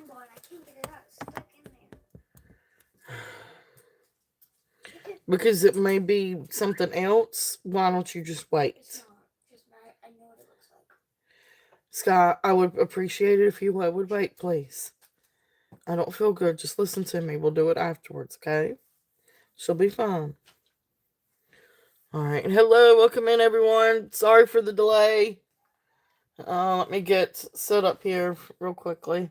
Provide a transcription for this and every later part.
board. I can't get it out. It's stuck in there. Because it may be something else. Why don't you just wait? It's not. Just I know what it looks like. Sky, I would appreciate it if you would wait, please. I don't feel good. Just listen to me. We'll do it afterwards, okay? She'll be fine. All right. Hello. Welcome in, everyone. Sorry for the delay. Let me get set up here real quickly.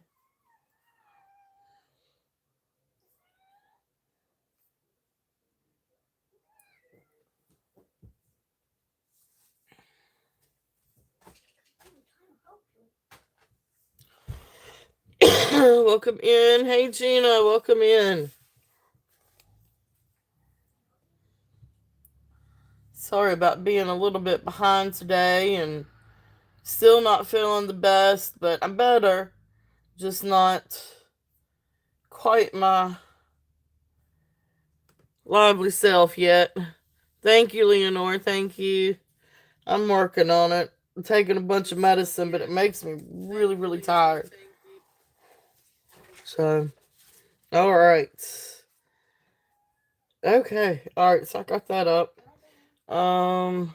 Welcome in. Hey, Gina. Welcome in. Sorry about being a little bit behind today and still not feeling the best, but I'm better. Just not quite my lively self yet. Thank you, Leonore. Thank you. I'm working on it. I'm taking a bunch of medicine, but it makes me really, really tired. So, all right. Okay. All right. So I got that up. Um.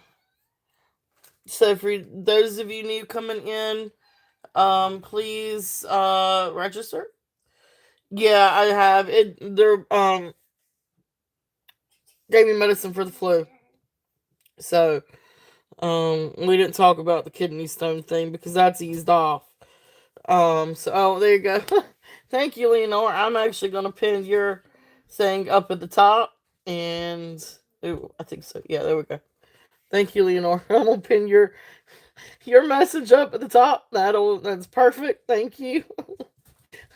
So for those of you new coming in, please register. Yeah, I have it. They're gave me medicine for the flu. So we didn't talk about the kidney stone thing because that's eased off. So oh, there you go. Thank you, Leonore. I'm actually gonna pin your thing up at the top, and ooh, I think so. Yeah, there we go. Thank you, Leonore. I'm gonna pin your message up at the top. That's perfect. Thank you.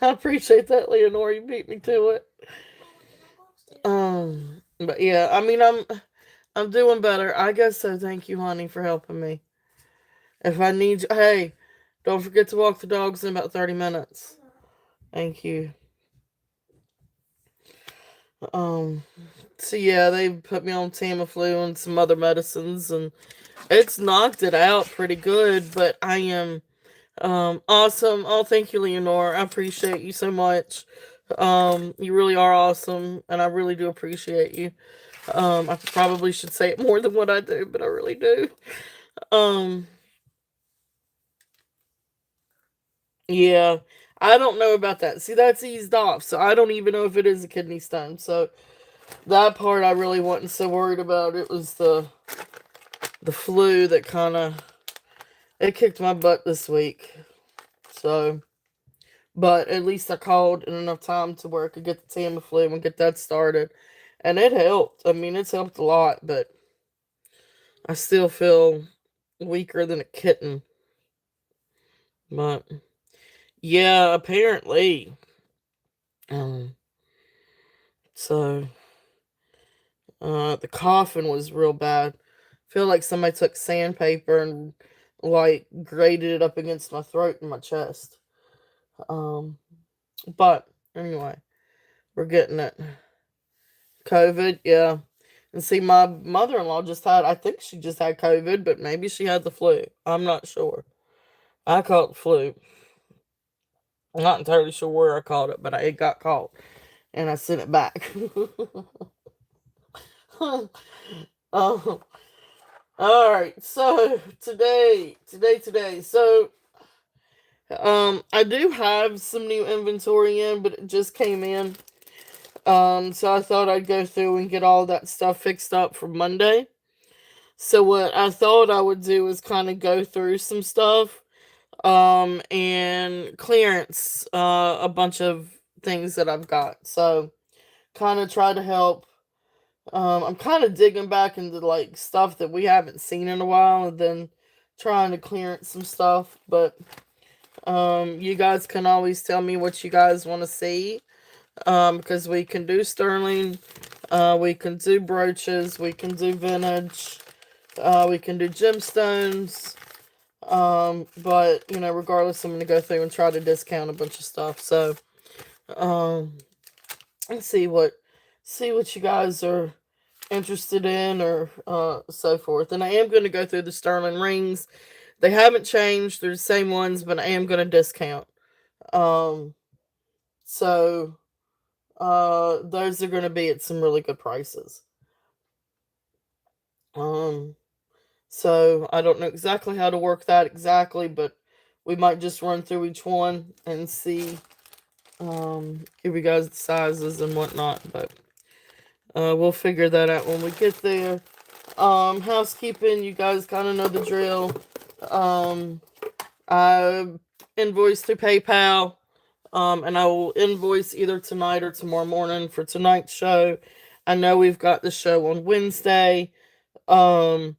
I appreciate that, Leonore. You beat me to it. But yeah, I mean, I'm doing better. I guess so. Thank you, honey, for helping me. If I need you, hey, don't forget to walk the dogs in about 30 minutes. Thank you. Um, so yeah, they put me on Tamiflu and some other medicines, and it's knocked it out pretty good. But I am awesome. Oh, thank you, Leonore. I appreciate you so much. You really are awesome, and I really do appreciate you. I probably should say it more than what I do, but I really do. Um, yeah, I don't know about that. See, that's eased off, so I don't even know if it is a kidney stone. So that part I really wasn't so worried about. It was the flu that kind of it kicked my butt this week. So, but at least I called in enough time to where I could get the Tamiflu and get that started, and it helped. I mean, it's helped a lot, but I still feel weaker than a kitten. But yeah, apparently. Um, so the coughing was real bad. Feel like somebody took sandpaper and like grated it up against my throat and my chest. Um, but anyway, we're getting it. COVID, yeah. And see, my mother-in-law just had. I think she just had COVID, but maybe she had the flu. I'm not sure. I caught the flu. I'm not entirely sure where I caught it, but it got caught, and I sent it back. Oh, all right. So today. So I do have some new inventory in, but it just came in. So I thought I'd go through and get all that stuff fixed up for Monday. So what I thought I would do is kind of go through some stuff, and clearance a bunch of things that I've got. So kind of try to help. I'm kind of digging back into like stuff that we haven't seen in a while, and then trying to clearance some stuff. But you guys can always tell me what you guys want to see. Because we can do sterling, we can do brooches, we can do vintage, we can do gemstones. But you know, regardless, I'm gonna go through and try to discount a bunch of stuff. So, um, let's see what you guys are interested in, or so forth. And I am going to go through the sterling rings. They haven't changed; they're the same ones, but I am going to discount. Um, So those are going to be at some really good prices. Um, so I don't know exactly how to work that exactly, but we might just run through each one and see, give you guys the sizes and whatnot. But we'll figure that out when we get there. Housekeeping, you guys kind of know the drill. I invoice through PayPal. And I will invoice either tonight or tomorrow morning for tonight's show. I know we've got the show on Wednesday. Um,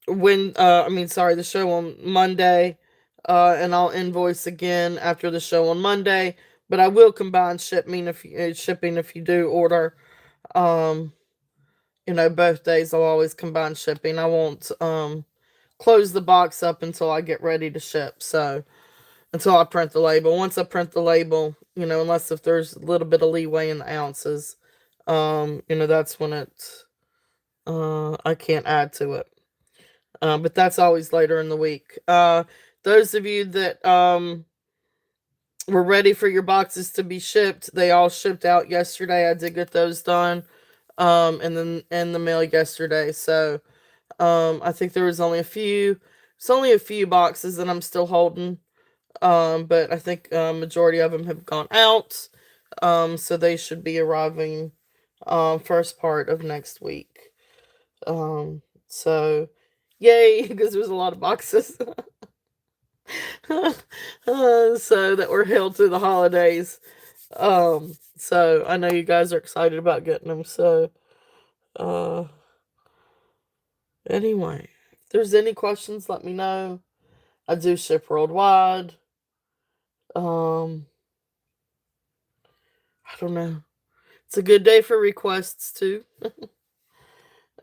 the show on Monday. And I'll invoice again after the show on Monday. But I will combine shipping if you do order. Um, both days I'll always combine shipping. I won't close the box up until I get ready to ship. So until I print the label. Once I print the label, unless if there's a little bit of leeway in the ounces, that's when I can't add to it. But that's always later in the week. Those of you that were ready for your boxes to be shipped, they all shipped out yesterday. I did get those done, and then in the mail yesterday. So, I think there was only a few. It's only a few boxes that I'm still holding. But I think majority of them have gone out. So they should be arriving first part of next week. So yay, because there's a lot of boxes. So that were held through the holidays. So I know you guys are excited about getting them. So uh anyway, if there's any questions, let me know. I do ship worldwide. Um I don't know. It's a good day for requests too.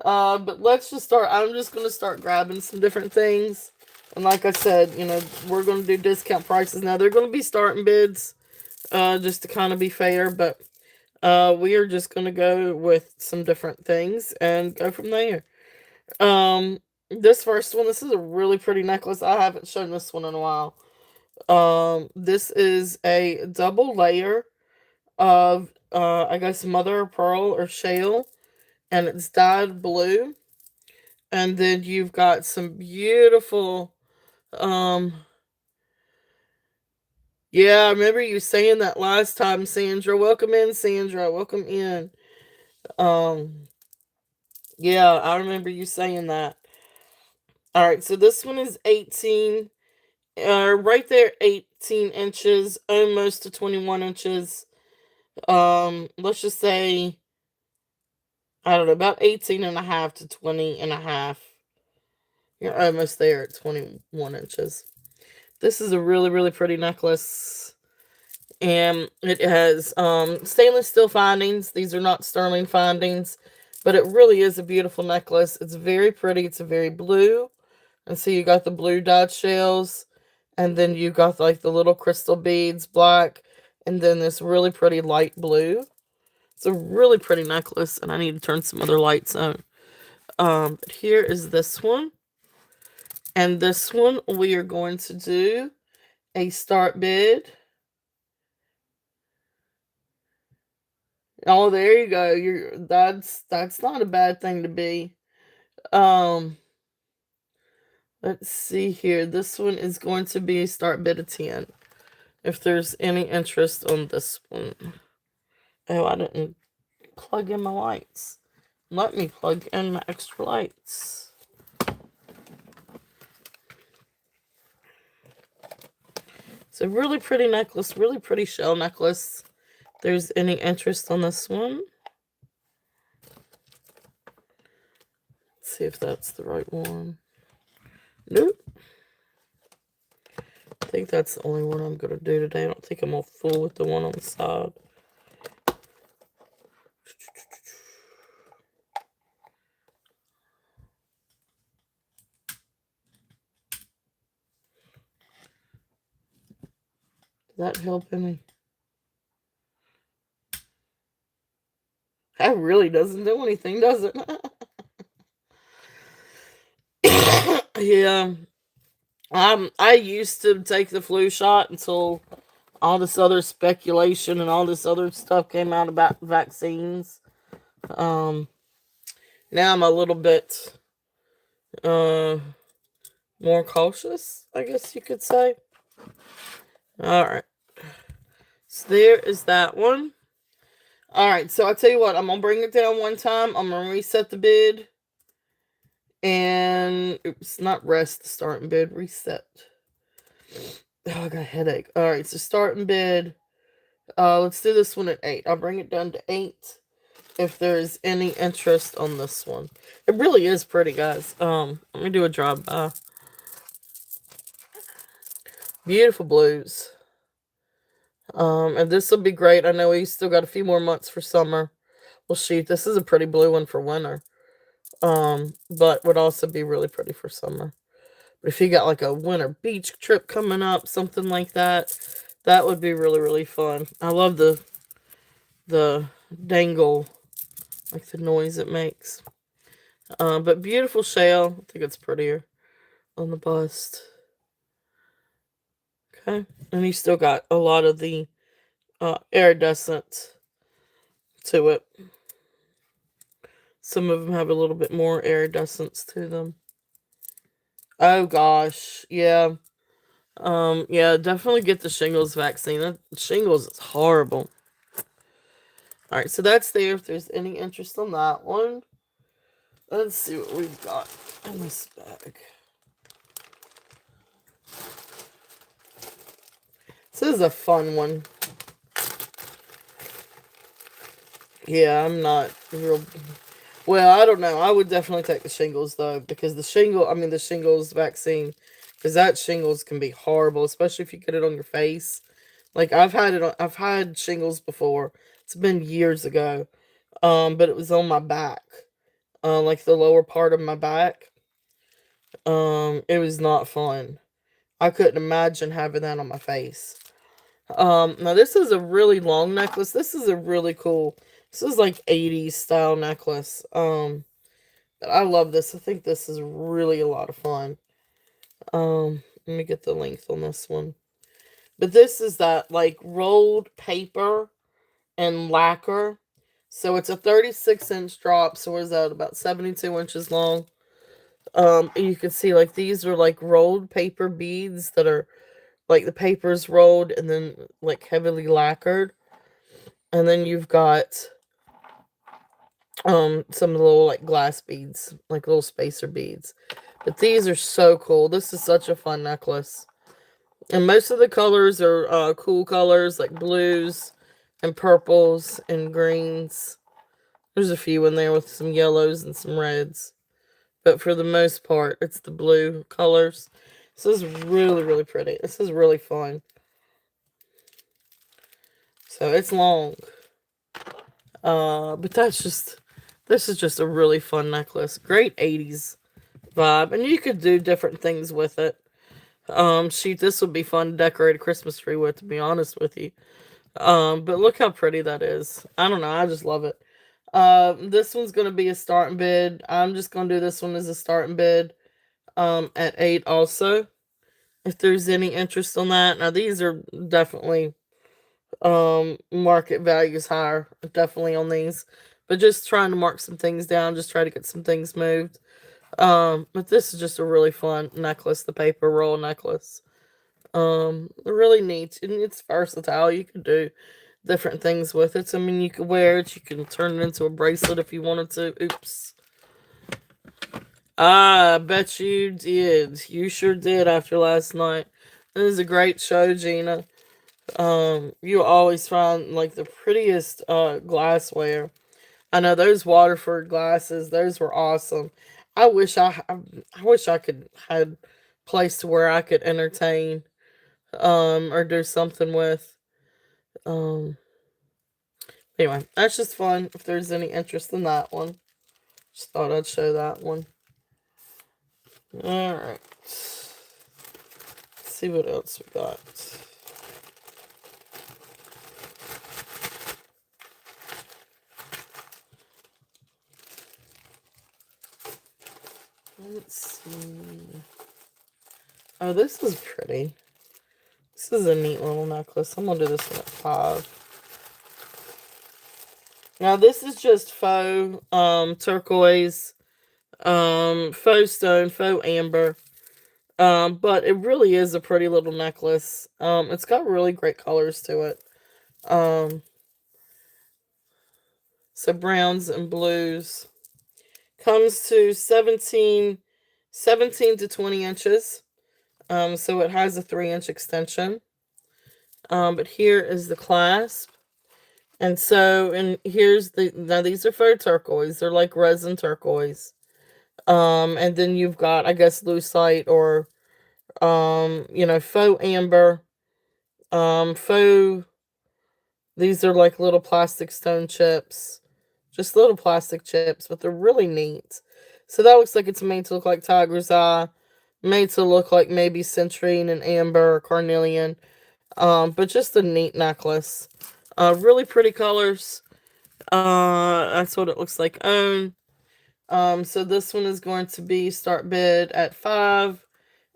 But let's just start. I'm just gonna start grabbing some different things, and like I said, we're gonna do discount prices now. They're gonna be starting bids, just to kind of be fair. But we are just gonna go with some different things and go from there. This first one. This is a really pretty necklace. I haven't shown this one in a while. This is a double layer of I guess mother of pearl or shale, and it's dyed blue. And then you've got some beautiful, um yeah, I remember you saying that last time, Sandra. Welcome in, Sandra. Welcome in. Um yeah, I remember you saying that. All right, so this one is 18, right there, 18 inches, almost to 21 inches. Let's just say, I don't know, about 18 and a half to 20 and a half. You're almost there at 21 inches. This is a really, really pretty necklace. And it has stainless steel findings. These are not sterling findings, but it really is a beautiful necklace. It's very pretty. It's a very blue. And so you got the blue dot shells, and then you got like the little crystal beads, black, and then this really pretty light blue. It's a really pretty necklace, and I need to turn some other lights on. But here is this one. And this one we are going to do a start bid. Oh, there you go. That's not a bad thing to be. Um, let's see here. This one is going to be a start bid of 10. If there's any interest on this one. Oh, I didn't plug in my lights. Let me plug in my extra lights. It's a really pretty necklace, really pretty shell necklace. If there's any interest on this one. Let's see if that's the right one. Nope. I think that's the only one I'm going to do today. I don't think I'm going to fool with the one on the side. Does that help any? That really doesn't do anything, does it? Yeah. I used to take the flu shot until all this other speculation and all this other stuff came out about vaccines. Um, Now I'm a little bit uh more cautious, I guess you could say. All right, so there is that one. All right, so I tell you what, I'm gonna bring it down one time. I'm gonna reset the bid, and oops, not rest the starting bid, reset. Oh, I got a headache. All right, so starting bid. Let's do this one at 8. I'll bring it down to 8 if there's any interest on this one. It really is pretty, guys. Let me do a drive by. Beautiful blues. And this will be great. I know we still got a few more months for summer. Well, shoot, this is a pretty blue one for winter. But would also be really pretty for summer. But if you got like a winter beach trip coming up, something like that, that would be really, really fun. I love the dangle, like the noise it makes. But beautiful shell. I think it's prettier on the bust. Okay. And you still got a lot of the iridescent to it. Some of them have a little bit more iridescence to them. Oh gosh, yeah. Yeah, definitely get the shingles vaccine. Shingles is horrible. Alright, so that's there if there's any interest on that one. Let's see what we've got in this bag. This is a fun one. Yeah, I'm not real. Well, I don't know. I would definitely take the shingles though, because the shingles vaccine, because that shingles can be horrible, especially if you get it on your face. Like I've had shingles before. It's been years ago. But it was on my back, like the lower part of my back. It was not fun. I couldn't imagine having that on my face. Now this is a really long necklace. This is a really cool. This is like 80s style necklace. But I love this. I think this is really a lot of fun. Let me get the length on this one. But this is that like rolled paper and lacquer. So it's a 36-inch drop. So what is that? About 72 inches long. And you can see like these are like rolled paper beads that are like the paper's rolled and then like heavily lacquered. And then you've got some of the little like glass beads, like little spacer beads. But these are so cool. This is such a fun necklace. And most of the colors are cool colors like blues and purples and greens. There's a few in there with some yellows and some reds. But for the most part, it's the blue colors. This is really, really pretty. This is really fun. So it's long. But this is just a really fun necklace. Great 80s vibe. And you could do different things with it. Shoot, this would be fun to decorate a Christmas tree with, to be honest with you. But look how pretty that is. I don't know, I just love it. This one's gonna be a starting bid. I'm just gonna do this one as a starting bid. At 8 also. If there's any interest on that. Now these are definitely market values higher. Definitely on these. But just trying to mark some things down, just try to get some things moved. But this is just a really fun necklace, the paper roll necklace. Really neat, and it's versatile. You can do different things with it. I mean, you could wear it, you can turn it into a bracelet if you wanted to. Oops. I bet you did. You sure did after last night. It was a great show, Gina. You always find like the prettiest glassware. I know those Waterford glasses, those were awesome. I wish I could had a place to where I could entertain or do something with. Um Anyway, that's just fun if there's any interest in that one. Just thought I'd show that one. Alright. Let's see what else we got. Let's see. Oh, this is pretty. This is a neat little necklace. I'm going to do this one at 5. Now, this is just faux turquoise, faux stone, faux amber. But it really is a pretty little necklace. It's got really great colors to it. Um, so browns and blues. Comes to 17 to 20 inches. So it has a 3-inch extension. But here is the clasp. And here's now these are faux turquoise. They're like resin turquoise. And then you've got, I guess, lucite or, faux amber. Faux, these are like little plastic stone chips. Just little plastic chips, but they're really neat. So that looks like it's made to look like tiger's eye. Made to look like maybe citrine and amber or carnelian. But just a neat necklace. Really pretty colors. That's what it looks like on. So this one is going to be start bid at 5.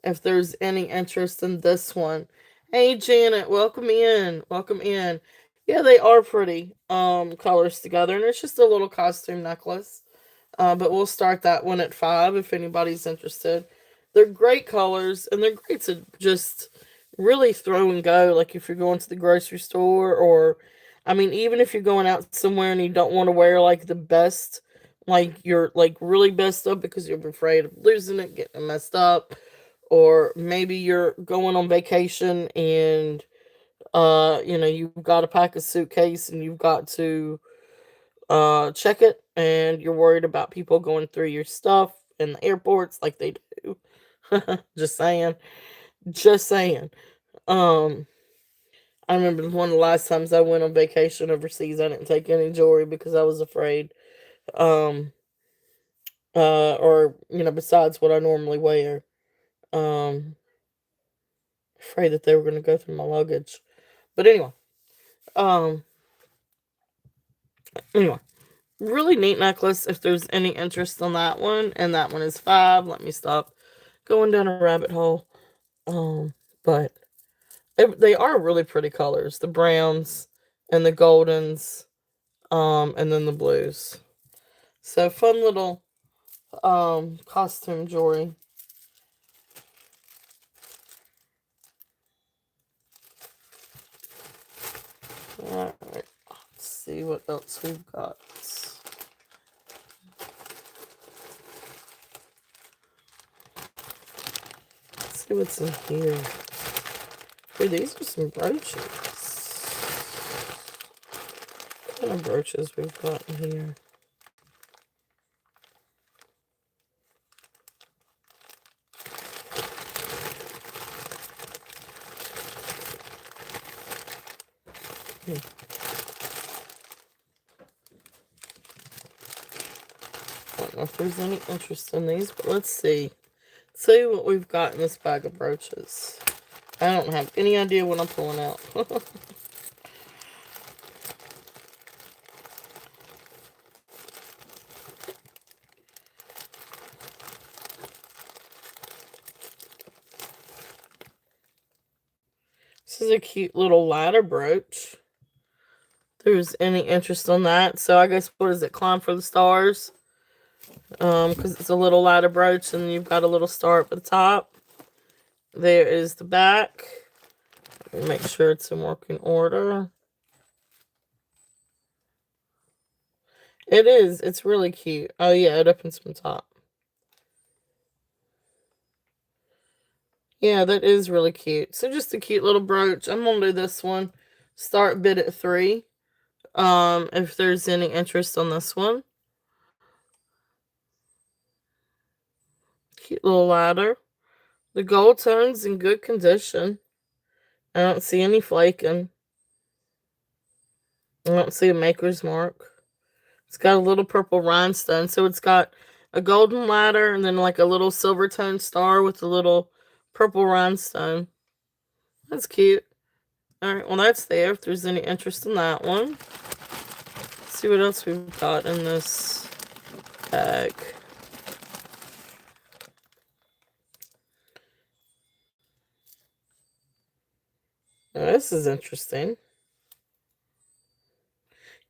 If there's any interest in this one. Hey Janet, welcome in. Welcome in. Yeah, they are pretty colors together, and it's just a little costume necklace. But we'll start that one at 5 if anybody's interested. They're great colors, and they're great to just really throw and go. Like if you're going to the grocery store, or I mean, even if you're going out somewhere and you don't want to wear like the best, like you're like really best up because you're afraid of losing it, getting it messed up, or maybe you're going on vacation and you've got to pack a suitcase and you've got to check it, and you're worried about people going through your stuff in the airports like they do. Just saying. Just saying. Um, I remember one of the last times I went on vacation overseas, I didn't take any jewelry because I was afraid. Um, or besides what I normally wear. Um, Afraid that they were going to go through my luggage. But um, anyway, really neat necklace. If there's any interest on that one, and that one is 5. Let me stop going down a rabbit hole. But they are really pretty colors. The browns and the goldens, and then the blues. So fun little costume jewelry. Alright, let's see what else we've got. Let's see what's in here. Hey, these are some brooches. What kind of brooches we've got in here? I don't know if there's any interest in these, but let's see. Let's see what we've got in this bag of brooches. I don't have any idea what I'm pulling out. This is a cute little ladder brooch. If there's any interest on that. So I guess, what is it? Climb for the stars. Because it's a little ladder brooch and you've got a little star up at the top. There is the back. Make sure it's in working order. It is. It's really cute. Oh yeah, it opens from top. Yeah, that is really cute. So just a cute little brooch. I'm gonna do this one. Start bid at 3. If there's any interest on this one. Cute little ladder. The gold tone's in good condition. I don't see any flaking. I don't see a maker's mark. It's got a little purple rhinestone. So it's got a golden ladder and then like a little silver tone star with a little purple rhinestone. That's cute. Alright, well that's there if there's any interest in that one. Let's see what else we've got in this bag. this is interesting.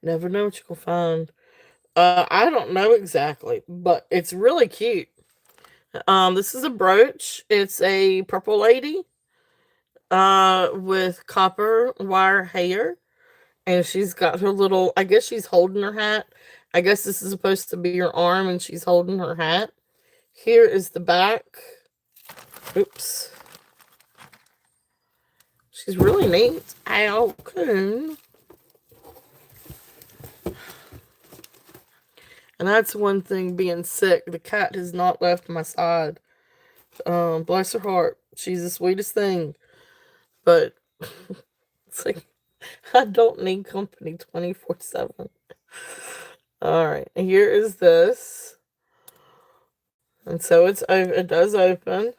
Never know what you can find. I don't know exactly, but it's really cute. This is a brooch. It's a purple lady, with copper wire hair, and she's got her little. I guess she's holding her hat. I guess this is supposed to be her arm, and she's holding her hat. Here is the back. Oops. She's really neat. Ow, coon. And that's one thing being sick. The cat has not left my side. Bless her heart. She's the sweetest thing. But it's like I don't need company 24/7. Alright, here is this. And so it does open.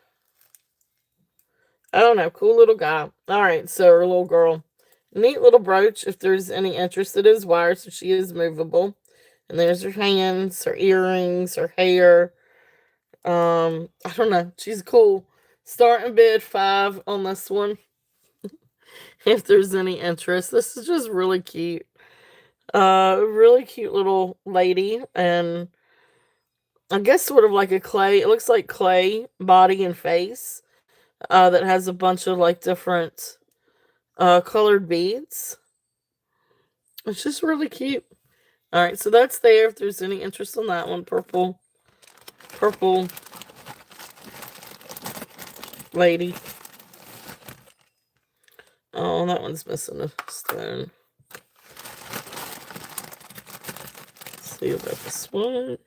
I don't know, cool little guy. Alright, so her little girl. Neat little brooch if there's any interest. It is wire, so she is movable. And there's her hands, her earrings, her hair. I don't know. She's cool. Starting bid 5 on this one. If there's any interest. This is just really cute. Really cute little lady, and I guess sort of like a clay. It looks like clay body and face. That has a bunch of like different colored beads. It's just really cute. All right, so that's there. If there's any interest on that one, purple lady. Oh, that one's missing a stone. Let's see about this one.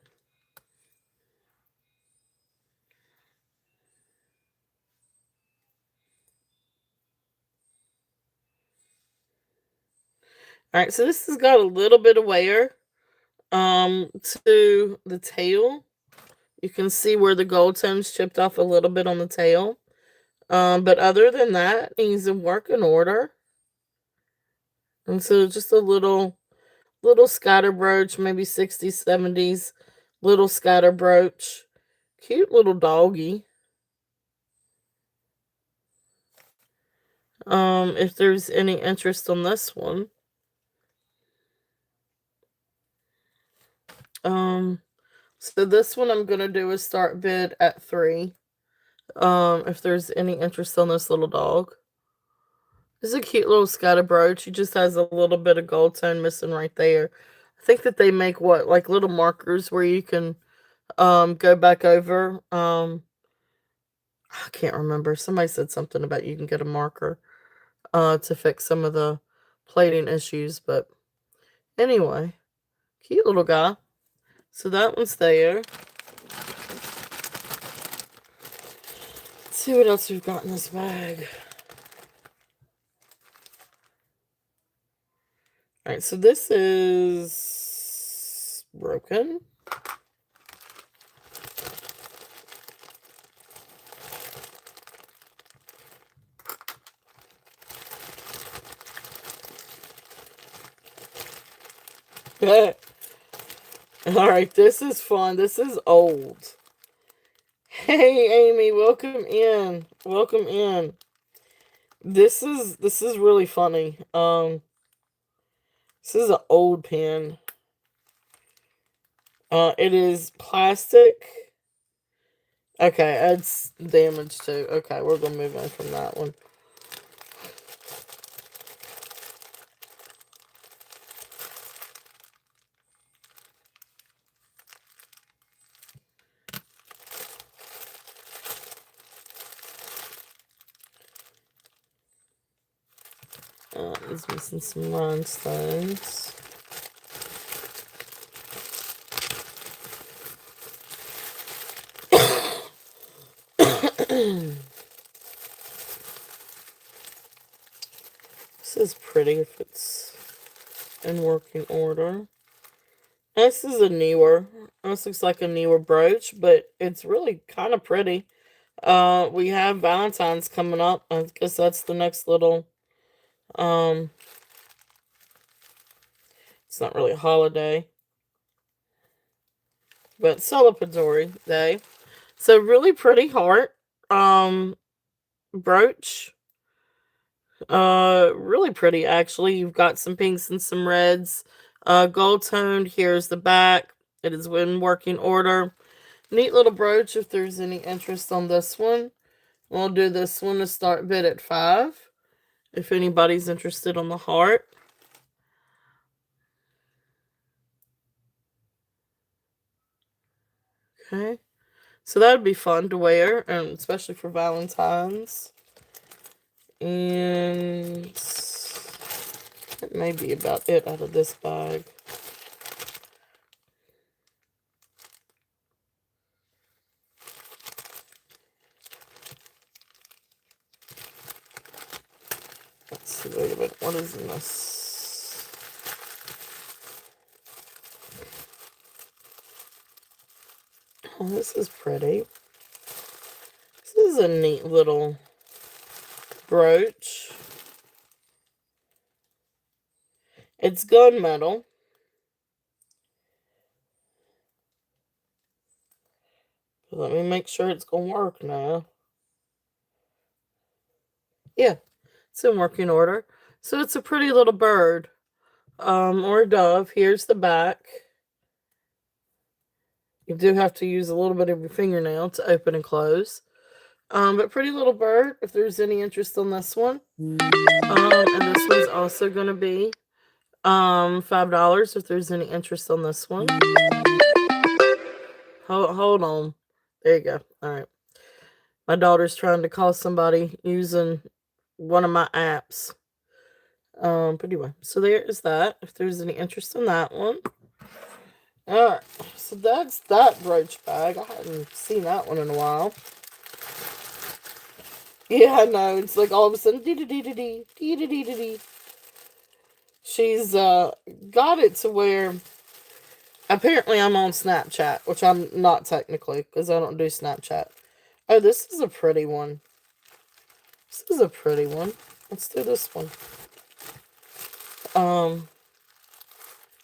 All right, so this has got a little bit of wear to the tail. You can see where the gold tone's chipped off a little bit on the tail. But other than that, he's in working order. And so just a little scatter brooch, maybe 60s, 70s, little scatter brooch. Cute little doggy. If there's any interest on this one. So this one I'm gonna do a start bid at 3. If there's any interest on this little dog. This is a cute little scatter brooch. He just has a little bit of gold tone missing right there. I think that they make what, like little markers where you can go back over. I can't remember. Somebody said something about you can get a marker to fix some of the plating issues, but anyway, cute little guy. So that one's there. Let's see what else we've got in this bag. Alright, so this is broken. Alright, this is fun. This is old. Hey Amy, welcome in. Welcome in. This is really funny. This is an old pen. It is plastic. Okay, it's damaged too. Okay, we're gonna move on from that one. It's missing some rhinestones. This is pretty if it's in working order. This is a newer. This looks like a newer brooch, but it's really kind of pretty. We have Valentine's coming up. I guess that's the next little it's not really a holiday, but celebratory day. So really pretty heart brooch. Really pretty actually. You've got some pinks and some reds. Gold toned. Here's the back. It is in working order. Neat little brooch if there's any interest on this one. We'll do this one to start bid at $5. If anybody's interested on the heart. Okay. So that would be fun to wear, and especially for Valentine's. And that may be about it out of this bag. Let's see, wait a minute. What is in this? Oh, this is pretty. This is a neat little brooch. It's gunmetal. Let me make sure it's going to work now. Yeah, it's in working order. So it's a pretty little bird. Or a dove. Here's the back. You do have to use a little bit of your fingernail to open and close. But pretty little bird, if there's any interest on this one. And this one's also going to be $5 if there's any interest on this one. Hold on. There you go. All right. My daughter's trying to call somebody using one of my apps. But anyway, so there is that. If there's any interest in that one. Alright, so that's that brooch bag. I hadn't seen that one in a while. Yeah, I know. It's like all of a sudden, dee-dee-dee-dee-dee, dee-dee-dee-dee-dee. She's got it to where apparently I'm on Snapchat, which I'm not technically because I don't do Snapchat. Oh, this is a pretty one. This is a pretty one. Let's do this one.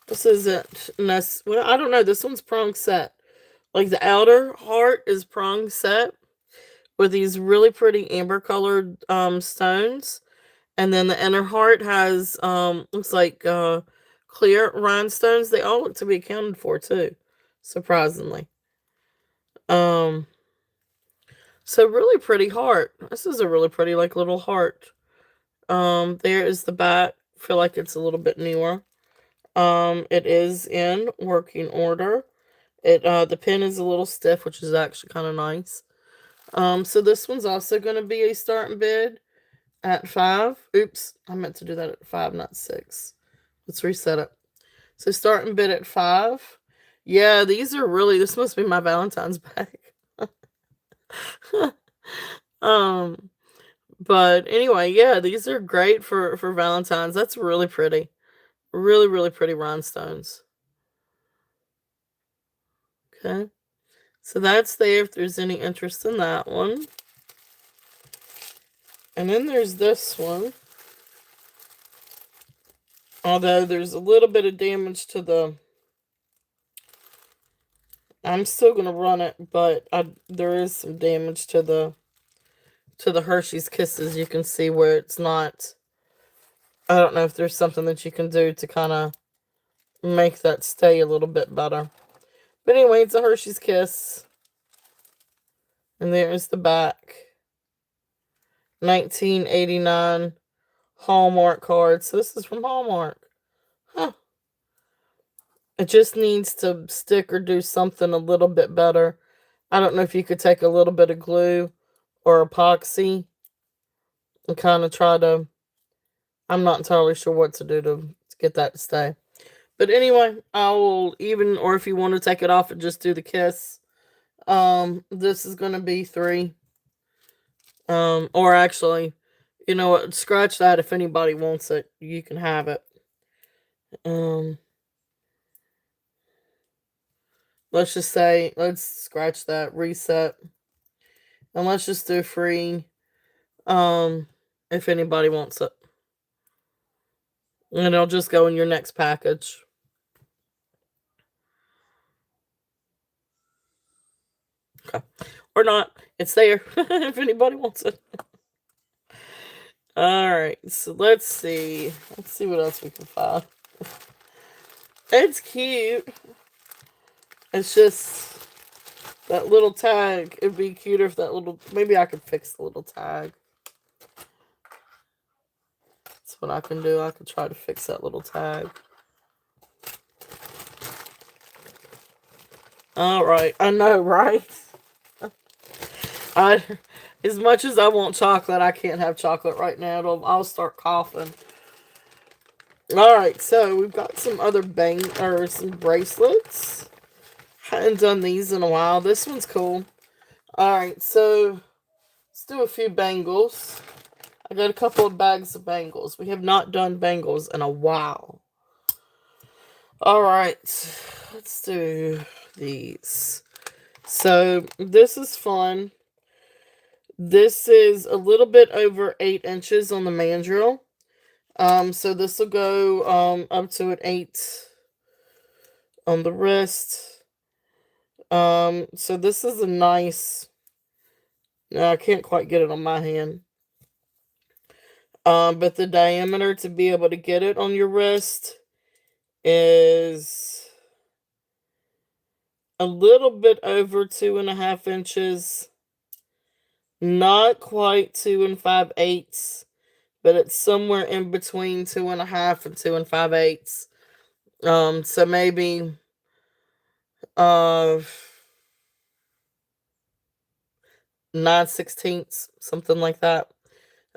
This isn't well, I don't know. This one's prong set. Like the outer heart is prong set with these really pretty amber colored stones. And then the inner heart has looks like clear rhinestones. They all look to be accounted for too, surprisingly. So really pretty heart. This is a really pretty like little heart. There is the back. I feel like it's a little bit newer. It is in working order. The pin is a little stiff, which is actually kind of nice. So this one's also going to be a starting bid at $5. Oops, I meant to do that at $5, not $6. Let's reset it. So starting bid at $5. Yeah, these are really, this must be my Valentine's bag. But anyway, yeah, these are great for Valentine's. That's really pretty. Really, really pretty rhinestones. Okay. So that's there if there's any interest in that one. And then there's this one. Although there's a little bit of damage to the... I'm still going to run it, but there is some damage to the Hershey's Kisses. You can see where it's not... I don't know if there's something that you can do to kind of make that stay a little bit better. But anyway, it's a Hershey's Kiss. And there's the back. 1989 Hallmark card. So this is from Hallmark. Huh. It just needs to stick or do something a little bit better. I don't know if you could take a little bit of glue or epoxy and kind of try to... I'm not entirely sure what to do to get that to stay. But anyway, I will even, or if you want to take it off and just do the kiss, this is going to be $3. Or actually, you know what, scratch that. If anybody wants it, you can have it. Let's just say, let's scratch that, reset. And let's just do free, if anybody wants it. And it'll just go in your next package. Okay. Or not. It's there if anybody wants it. Alright, so let's see. Let's see what else we can find. It's cute. It's just that little tag. It'd be cuter if that little. Maybe I could fix the little tag. That's what I can do. I could try to fix that little tag. Alright, I know, right? I, as much as I want chocolate, I can't have chocolate right now. I'll start coughing. Alright, so we've got some other some bracelets. Hadn't done these in a while. This one's cool. Alright, so let's do a few bangles. I got a couple of bags of bangles. We have not done bangles in a while. Alright, let's do these. So this is fun. This is a little bit over 8 inches on the mandrel. So this will go up to an 8 on the wrist. So this is a nice. No, I can't quite get it on my hand. But the diameter to be able to get it on your wrist is a little bit over 2.5 inches. Not quite 2 5/8, but it's somewhere in between 2.5 and 2 5/8. So maybe uh 9/16, something like that.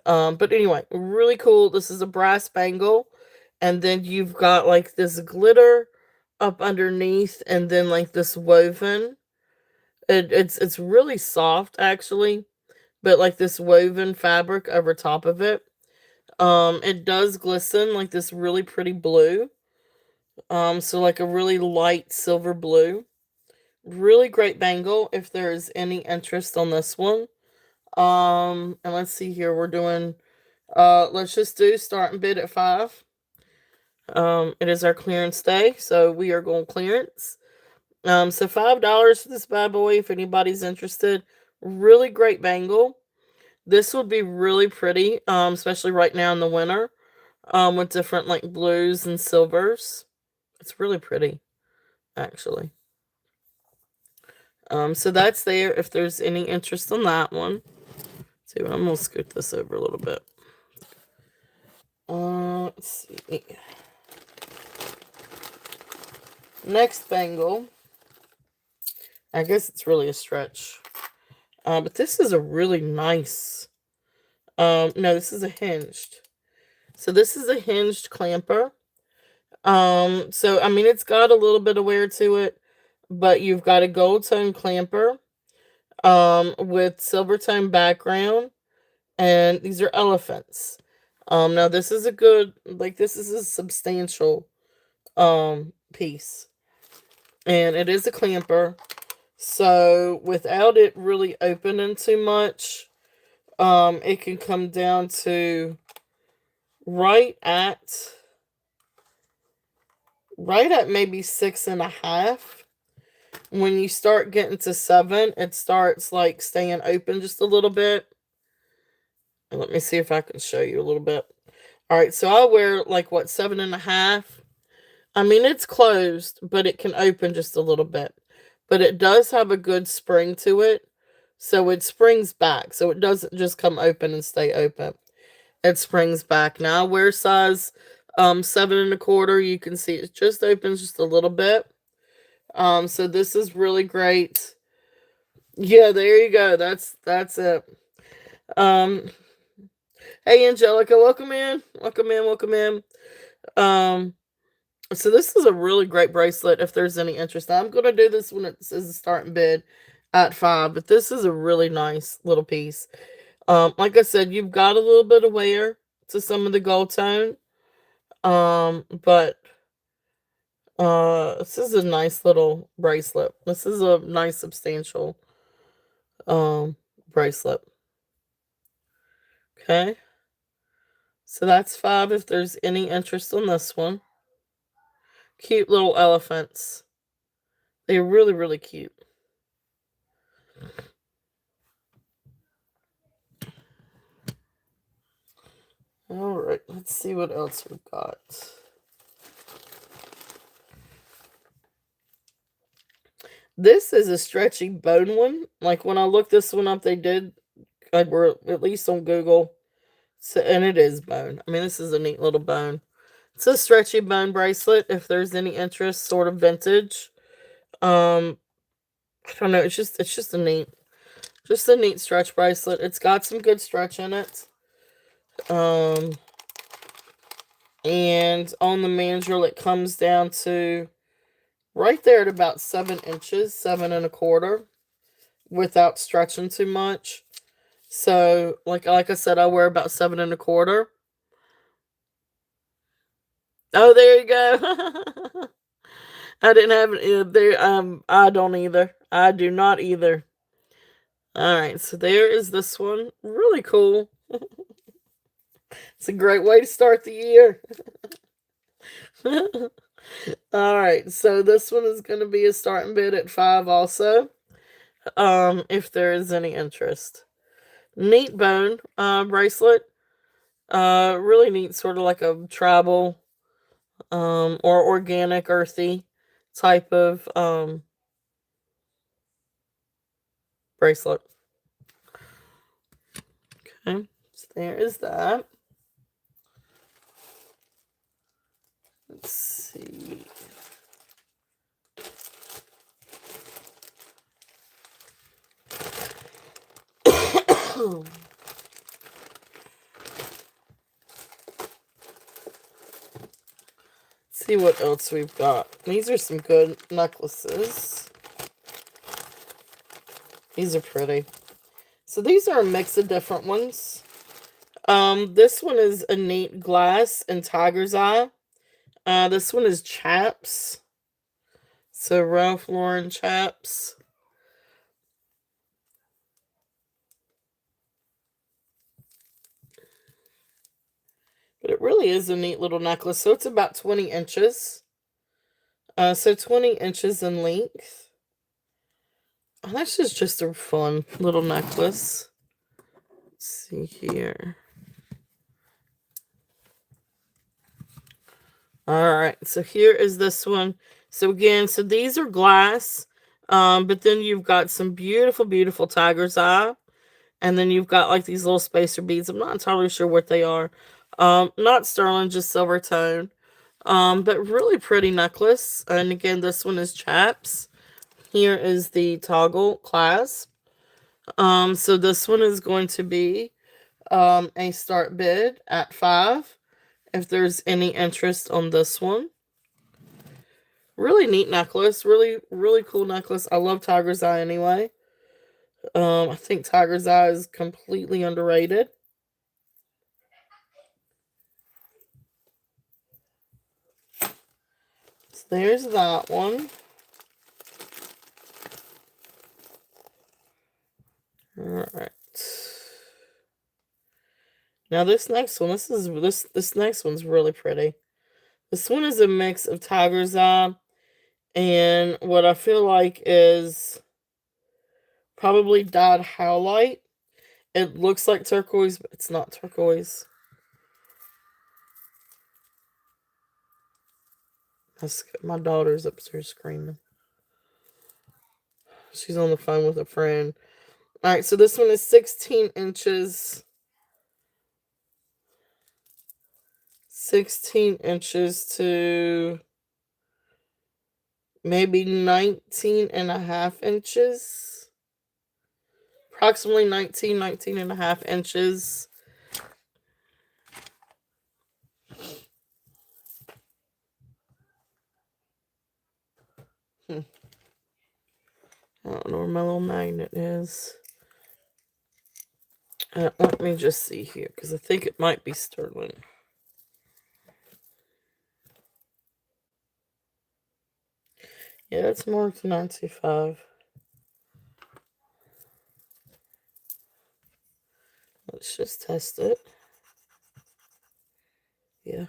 But anyway, really cool. This is a brass bangle, and then you've got like this glitter up underneath, and then like this woven. It's really soft actually, but like this woven fabric over top of it. It does glisten like this really pretty blue. So like a really light silver blue. Really great bangle if there is any interest on this one. And let's see here. We're doing let's just do start and bid at 5. It is our clearance day, so we are going clearance. So $5 for this bad boy if anybody's interested. Really great bangle. This would be really pretty, especially right now in the winter, with different like blues and silvers. It's really pretty, actually. So that's there if there's any interest in that one. See, I'm gonna scoot this over a little bit. Let's see. Next bangle. I guess it's really a stretch. But this is a really nice. No, this is a hinged. So this is a hinged clamper. So I mean it's got a little bit of wear to it, but you've got a gold tone clamper, with silver tone background, and these are elephants. Now this is a good, like this is a substantial, piece, and it is a clamper. So without it really opening too much, it can come down to right at maybe 6.5. When you start getting to 7, it starts like staying open just a little bit. And let me see if I can show you a little bit. All right, so I wear like what, 7.5. I mean, it's closed, but it can open just a little bit. But it does have a good spring to it. So it springs back. So it doesn't just come open and stay open. It springs back. Now I wear size 7.25. You can see it just opens just a little bit. So this is really great. Yeah, there you go. That's it. Um, hey Angelica, welcome in. Welcome in, welcome in. So this is a really great bracelet if there's any interest. I'm going to do this when it says the starting bid at 5, but this is a really nice little piece. Like I said, you've got a little bit of wear to some of the gold tone. But this is a nice little bracelet. This is a nice substantial bracelet. Okay. So that's 5 if there's any interest on this one. Cute little elephants. They're really, really cute. Alright, let's see what else we've got. This is a stretchy bone one. Like when I looked this one up, they did, were at least on Google. So, and it is bone. I mean, this is a neat little bone. It's a stretchy bone bracelet. If there's any interest, sort of vintage. I don't know. It's just a neat stretch bracelet. It's got some good stretch in it. Um, and on the mandrel, it comes down to right there at about 7 inches, 7 1/4, without stretching too much. So, like I said, I wear about 7 1/4. Oh, there you go. I didn't have it there. I don't either. I do not either. All right, so there is this one. Really cool. It's a great way to start the year. All right, so this one is going to be a starting bid at 5 also. If there is any interest. Neat bone bracelet. Really neat, sort of like a tribal or organic earthy type of bracelet. Okay, so there is that. Let's see. See what else we've got. These are some good necklaces. These are pretty. So these are a mix of different ones. This one is a neat glass and tiger's eye. This one is chaps. So Ralph Lauren chaps. But it really is a neat little necklace. So it's about 20 inches. So 20 inches in length. Oh, this is just a fun little necklace. Let's see here. Alright, so here is this one. So again, so these are glass. But then you've got some beautiful, beautiful tiger's eye. And then you've got like these little spacer beads. I'm not entirely sure what they are. Not sterling, just silver tone. But really pretty necklace. And again, this one is chaps. Here is the toggle clasp. So this one is going to be a start bid at 5. If there's any interest on this one. Really neat necklace. Really, really cool necklace. I love tiger's eye anyway. I think tiger's eye is completely underrated. So there's that one. Alright. Now this next one, this next one's really pretty. This one is a mix of tiger's eye and what I feel like is probably dyed howlite. It looks like turquoise, but it's not turquoise. My daughter's upstairs screaming. She's on the phone with a friend. Alright, so this one is 16 inches. 16 inches to maybe 19.5 inches. Approximately 19.5 inches. I don't know where my little magnet is. Let me just see here, because I think it might be sterling. Yeah, it's marked 925. Let's just test it. Yeah.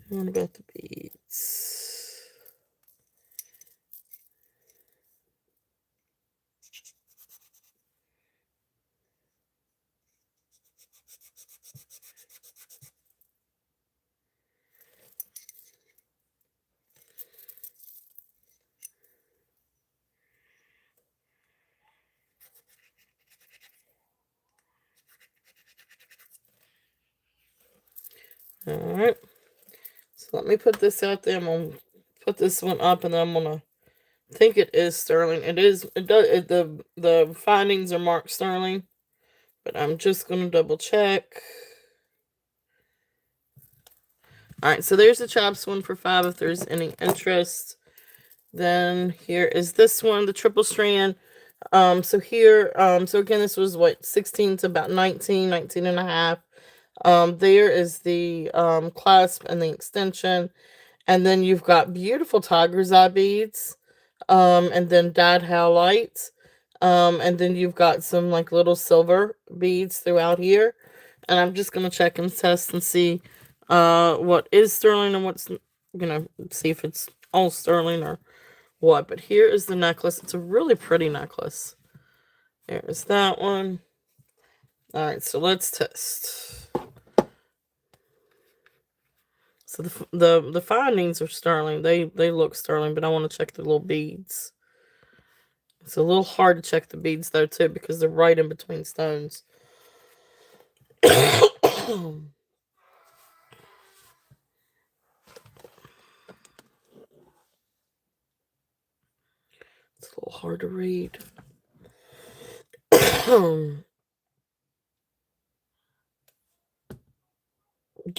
What about the beads? Alright. So let me put this out there. I'm going to put this one up, and then I'm going to think it is sterling. It is. It does. The findings are marked sterling, but I'm just going to double check. All right, so there's the chops one for 5 if there's any interest. Then here is this one, the triple strand. So here, so again, this was what, 16 to about 19, 19 and a half. There is the clasp and the extension. And then you've got beautiful tiger's eye beads. And then dyed howlites. And then you've got some like little silver beads throughout here. And I'm just gonna check and test and see what is sterling and what's, see if it's all sterling or what. But here is the necklace. It's a really pretty necklace. There's that one. All right, so let's test. So the findings are sterling. They look sterling, but I want to check the little beads. It's a little hard to check the beads though too, because they're right in between stones. It's a little hard to read.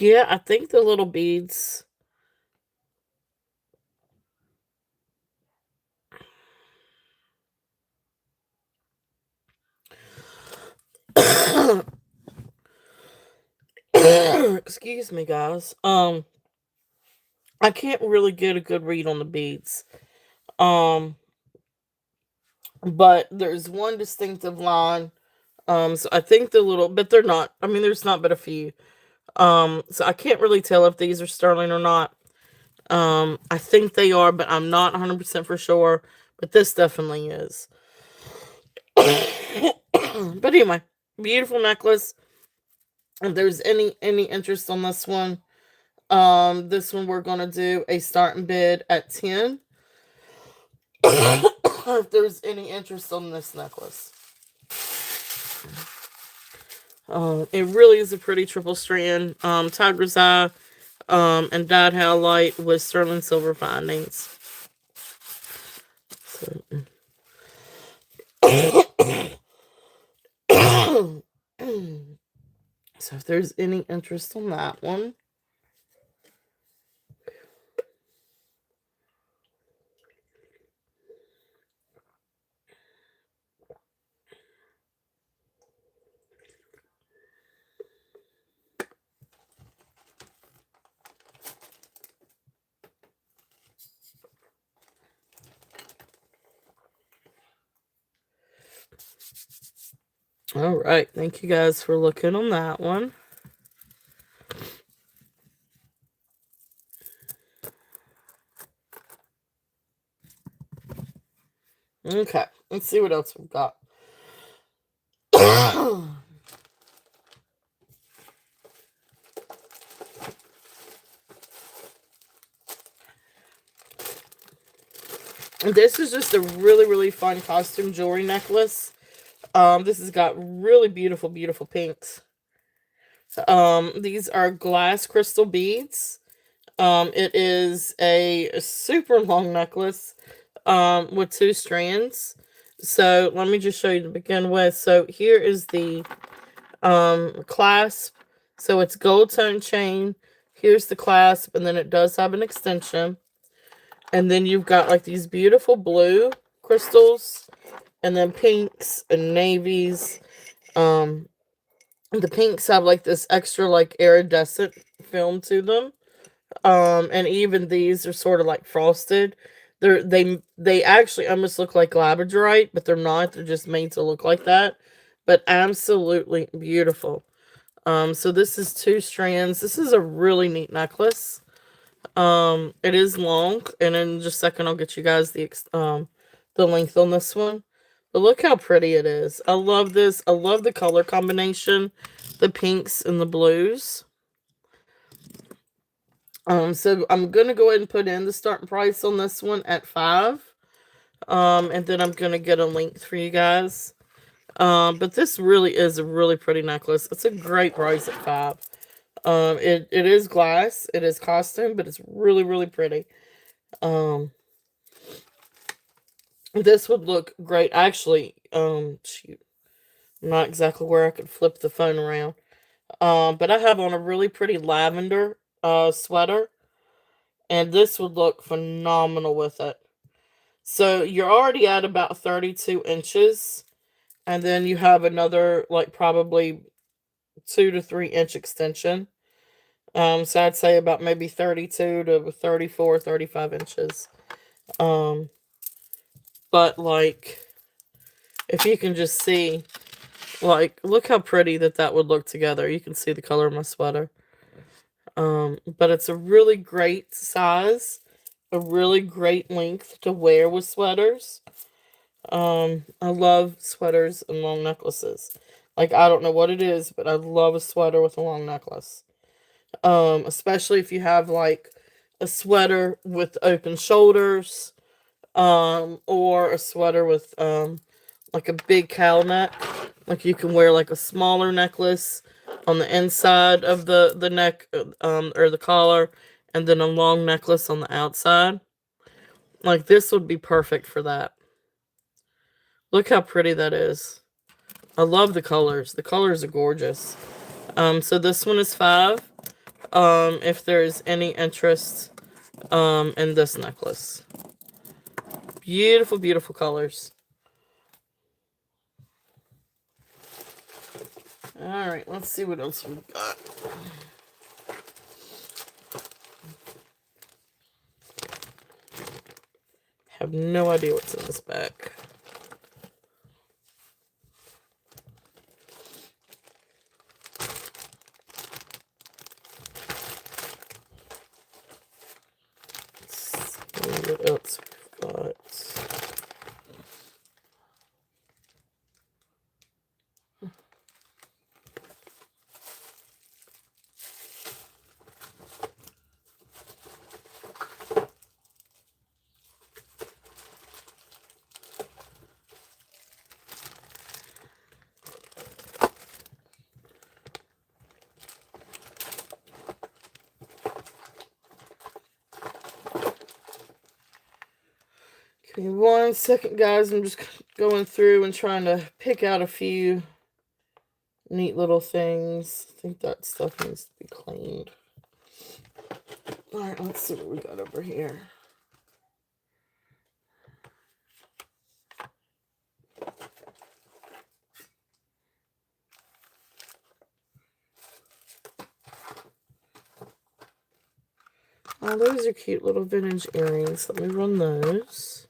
Yeah, I think the little beads. Excuse me, guys. I can't really get a good read on the beads. But there's one distinctive line. So I think the little, but they're not. I mean, there's not but a few. So I can't really tell if these are sterling or not. I think they are, but I'm not 100% for sure. But this definitely is. But anyway, beautiful necklace. If there's any interest on this one, this one we're gonna do a starting bid at 10. If there's any interest on this necklace. It really is a pretty triple strand. Tiger's eye, and dyed howlite with sterling silver findings. So, so if there's any interest on that one. All right, thank you guys for looking on that one. Okay, let's see what else we've got. This is just a really, really fun costume jewelry necklace. This has got really beautiful, beautiful pinks. These are glass crystal beads. It is a super long necklace, with 2 strands. So let me just show you to begin with. So here is the clasp. So it's gold tone chain. Here's the clasp, and then it does have an extension. And then you've got like these beautiful blue crystals, and then pinks and navies. The pinks have like this extra like iridescent film to them. And even these are sort of like frosted. They actually almost look like labradorite, but they're not. They're just made to look like that. But absolutely beautiful. So this is 2 strands. This is a really neat necklace. It is long, and in just a second I'll get you guys the length on this one. But look how pretty it is. I love this. I love the color combination, the pinks and the blues. So I'm gonna go ahead and put in the starting price on this one at 5. And then I'm gonna get a link for you guys. But this really is a really pretty necklace. It's a great price at 5. It is glass. It is costume, but it's really, really pretty. Um, this would look great. Actually, shoot, I'm not exactly where I could flip the phone around. But I have on a really pretty lavender sweater, and this would look phenomenal with it. So you're already at about 32 inches, and then you have another like probably 2 to 3 inch extension. So I'd say about maybe 32 to 34, 35 inches. Um, but like, if you can just see, like, look how pretty that would look together. You can see the color of my sweater. But it's a really great size, a really great length to wear with sweaters. I love sweaters and long necklaces. Like, I don't know what it is, but I love a sweater with a long necklace. Especially if you have like a sweater with open shoulders, or a sweater with like a big cowl neck. Like you can wear like a smaller necklace on the inside of the neck, or the collar, and then a long necklace on the outside. Like this would be perfect for that. Look how pretty that is. I love the colors. The colors are gorgeous. So this one is 5. If there's any interest in this necklace. Beautiful, beautiful colors. Alright, let's see what else we've got. Have no idea what's in this bag. Let's see what else we've got. Give me 1 second, guys. I'm just going through and trying to pick out a few neat little things. I think that stuff needs to be cleaned. Alright, let's see what we got over here. Oh, those are cute little vintage earrings. Let me run those.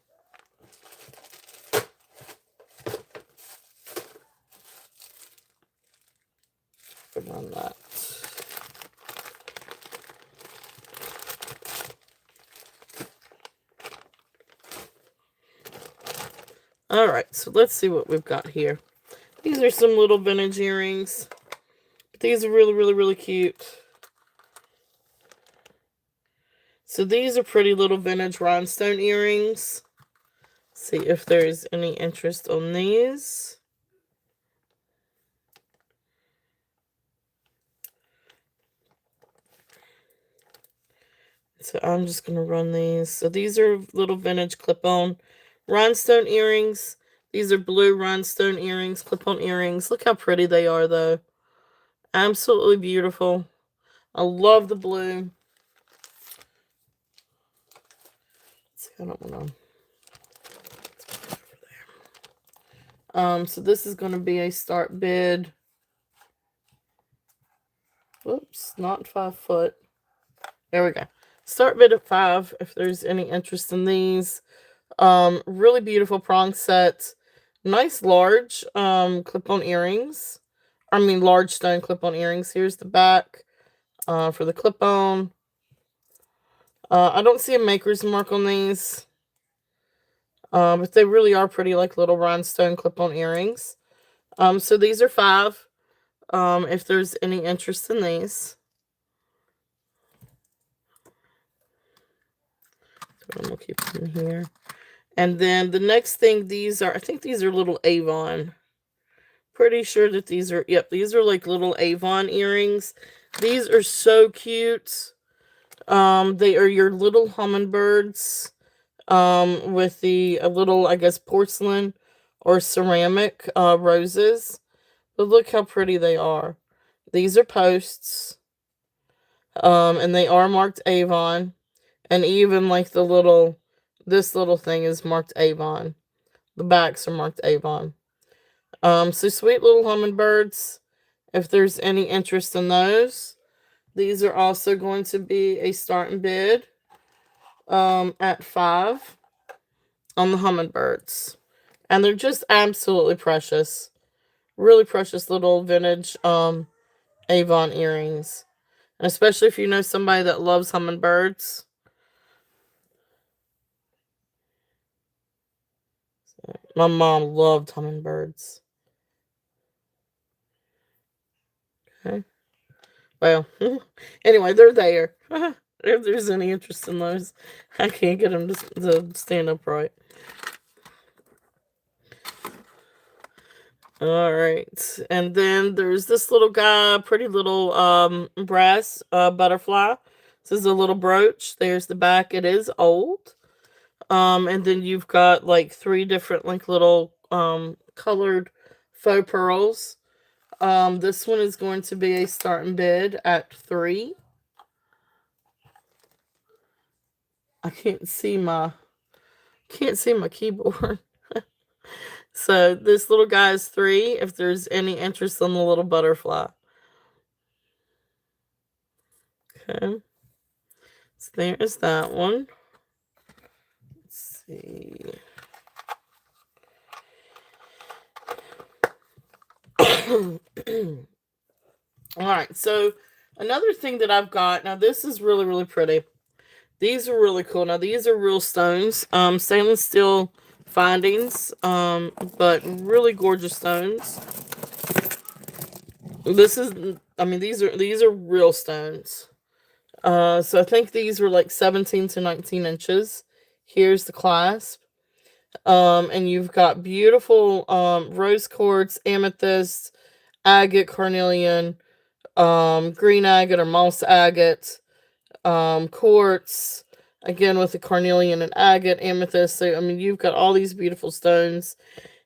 Run that. Alright, so let's see what we've got here. These are some little vintage earrings. These are really, really, really cute. So these are pretty little vintage rhinestone earrings. See if there's any interest on these. So I'm just going to run these. So these are little vintage clip-on rhinestone earrings. These are blue rhinestone earrings, clip-on earrings. Look how pretty they are, though. Absolutely beautiful. I love the blue. Let's see, I don't want to... So this is going to be a start bid. Whoops, not 5 foot. There we go. Start bid at 5 if there's any interest in these. Really beautiful prong set. Nice large clip-on earrings. I mean large stone clip-on earrings. Here's the back for the clip-on. I don't see a maker's mark on these. But they really are pretty, like little rhinestone clip-on earrings. So these are 5. If there's any interest in these. So I'm gonna keep them here. And then the next thing, these are, I think these are little Avon. Pretty sure that these are, yep, these are like little Avon earrings. These are so cute. They are your little hummingbirds. With the a little, I guess, porcelain or ceramic roses. But look how pretty they are. These are posts. And they are marked Avon. And even like this little thing is marked Avon. The backs are marked Avon. So sweet little hummingbirds. If there's any interest in those, these are also going to be a starting bid at 5 on the hummingbirds. And they're just absolutely precious. Really precious little vintage Avon earrings. And especially if you know somebody that loves hummingbirds. My mom loved hummingbirds. Okay. Well, anyway, they're there. If there's any interest in those, I can't get them to stand upright. All right, and then there's this little guy, pretty little brass butterfly. This is a little brooch. There's the back. It is old. And then you've got like 3 different like little colored faux pearls. This one is going to be a starting bid at 3. I can't see my keyboard. So this little guy is 3. If there's any interest in the little butterfly, okay. So there is that one. Let's see. All right. So another thing that I've got now. This is really really pretty. These are really cool. Now these are real stones, stainless steel findings, but really gorgeous stones. This is, I mean, these are real stones. So I think these were like 17 to 19 inches. Here's the clasp. And you've got beautiful rose quartz, amethyst, agate, carnelian, green agate or moss agate, quartz, again with the carnelian and agate, amethyst. So I mean, you've got all these beautiful stones,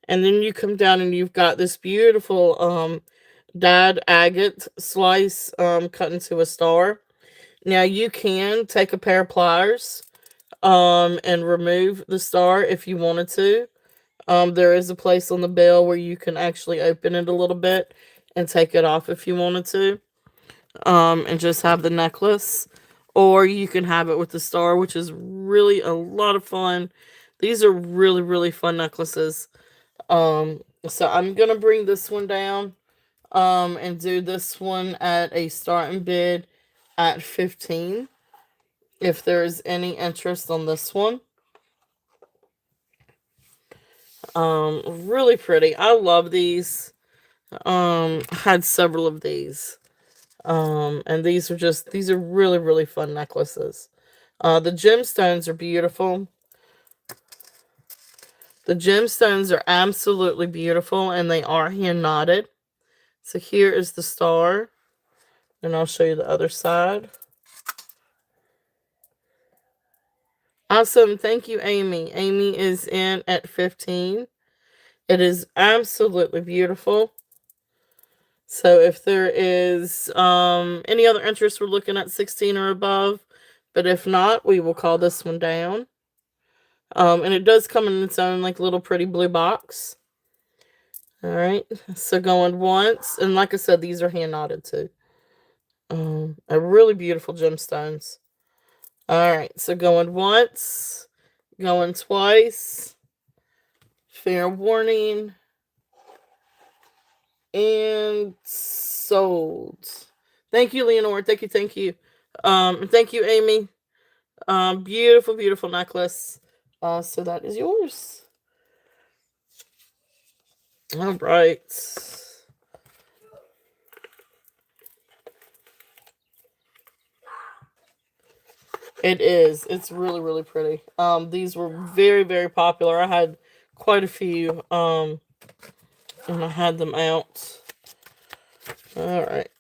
and then you come down and you've got this beautiful dyed agate slice cut into a star. Now you can take a pair of pliers and remove the star if you wanted to. There is a place on the bell where you can actually open it a little bit and take it off if you wanted to. And just have the necklace, or you can have it with the star, which is really a lot of fun. These are really really fun necklaces. So I'm gonna bring this one down and do this one at a starting bid at 15 if there is any interest on this one. Really pretty. I love these. Had several of these. And these are really, really fun necklaces. The gemstones are beautiful. The gemstones are absolutely beautiful, and they are hand knotted. So here is the star, and I'll show you the other side. Awesome. Thank you, Amy. Amy is in at 15. It is absolutely beautiful. So if there is any other interest, we're looking at 16 or above. But if not, we will call this one down. And it does come in its own like little pretty blue box. All right. So going once, and like I said, these are hand knotted too. A really beautiful gemstones. All right. So going once, going twice. Fair warning. And sold. Thank you, Leonore. Thank you, thank you. And thank you, Amy. Beautiful, beautiful necklace. So that is yours. All right. It is. It's really, really pretty. These were very, very popular. I had quite a few. And I had them out. All right.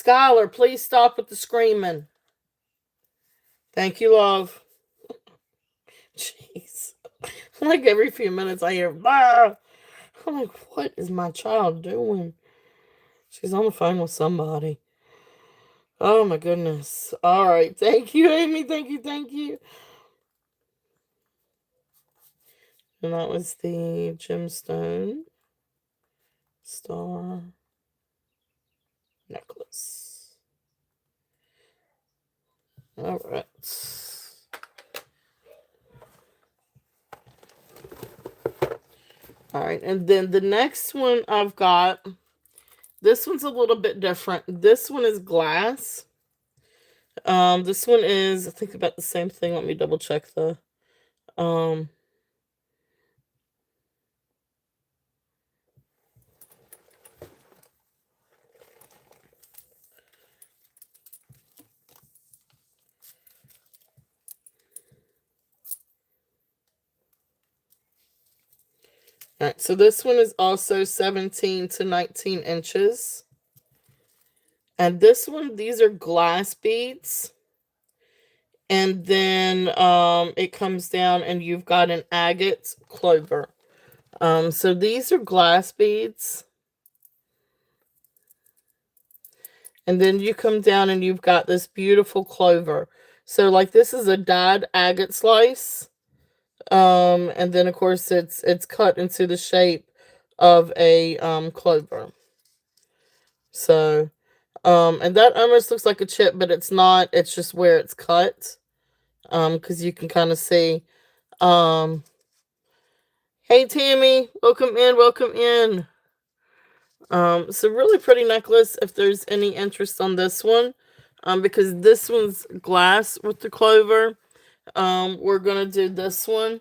Skylar, please stop with the screaming. Thank you, love. Jeez. Like every few minutes I hear, bah! I'm like, what is my child doing? She's on the phone with somebody. Oh my goodness. All right. Thank you, Amy. Thank you. Thank you. And that was the gemstone star necklace. All right. All right. And then the next one I've got, this one's a little bit different. This one is glass. This one is, I think, about the same thing. Let me double check the, um, all right, so this one is also 17 to 19 inches. And this one, these are glass beads. And then it comes down and you've got an agate clover. So these are glass beads. And then you come down and you've got this beautiful clover. So like this is a dyed agate slice. And then of course it's cut into the shape of a clover. So and that almost looks like a chip, but it's not. It's just where it's cut. Because you can kind of see. Hey Tammy, welcome in, welcome in. So really pretty necklace if there's any interest on this one. Because this one's glass with the clover. We're gonna do this one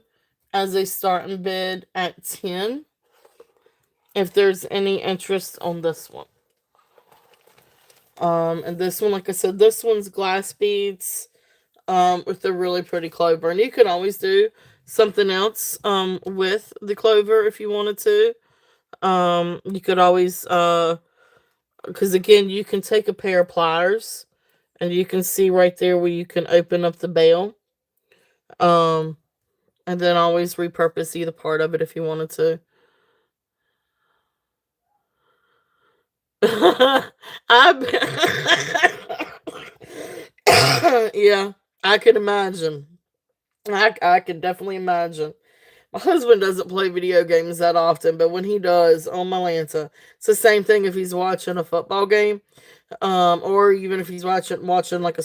as a starting bid at 10. If there's any interest on this one. And this one, like I said, this one's glass beads with a really pretty clover. And you can always do something else with the clover if you wanted to. You could always, because again, you can take a pair of pliers and you can see right there where you can open up the bail. And then always repurpose either part of it if you wanted to. Yeah, I can imagine. I can definitely imagine. My husband doesn't play video games that often, but when he does, oh my Lanta, it's the same thing if he's watching a football game, or even if he's watching like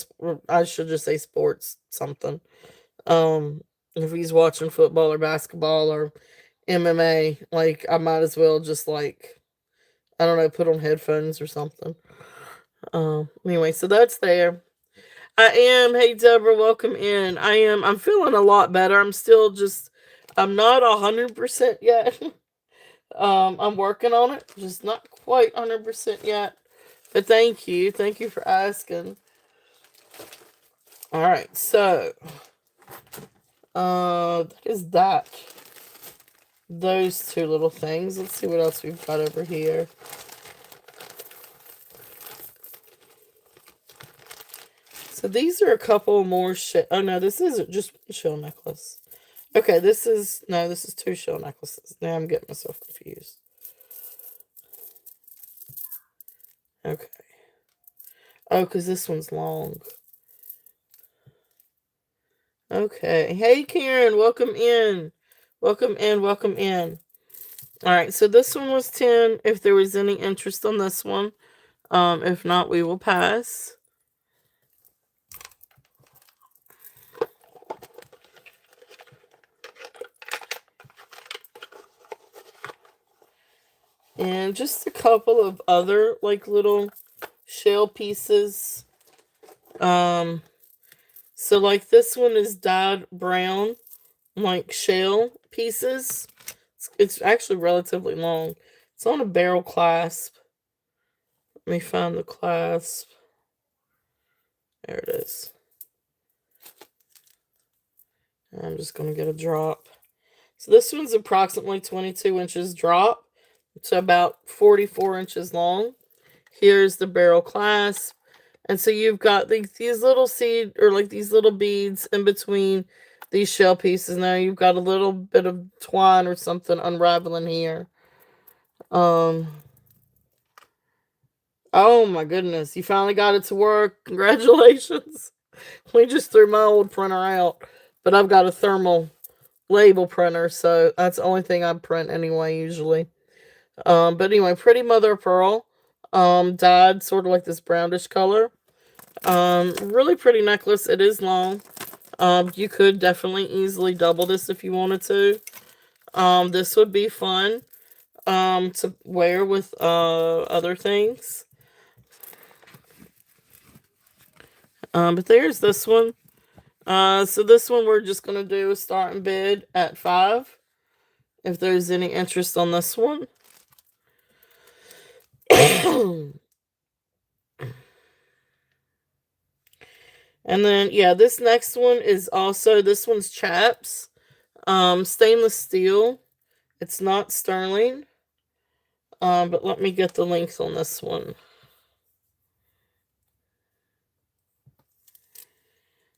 I should just say sports something. Um, if he's watching football or basketball or MMA, like I might as well just like I don't know, put on headphones or something. Anyway, so that's there. I am. Hey, Deborah, welcome in. I'm feeling a lot better. I'm not 100% yet. I'm working on it. Just not quite 100% yet. But thank you. Thank you for asking. All right. So, that is that. Those two little things. Let's see what else we've got over here. So these are a couple more oh no, this isn't just one shell necklace. Okay, this is two shell necklaces. Now I'm getting myself confused. Okay. Oh, because this one's long. Okay. Hey Karen, welcome in. Welcome in, welcome in. Alright, so this one was 10. If there was any interest on this one. If not, we will pass. And just a couple of other like little shell pieces. So like this one is dyed brown, like shell pieces. It's actually relatively long. It's on a barrel clasp. Let me find the clasp. There it is. I'm just going to get a drop. So this one's approximately 22 inches drop to about 44 inches long. Here's the barrel clasp. And so you've got these little seed, or like these little beads in between these shell pieces. Now you've got a little bit of twine or something unraveling here. Oh my goodness, you finally got it to work. Congratulations. We just threw my old printer out, but I've got a thermal label printer, so that's the only thing I print anyway, usually. But anyway, pretty mother of pearl. Dyed sort of like this brownish color. Really pretty necklace. It is long. You could definitely easily double this if you wanted to. This would be fun to wear with other things. But there's this one. So this one we're just gonna do a start and bid at 5. If there's any interest on this one. And then yeah, this next one is also, this one's chaps. Stainless steel. It's not sterling. But let me get the links on this one.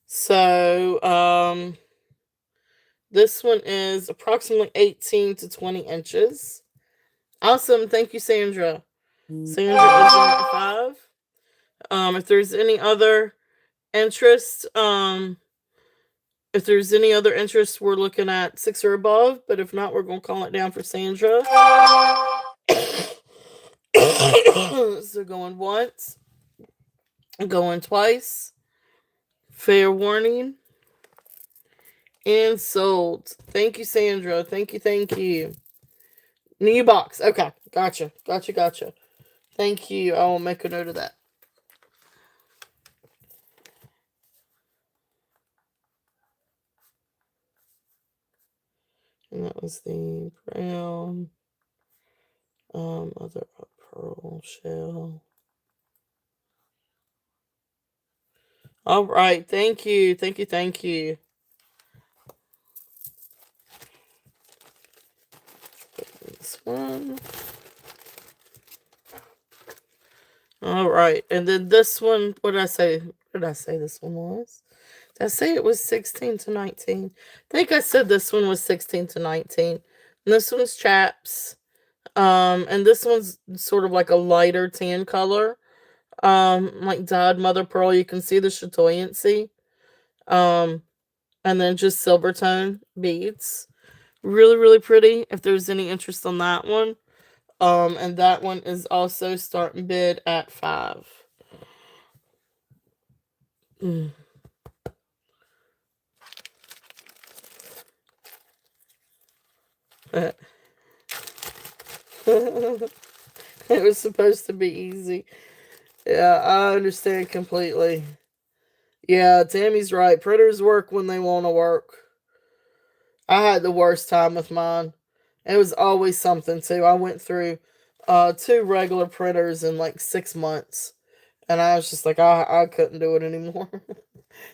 So, this one is approximately 18 to 20 inches. Awesome. Thank you, Sandra. Sandra is in at 5. If there's any other interest, we're looking at 6 or above. But if not, we're going to call it down for Sandra. So going once, going twice. Fair warning. And sold. Thank you, Sandra. Thank you, thank you. New box. Okay. Gotcha. Thank you. I will make a note of that. And that was the brown. Other pearl shell. All right. Thank you. Thank you. This one. All right. And then this one, what did I say? What did I say this one was? Did I say it was 16 to 19? I think I said this one was 16 to 19. And this one's chaps. And this one's sort of like a lighter tan color. Like dyed mother pearl. You can see the chatoyancy. And then just silver tone beads. Really, really pretty. If there's any interest on that one. And that one is also starting bid at 5. It was supposed to be easy. Yeah, I understand completely. Yeah, Tammy's right. Printers work when they want to work. I had the worst time with mine. It was always something too. I went through 2 regular printers in like 6 months. And I was just like, I couldn't do it anymore.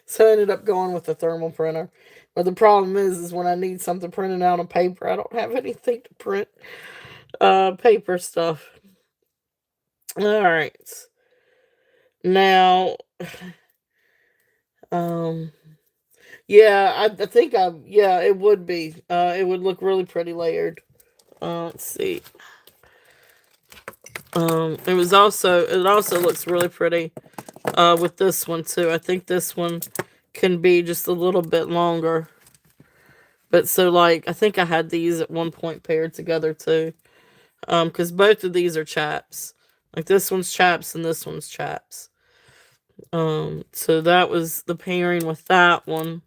So I ended up going with the thermal printer. But the problem is when I need something printed out on paper, I don't have anything to print paper stuff. All right. Now, yeah, I think yeah, it would be. It would look really pretty layered. Let's see. It also looks really pretty with this one too. I think this one can be just a little bit longer. But so like, I think I had these at one point paired together too. Because both of these are chaps. Like this one's chaps and this one's chaps. So that was the pairing with that one.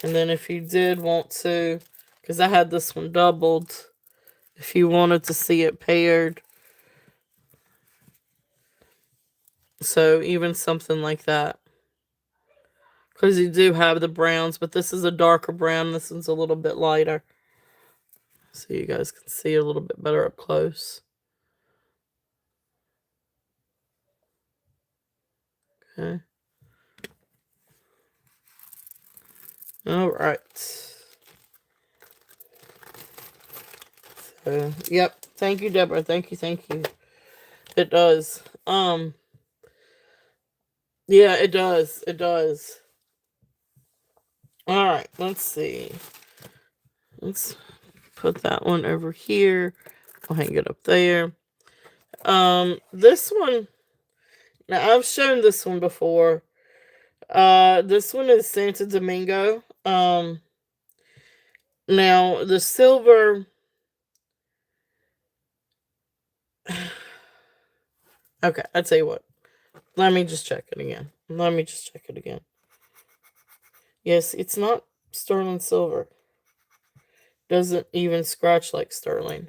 And then if you did want to, because I had this one doubled, if you wanted to see it paired. So even something like that. Because you do have the browns, but this is a darker brown. This one's a little bit lighter. So you guys can see it a little bit better up close. Okay. All right. Yep. Thank you, Deborah. Thank you. Thank you. It does. Yeah, it does. It does. All right. Let's see. Let's put that one over here. I'll hang it up there. This one. Now I've shown this one before. This one is Santo Domingo. Now the silver. Okay, I'll tell you what. Let me just check it again. Yes, it's not sterling silver. Doesn't even scratch like sterling.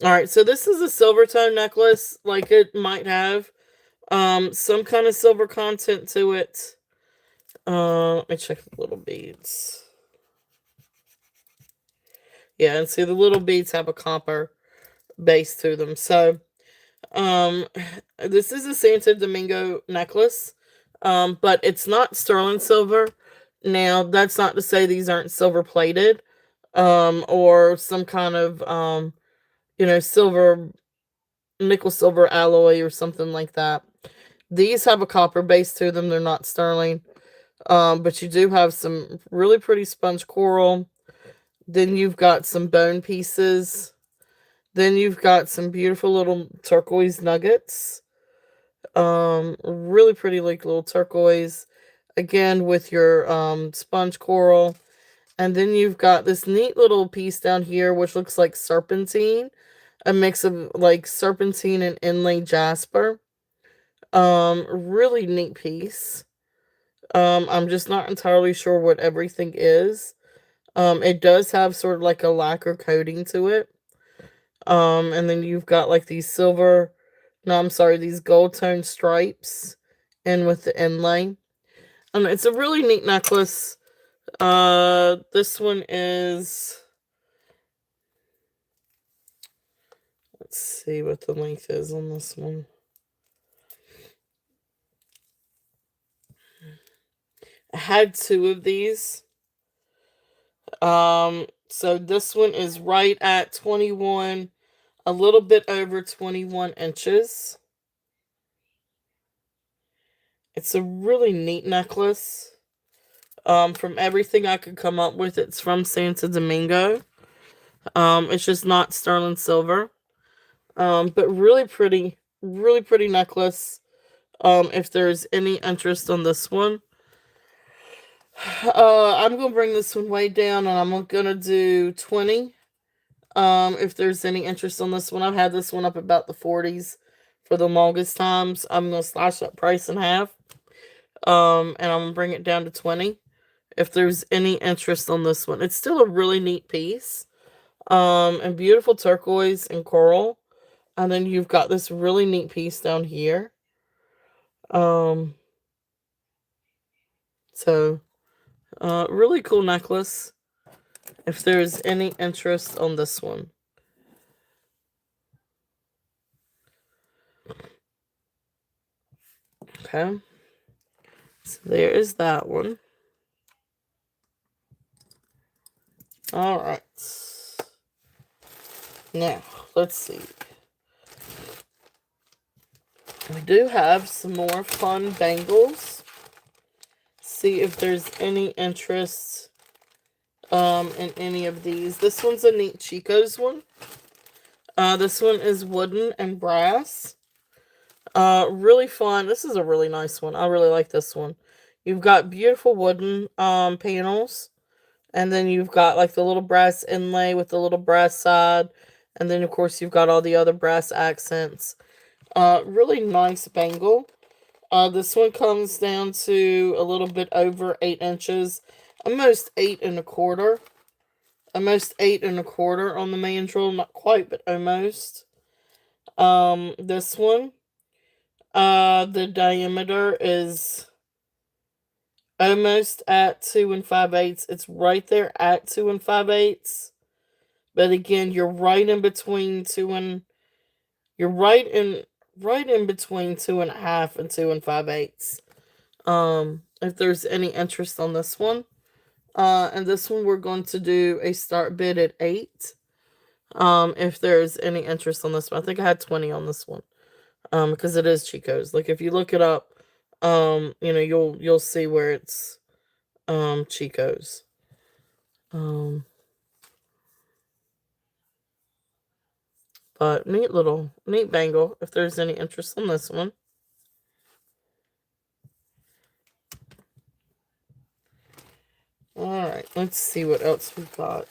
Alright, so this is a silver tone necklace, like it might have some kind of silver content to it. Let me check the little beads. Yeah, and see the little beads have a copper base to them. So this is a Santo Domingo necklace, but it's not sterling silver. Now, that's not to say these aren't silver plated, or some kind of silver, nickel silver alloy or something like that. These have a copper base to them. They're not sterling. But you do have some really pretty sponge coral. Then you've got some bone pieces. Then you've got some beautiful little turquoise nuggets. Really pretty like little turquoise. Again with your sponge coral. And then you've got this neat little piece down here which looks like serpentine. A mix of like serpentine and inlay jasper. Really neat piece. I'm just not entirely sure what everything is. It does have sort of like a lacquer coating to it. And then you've got like these these gold tone stripes in with the inlay. It's a really neat necklace. This one is, let's see what the length is on this one. I had two of these. So this one is right at 21, a little bit over 21 inches. It's a really neat necklace. From everything I could come up with, it's from Santo Domingo. It's just not sterling silver. But really pretty necklace. If there's any interest on this one. I'm gonna bring this one way down and I'm gonna do 20. If there's any interest on this one. I've had this one up about the 40s for the longest times. I'm gonna slash that price in half. And I'm gonna bring it down to 20. If there's any interest on this one. It's still a really neat piece. And beautiful turquoise and coral. And then you've got this really neat piece down here. So really cool necklace. If there's any interest on this one. Okay. So there is that one. Alright. Now, let's see. We do have some more fun bangles. See if there's any interest in any of these. This one's a neat Chico's one. This one is wooden and brass. Really fun. This is a really nice one. I really like this one. You've got beautiful wooden panels. And then you've got like the little brass inlay with the little brass side. And then of course you've got all the other brass accents. Really nice bangle. This one comes down to a little bit over 8 inches. Almost 8 1/4. Almost 8 1/4 on the mandrel. Not quite, but almost. This one. The diameter is almost at 2 5/8. It's right there at 2 5/8. But again, you're right in between you're right in between 2.5 and 2 5/8. If there's any interest on this one. And this one we're going to do a start bid at 8. If there's any interest on this one. I think I had 20 on this one. Because it is Chico's. Like if you look it up, you'll see where it's Chico's. Um but neat bangle if there's any interest on this one. Alright, let's see what else we've got.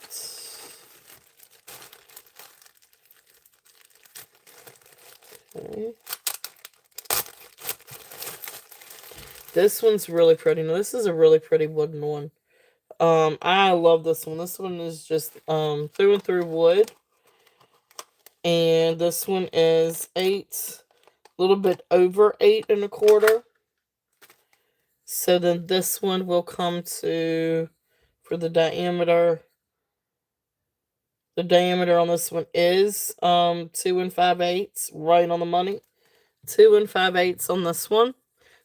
Okay. This one's really pretty. Now this is a really pretty wooden one. I love this one. This one is just through and through wood. And this one is 8, a little bit over 8 1/4. So then this one will come to, for the diameter on this one is 2 5/8, right on the money. 2 5/8 on this one.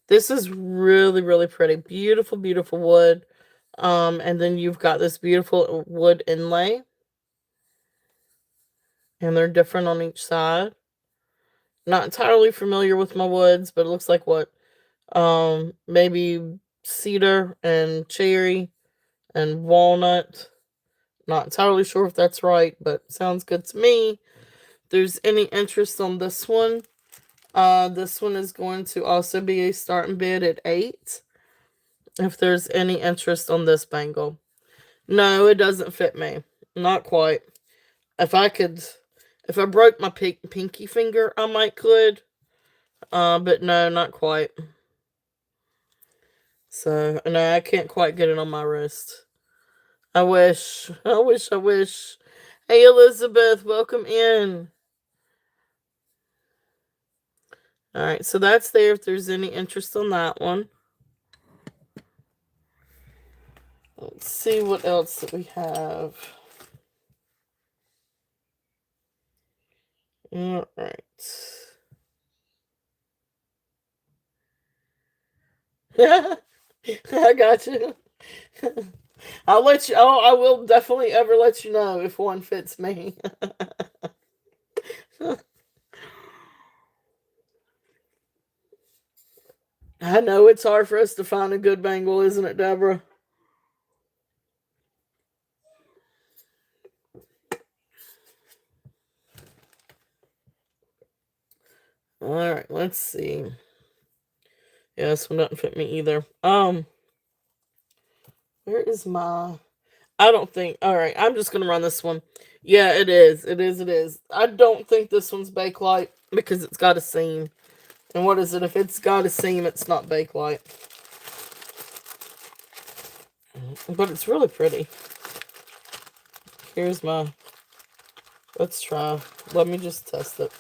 This is really, really pretty. Beautiful, beautiful wood. And then you've got this beautiful wood inlay. And they're different on each side. Not entirely familiar with my woods, but it looks like what? Maybe cedar and cherry and walnut. Not entirely sure if that's right, but sounds good to me. If there's any interest on this one, this one is going to also be a starting bid at 8. If there's any interest on this bangle. No, it doesn't fit me. Not quite. If I broke my pinky finger, I might could. But no, not quite. So, no, I can't quite get it on my wrist. I wish. Hey, Elizabeth, welcome in. Alright, so that's there if there's any interest on that one. Let's see what else that we have. Alright. I got you. I'll let you. Oh, I will definitely ever let you know if one fits me. I know it's hard for us to find a good bangle, isn't it, Deborah? Alright, let's see. Yeah, this one doesn't fit me either. Where is my... I don't think... Alright, I'm just gonna run this one. Yeah, it is. It is. I don't think this one's Bakelite because it's got a seam. And what is it? If it's got a seam, it's not Bakelite. But it's really pretty. Here's my... Let's try. Let me just test it.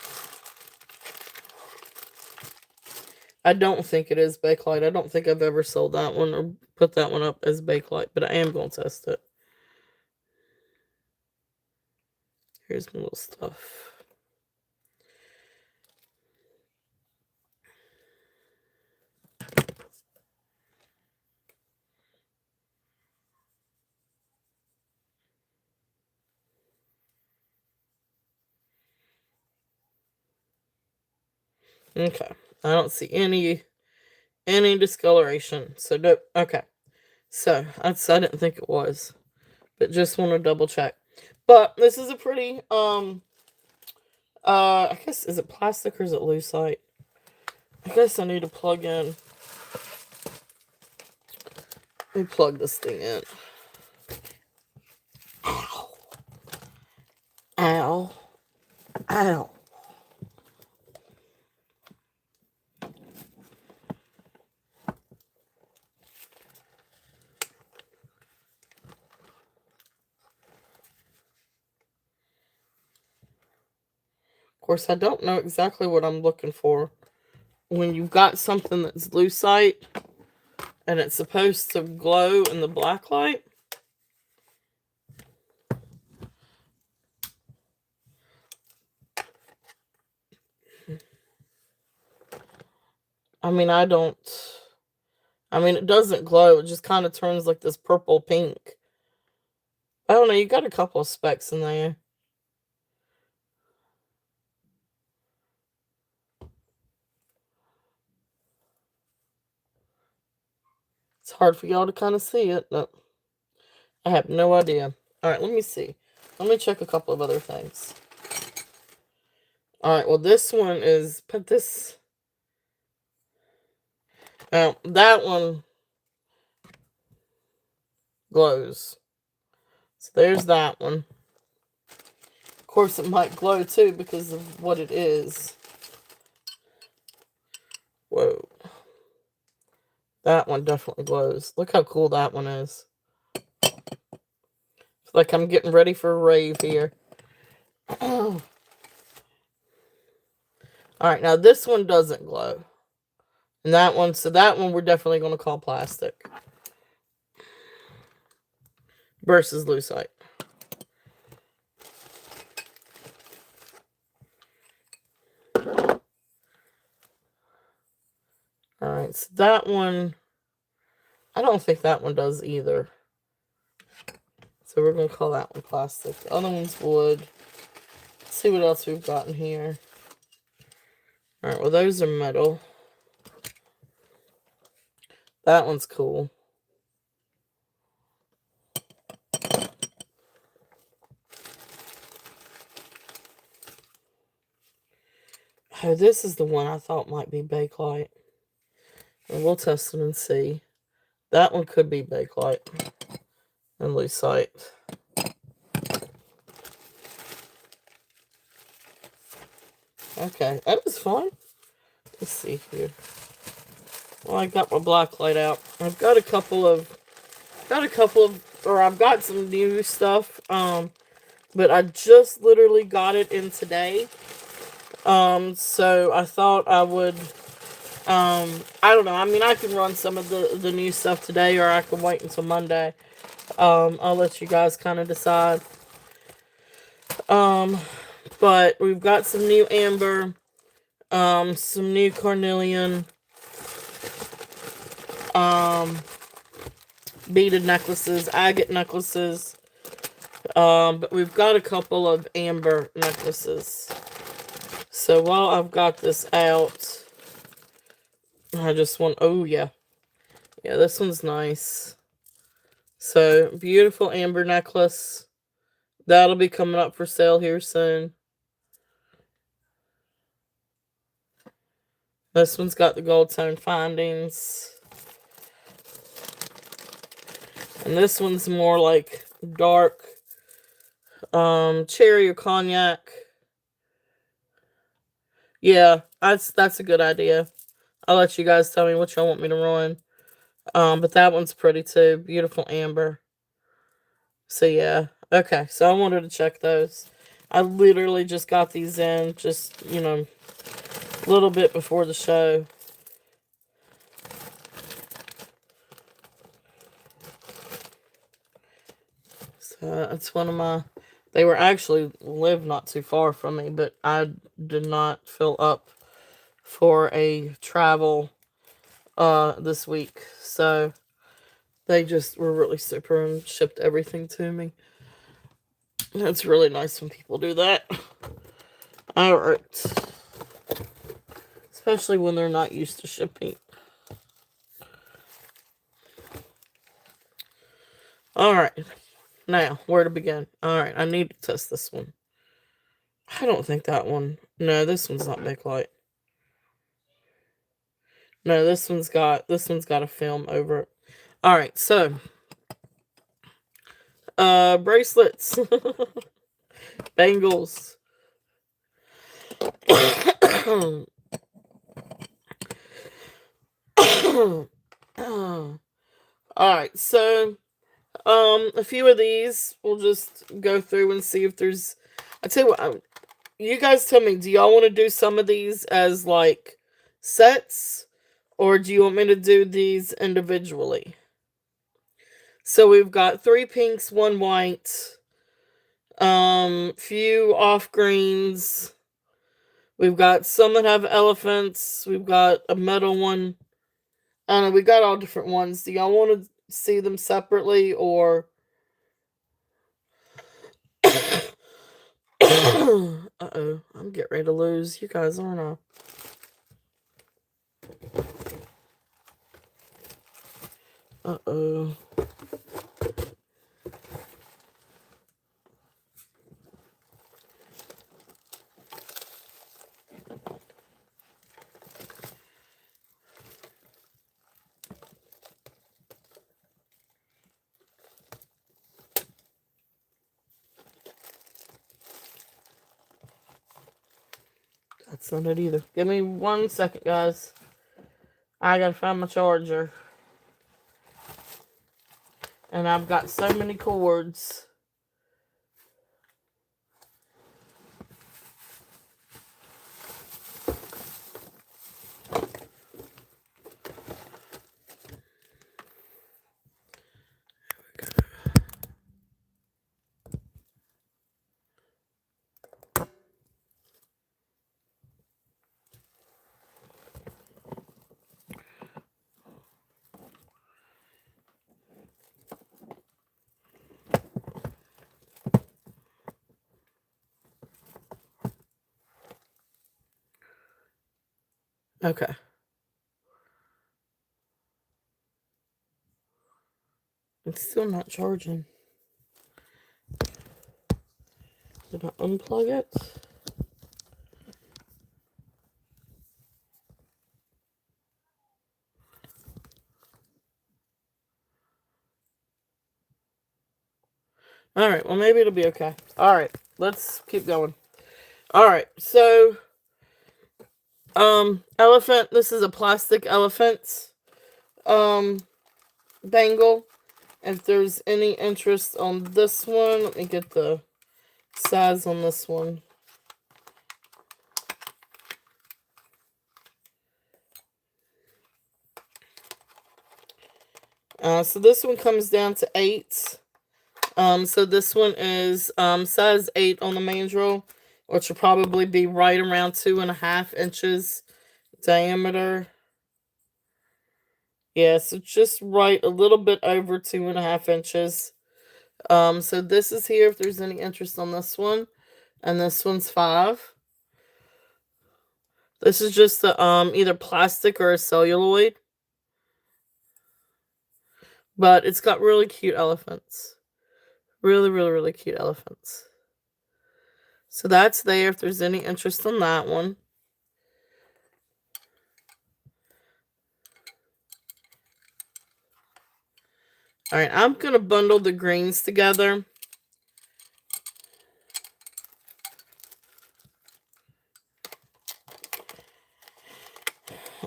I don't think it is Bakelite. I don't think I've ever sold that one or put that one up as Bakelite, but I am going to test it. Here's my little stuff. Okay. I don't see any discoloration. So nope. Okay. So I didn't think it was, but just want to double check. But this is a pretty I guess, is it plastic or is it lucite? I guess I need to plug in. Let me plug this thing in. Ow. Ow. Ow. Of course, I don't know exactly what I'm looking for. When you've got something that's lucite and it's supposed to glow in the black light. I mean, it doesn't glow. It just kind of turns like this purple pink. I don't know. You got a couple of specks in there. hard for y'all to kind of see it, but I have no idea. Alright, let me see. Let me check a couple of other things. Alright, well this one is, put this, that one glows. So there's that one. Of course it might glow too because of what it is. Whoa. That one definitely glows. Look how cool that one is. It's like I'm getting ready for a rave here. Alright, now this one doesn't glow. And that one, so that one we're definitely going to call plastic. Versus lucite. Alright, so that one, I don't think that one does either. So we're going to call that one plastic. The other one's wood. Let's see what else we've got in here. Alright, well those are metal. That one's cool. Oh, this is the one I thought might be Bakelite. And we'll test it and see. That one could be Bakelite and lucite. Okay, that was fun. Let's see here. Well, I got my black light out. I've got I've got some new stuff. But I just literally got it in today. So I thought I would, I don't know. I mean, I can run some of the new stuff today, or I can wait until Monday. I'll let you guys kind of decide. But we've got some new amber, some new carnelian, beaded necklaces, agate necklaces. But we've got a couple of amber necklaces. So while I've got this out, I just want, oh yeah. Yeah, this one's nice. So, beautiful amber necklace. That'll be coming up for sale here soon. This one's got the gold tone findings. And this one's more like dark cherry or cognac. Yeah, that's a good idea. I'll let you guys tell me what y'all want me to run. But that one's pretty too. Beautiful amber. So yeah. Okay, so I wanted to check those. I literally just got these in just, a little bit before the show. So it's one of my, they were actually live not too far from me, but I did not fill up for a travel this week. So they just were really super and shipped everything to me. It's really nice when people do that. Alright. Especially when they're not used to shipping. Alright. Now, where to begin? Alright, I need to test this one. I don't think that one. No, this one's not Bakelite. No, this one's got a film over it. Alright, so bracelets. Bangles. Alright, so a few of these we'll just go through and see if there's, I tell you what, you guys tell me, do y'all want to do some of these as like sets, or do you want me to do these individually? So we've got 3 pinks, 1 white, few off greens. We've got some that have elephants. We've got a metal one. I don't know, we got all different ones. Do y'all want to see them separately, or uh-oh, I'm getting ready to lose you guys, aren't I? Uh-oh. That's not it either. Give me 1 second, guys. I gotta find my charger. And I've got so many cords. Okay. It's still not charging. Did I unplug it? Alright, well maybe it'll be okay. Alright, let's keep going. Alright, so elephant, this is a plastic elephant bangle. If there's any interest on this one, let me get the size on this one. So this one comes down to 8. So this one is size 8 on the mandrel, which will probably be right around 2.5 inches diameter. Yeah, so just right a little bit over 2.5 inches. So this is here if there's any interest on this one. And this one's 5. This is just the either plastic or a celluloid. But it's got really cute elephants. Really, really, really cute elephants. So that's there if there's any interest on that one. Alright, I'm going to bundle the greens together.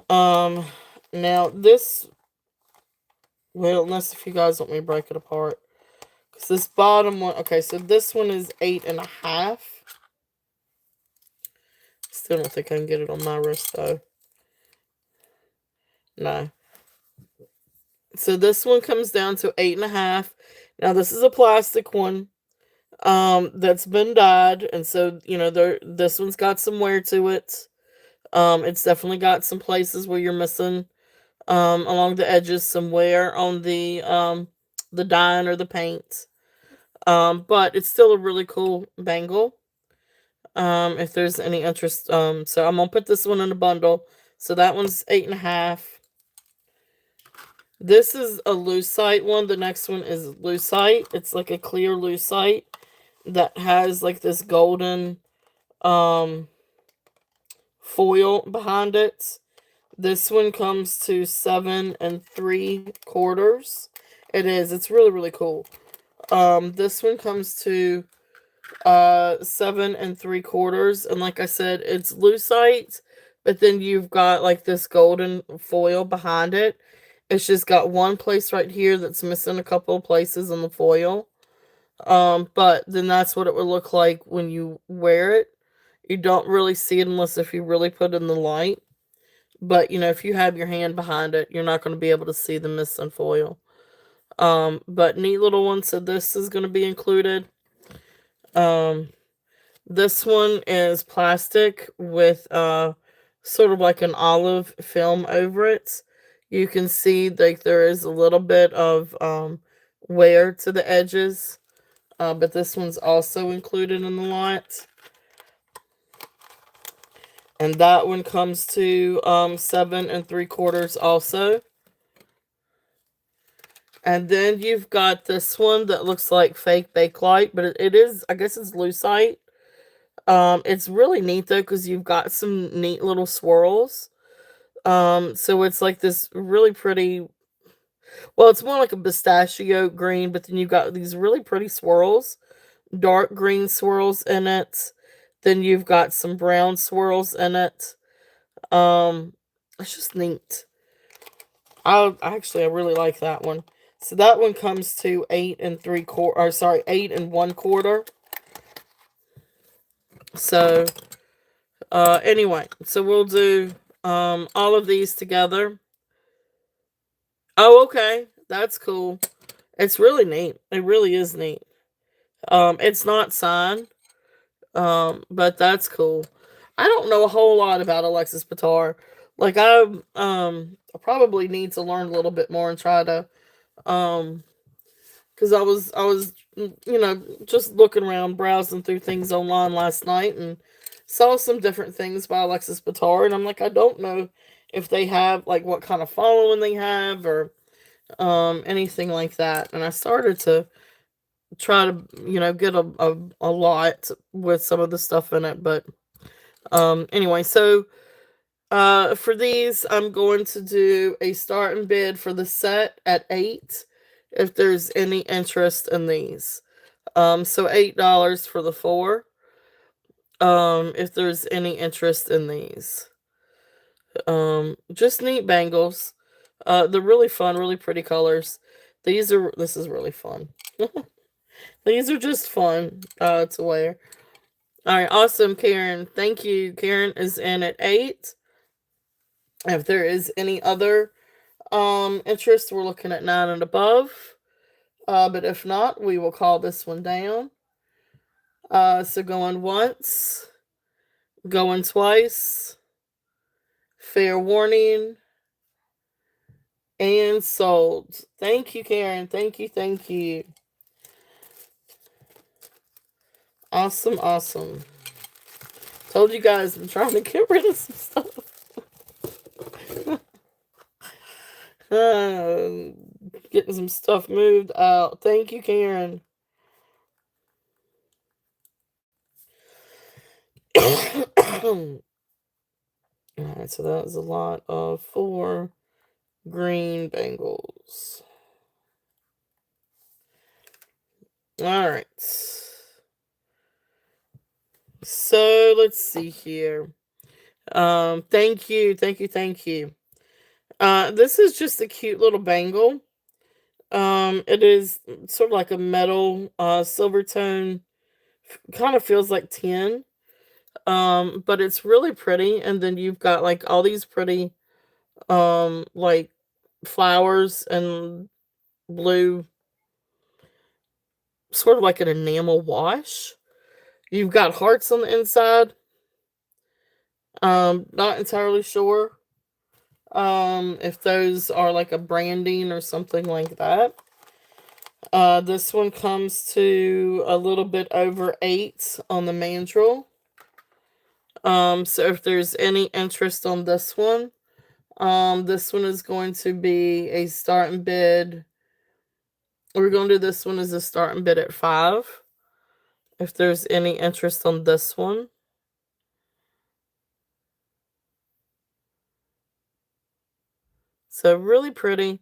Now this, well, unless if you guys want me to break it apart. Because this bottom one, okay, so this one is 8.5. Still don't think I can get it on my wrist, though. No. So this one comes down to 8.5. Now this is a plastic one. That's been dyed, and so this one's got some wear to it. It's definitely got some places where you're missing along the edges some wear on the dyeing or the paint. But it's still a really cool bangle. If there's any interest. So I'm gonna put this one in a bundle. So that one's 8.5. This is a lucite one. The next one is lucite. It's like a clear lucite that has like this golden foil behind it. This one comes to 7 3/4. It is. It's really, really cool. This one comes to 7 3/4, and like I said, it's lucite, but then you've got like this golden foil behind it. It's just got one place right here that's missing a couple of places on the foil. But then that's what it would look like when you wear it. You don't really see it unless if you really put it in the light. But if you have your hand behind it, you're not going to be able to see the missing foil. But neat little one. So this is going to be included. This one is plastic with sort of like an olive film over it. You can see like there is a little bit of wear to the edges. But this one's also included in the lot. And that one comes to 7 3/4 also. And then you've got this one that looks like fake Bakelite, but it is, I guess it's lucite. It's really neat though because you've got some neat little swirls. So it's like this really pretty. Well, it's more like a pistachio green, but then you've got these really pretty swirls, dark green swirls in it. Then you've got some brown swirls in it. Um, it's just neat. I really like that one. So that one comes to 8 3/4, or sorry, 8 1/4. So anyway, so we'll do all of these together. Oh, okay, that's cool. It's really neat. It really is neat. It's not signed, but that's cool. I don't know a whole lot about Alexis Patar. Like I probably need to learn a little bit more and try to um because I was just looking around browsing through things online last night and saw some different things by Alexis Patar, and I'm like, I don't know if they have like what kind of following they have or anything like that. And I started to try to get a lot with some of the stuff in it, but anyway, so for these, I'm going to do a starting bid for the set at 8 if there's any interest in these. So $8 for the 4. If there's any interest in these. Just neat bangles. They're really fun, really pretty colors. This is really fun. These are just fun to wear. All right, awesome, Karen. Thank you. Karen is in at 8. If there is any other interest, we're looking at 9 and above. But if not, we will call this one down. So going once, going twice, fair warning, and sold. Thank you, Karen. Thank you, thank you. Awesome, awesome. Told you guys I'm trying to get rid of some stuff. Getting some stuff moved out. Thank you, Karen. Alright, so that was a lot of 4 green bangles. Alright. So let's see here. Thank you, thank you, thank you. This is just a cute little bangle. It is sort of like a metal, silver tone. Kind of feels like tin. But it's really pretty. And then you've got like all these pretty, like flowers and blue, sort of like an enamel wash. You've got hearts on the inside. Not entirely sure. If those are like a branding or something like that. This one comes to a little bit over 8 on the mandrel. So if there's any interest on this one is going to be a starting bid. We're going to do this one as a starting bid at 5. If there's any interest on this one. So really pretty.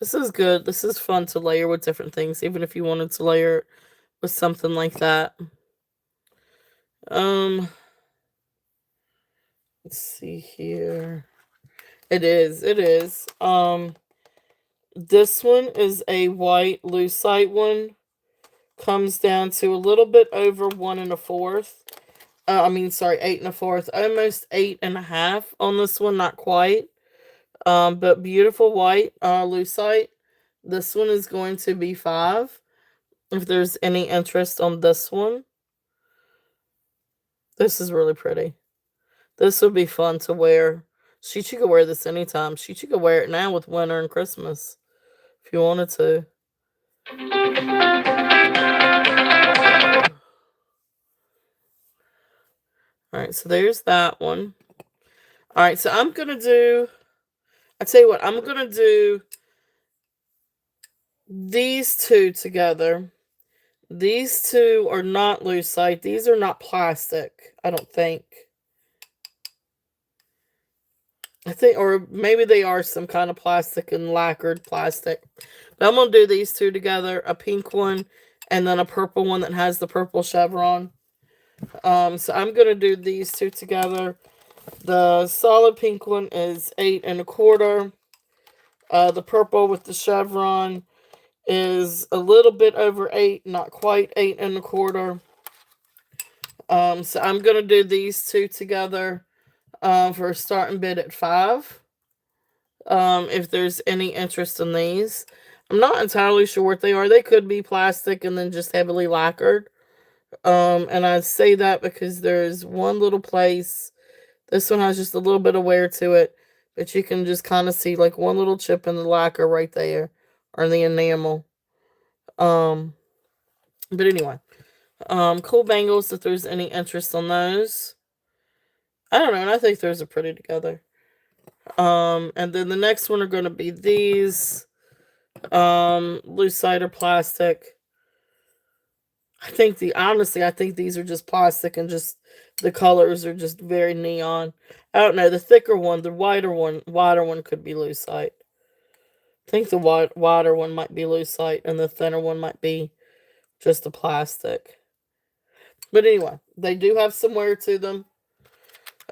This is good. This is fun to layer with different things, even if you wanted to layer it with something like that. Let's see here. It is. This one is a white lucite one. Comes down to a little bit over 1 1/4. 8 1/4. Almost 8.5 on this one, not quite. But beautiful white lucite. This one is going to be 5. If there's any interest on this one. This is really pretty. This would be fun to wear. She could wear this anytime. She could wear it now with winter and Christmas. If you wanted to. Alright, so there's that one. Alright, so I tell you what, I'm gonna do these two together. These two are not lucite. These are not plastic, I don't think. I think, or maybe they are some kind of plastic and lacquered plastic. But I'm going to do these two together, a pink one and then a purple one that has the purple chevron. So I'm going to do these two together. The solid pink one is 8 1/4. The purple with the chevron is a little bit over 8, not quite 8 1/4. So I'm going to do these two together for a starting bid at 5. If there's any interest in these. I'm not entirely sure what they are. They could be plastic and then just heavily lacquered. And I say that because there's one little place. This one has just a little bit of wear to it, but you can just kind of see like one little chip in the lacquer right there, or in the enamel. Um, but anyway, cool bangles if there's any interest on those. I don't know, and I think those are pretty together. And then the next one are going to be these, lucite or plastic. I think these are just plastic and just the colors are just very neon. I don't know. The thicker one, the wider one could be lucite. I think the wider one might be lucite and the thinner one might be just a plastic. But anyway, they do have some wear to them.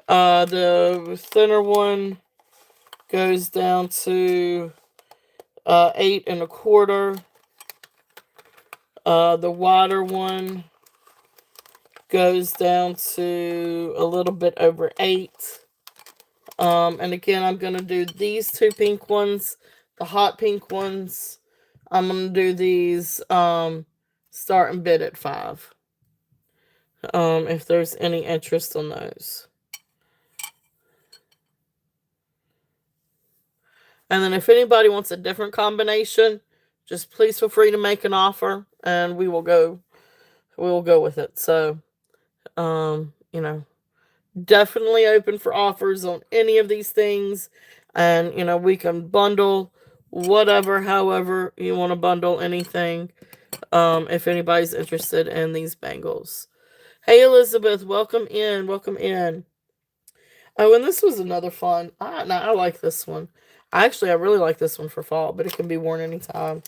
The thinner one goes down to 8 1/4. The wider one goes down to a little bit over 8. And again, I'm going to do these two pink ones, the hot pink ones. I'm going to do these start and bid at 5. If there's any interest on those. And then if anybody wants a different combination, just please feel free to make an offer and we will go with it. So, definitely open for offers on any of these things. And, we can bundle whatever, however you want to bundle anything. If anybody's interested in these bangles. Hey, Elizabeth, welcome in. Welcome in. Oh, and this was another fun. I like this one. I really like this one for fall, but it can be worn anytime.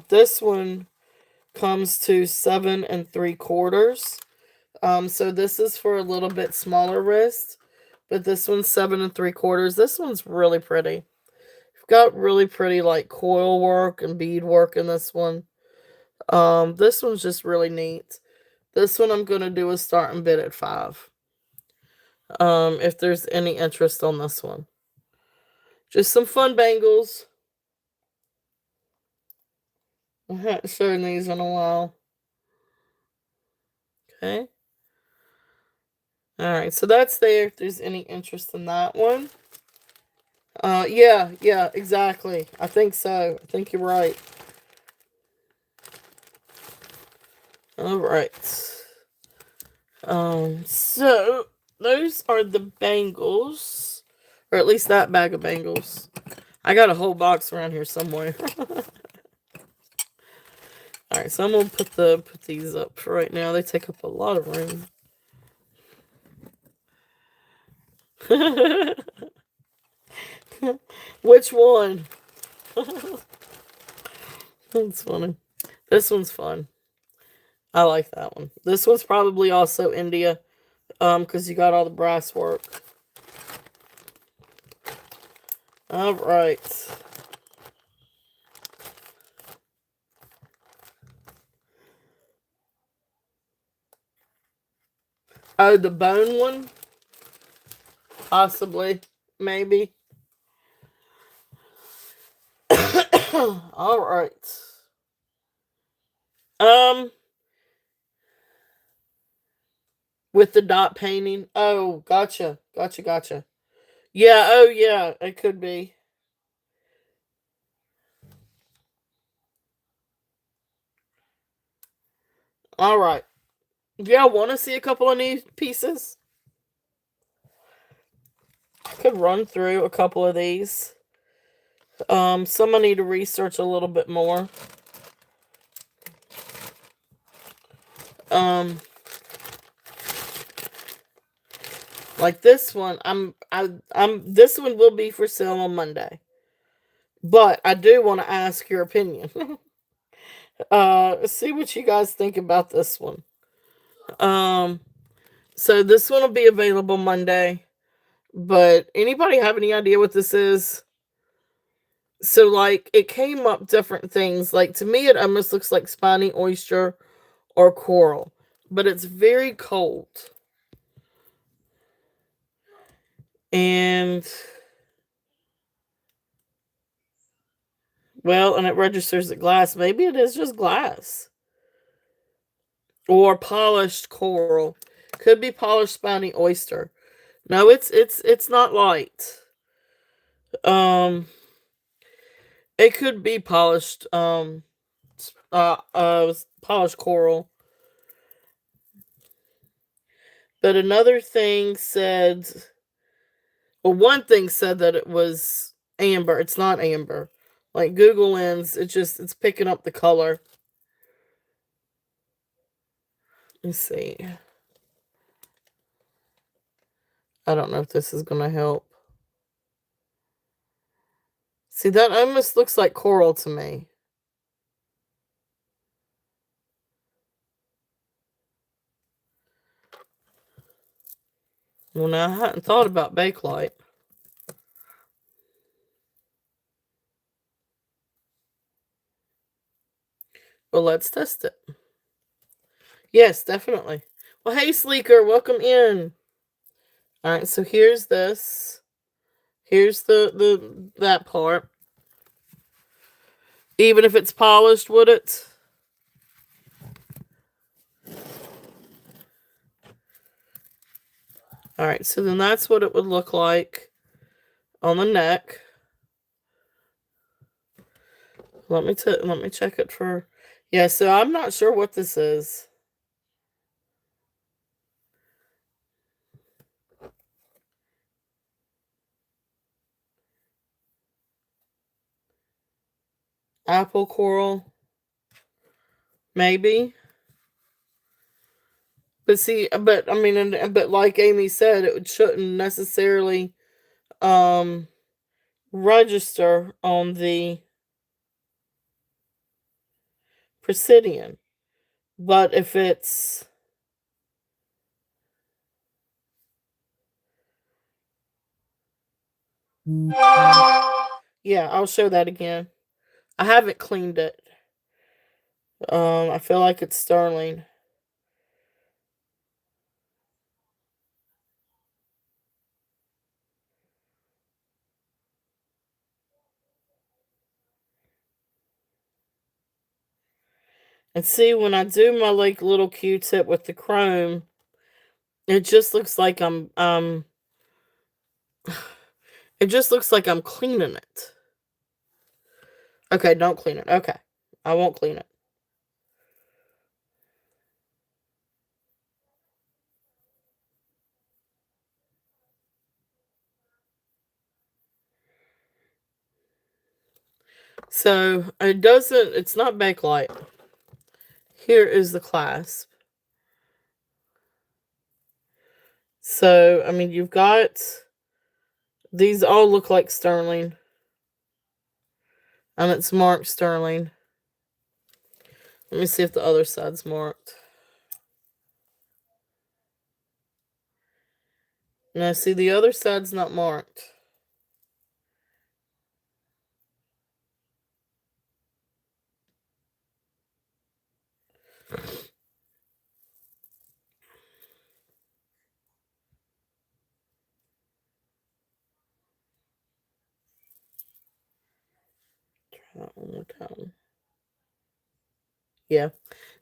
This one comes to 7 3/4. So this is for a little bit smaller wrist, but this one's 7 3/4. This one's really pretty. You've got really pretty like coil work and bead work in this one. This one's just really neat. This one I'm gonna do a starting bid at 5. If there's any interest on this one. Just some fun bangles. I haven't shown these in a while. Okay. Alright, so that's there if there's any interest in that one. Yeah, exactly. I think so. I think you're right. Alright. So those are the bangles. Or at least that bag of bangles. I got a whole box around here somewhere. Alright, so I'm gonna put these up for right now. They take up a lot of room. Which one? That's funny. This one's fun. I like that one. This one's probably also India, because you got all the brass work. All right. Oh, the bone one? Possibly. Maybe. All right. With the dot painting. Oh, gotcha. Yeah, oh yeah, it could be. All right. Yeah, want to see a couple of new pieces? I could run through a couple of these. Some I need to research a little bit more. Um, like this one, this one will be for sale on Monday. But I do want to ask your opinion. See what you guys think about this one. Um, so this one will be available Monday. But anybody have any idea what this is? So like it came up different things. Like to me, it almost looks like spiny oyster or coral, but it's very cold. And well, and it registers at glass. Maybe it is just glass or polished coral. Could be polished spiny oyster. No, it's not light. Um, it could be polished. Polished coral. But another thing said, well, one thing said that it was amber. It's not amber. Like Google Lens, it's picking up the color. Let's see. I don't know if this is gonna help. See, that almost looks like coral to me. Well, now I hadn't thought about Bakelite. Well, let's test it. Yes, definitely. Well, hey, Sleeker, welcome in. All right, so here's this. Here's the that part. Even if it's polished, would it? All right, so then that's what it would look like on the neck. Let me check it for. Yeah, so I'm not sure what this is. Apple coral, maybe. But see, but I mean, but like Amy said, it shouldn't necessarily um register on the Presidian. But if it's, yeah, I'll show that again. I haven't cleaned it. I feel like it's sterling. And see, when I do my like little Q-tip with the chrome, it just looks like it just looks like I'm cleaning it. Okay, don't clean it. Okay. I won't clean it. So, it's not Bakelite. Here is the clasp. So, I mean, you've got, these all look like sterling. And it's marked sterling. Let me see if the other side's marked. Now, see, the other side's not marked. Try that one more time. Yeah.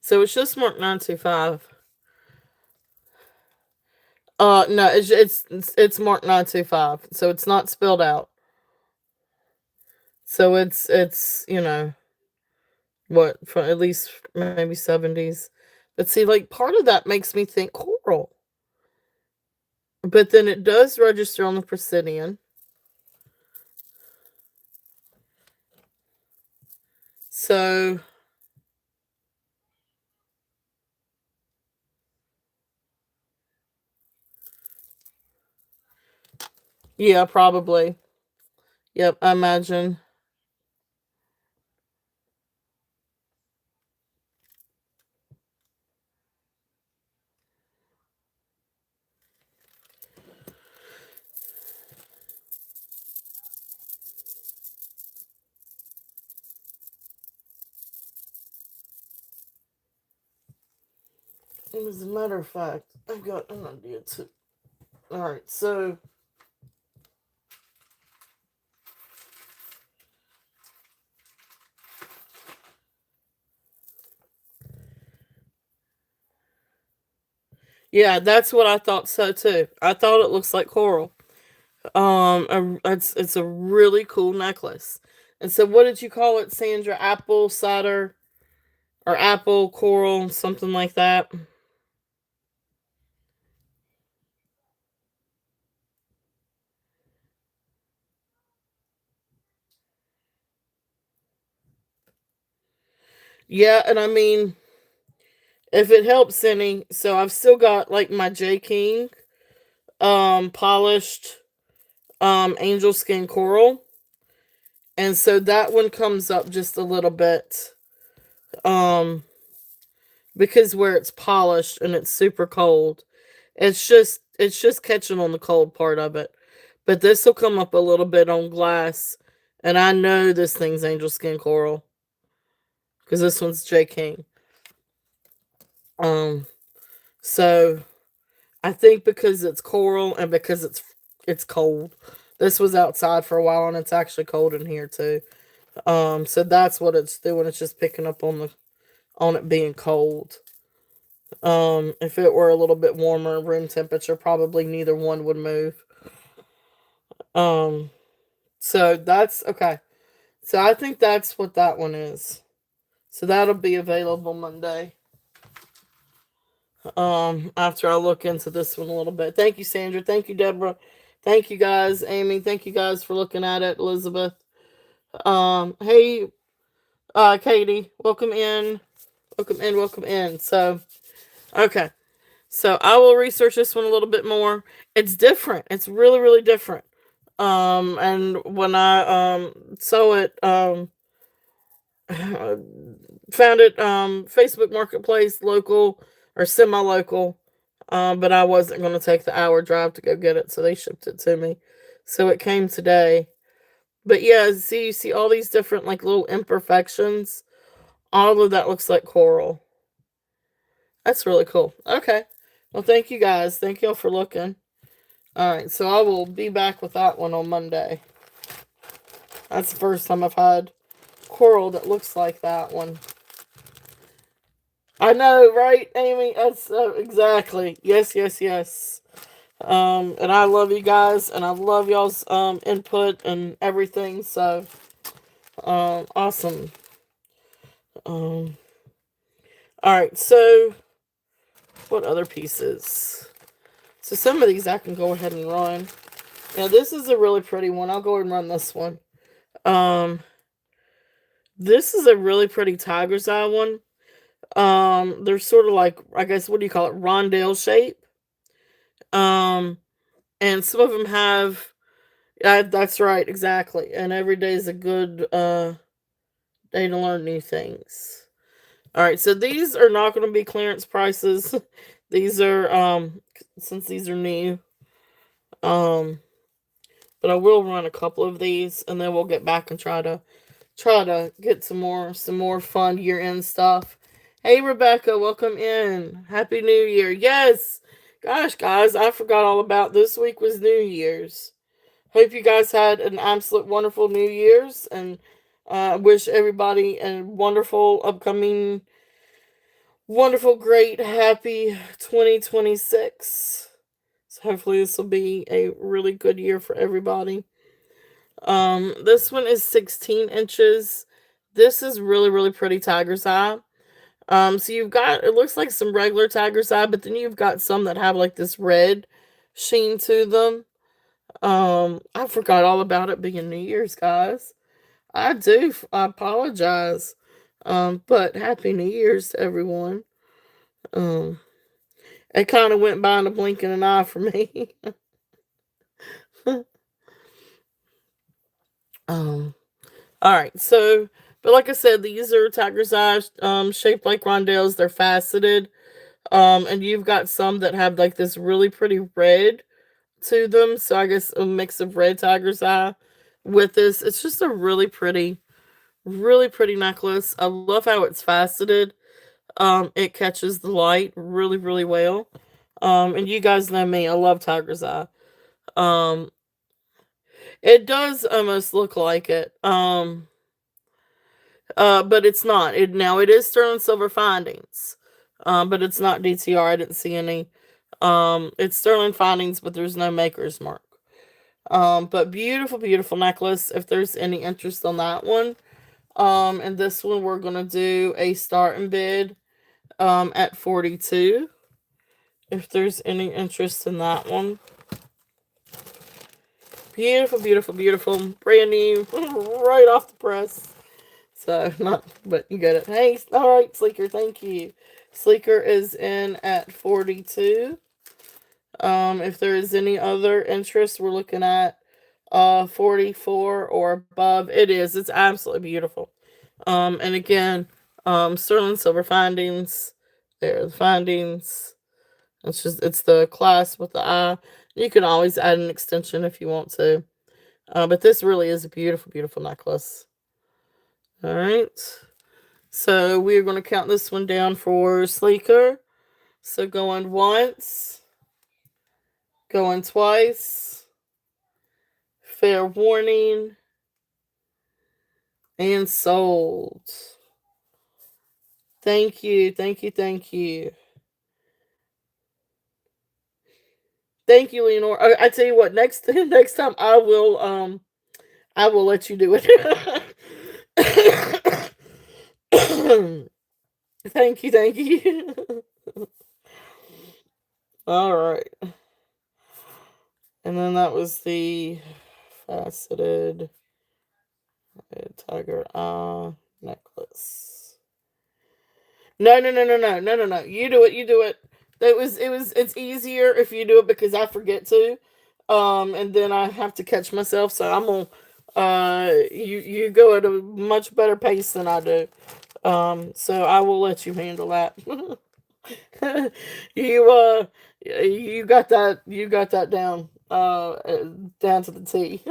So it's just marked 925. No, it's marked 925. So it's not spelled out. So it's what, for at least maybe 70s. But see, like part of that makes me think coral. But then it does register on the Presidian. So yeah, probably. Yep, I imagine. As a matter of fact, I've got an idea too. Alright, so yeah, that's what I thought so too. I thought it looks like coral. It's a really cool necklace. And so, what did you call it, Sandra? Apple cider or apple coral, something like that. Yeah, and I mean, if it helps any, so I've still got like my J King, polished, angel skin coral, and so that one comes up just a little bit, um, because where it's polished and it's super cold, it's just catching on the cold part of it. But this will come up a little bit on glass, and I know this thing's angel skin coral because this one's J King. Um, so I think because it's coral and because it's cold. This was outside for a while and it's actually cold in here too. So that's what it's doing. It's just picking up on it being cold. If it were a little bit warmer, room temperature, probably neither one would move. Um, so that's okay. So I think that's what that one is. So that'll be available Monday. After I look into this one a little bit. Thank you, Sandra. Thank you, Deborah. Thank you guys, Amy. Thank you guys for looking at it, Elizabeth. Hey, Katie, welcome in. Welcome in, welcome in. So, okay. So I will research this one a little bit more. It's different. It's really, really different. And when I saw it, found it Facebook Marketplace, local or semi local. But I wasn't going to take the hour drive to go get it, so they shipped it to me. So it came today. But yeah, see, you see all these different like little imperfections. All of that looks like coral. That's really cool. Okay. Well, thank you guys. Thank y'all for looking. All right, so I will be back with that one on Monday. That's the first time I've had coral that looks like that one. I know, right, Amy? That's exactly. Yes, yes, yes. And I love you guys, and I love y'all's input and everything. So, awesome. Um, all right. So, what other pieces? So some of these I can go ahead and run. Now this is a really pretty one. I'll go ahead and run this one. Um, this is a really pretty tiger's eye one. They're sort of like, I guess, what do you call it? Rondelle shape. Um, and some of them have. Yeah, that's right, exactly. And every day is a good day to learn new things. All right, so these are not going to be clearance prices. These are since these are new. Um, but I will run a couple of these, and then we'll get back and try to get some more fun year end stuff. Hey Rebecca, welcome in. Happy New Year. Yes. Gosh, guys, I forgot all about this week was New Year's. Hope you guys had an absolute wonderful New Year's, and wish everybody a wonderful upcoming, wonderful, great, happy 2026. So hopefully this will be a really good year for everybody. This one is 16 inches. This is really, really pretty tiger's eye. So you've got, it looks like some regular tiger's eye, but then you've got some that have like this red sheen to them. I forgot all about it being New Year's, guys. I apologize. But Happy New Year's to everyone. Um, it kind of went by in a blink of an eye for me. um, all right, so but like I said, these are tiger's eyes, shaped like rondelles. They're faceted, and you've got some that have like this really pretty red to them. So I guess a mix of red tiger's eye with this. It's just a really pretty necklace. I love how it's faceted. It catches the light really well. And you guys know me, I love tiger's eye. Um, it does almost look like it. But it's not. It is sterling silver findings. But it's not DTR. I didn't see any. It's sterling findings, but there's no maker's mark. But beautiful necklace. If there's any interest on that one. And this one we're gonna do a start and bid at 42. If there's any interest in that one. Beautiful. Brand new, right off the press. So, not, but you get it. Hey, alright, Sleeker, thank you. Sleeker is in at 42. If there is any other interest, we're looking at 44 or above. It's absolutely beautiful. And again, sterling silver findings. There are the findings. It's the class with the eye. You can always add an extension if you want to. But this really is a beautiful necklace. All right. So we're going to count this one down for Sleeker. So going once, going twice, fair warning, and sold. Thank you. Thank you, Leonore. I tell you what, next time I will let you do it. Thank you. All right. And then that was the faceted tiger necklace. No. You do it. It's easier if you do it because I forget to. And then I have to catch myself, so I'm gonna you go at a much better pace than I do. So I will let you handle that. you you got that down down to the T.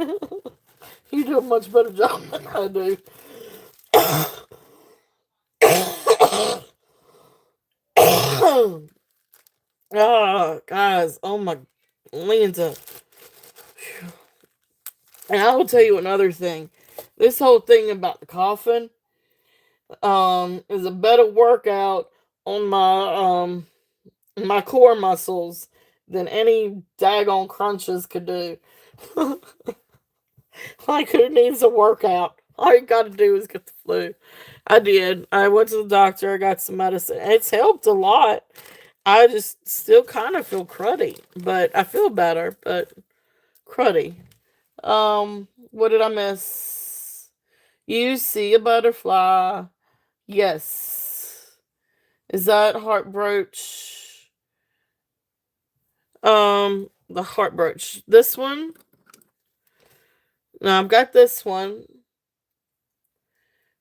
You do a much better job than I do. Oh, guys, oh my, Linda. And I will tell you another thing. This whole thing about the coffin, is a better workout on my core muscles than any daggone crunches could do. Like, who needs a workout? All you gotta do is get the flu. I did. I went to the doctor. I got some medicine. It's helped a lot. I just still kind of feel cruddy, but I feel better, but cruddy. What did I miss? You see a butterfly. Yes. Is that heart brooch? The heart brooch. This one? No, I've got this one.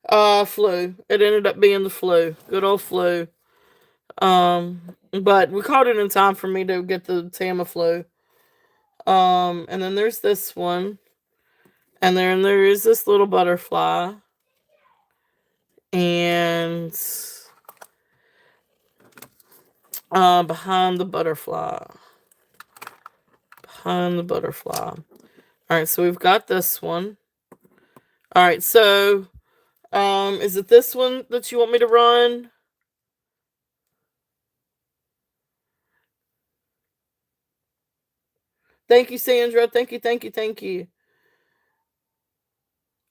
Flu. It ended up being the flu. Good old flu. But we caught it in time for me to get the Tamiflu. And then there's this one. And then there is this little butterfly. And behind the butterfly. Alright, so we've got this one. Alright, so is it this one that you want me to run? Thank you, Sandra. Thank you.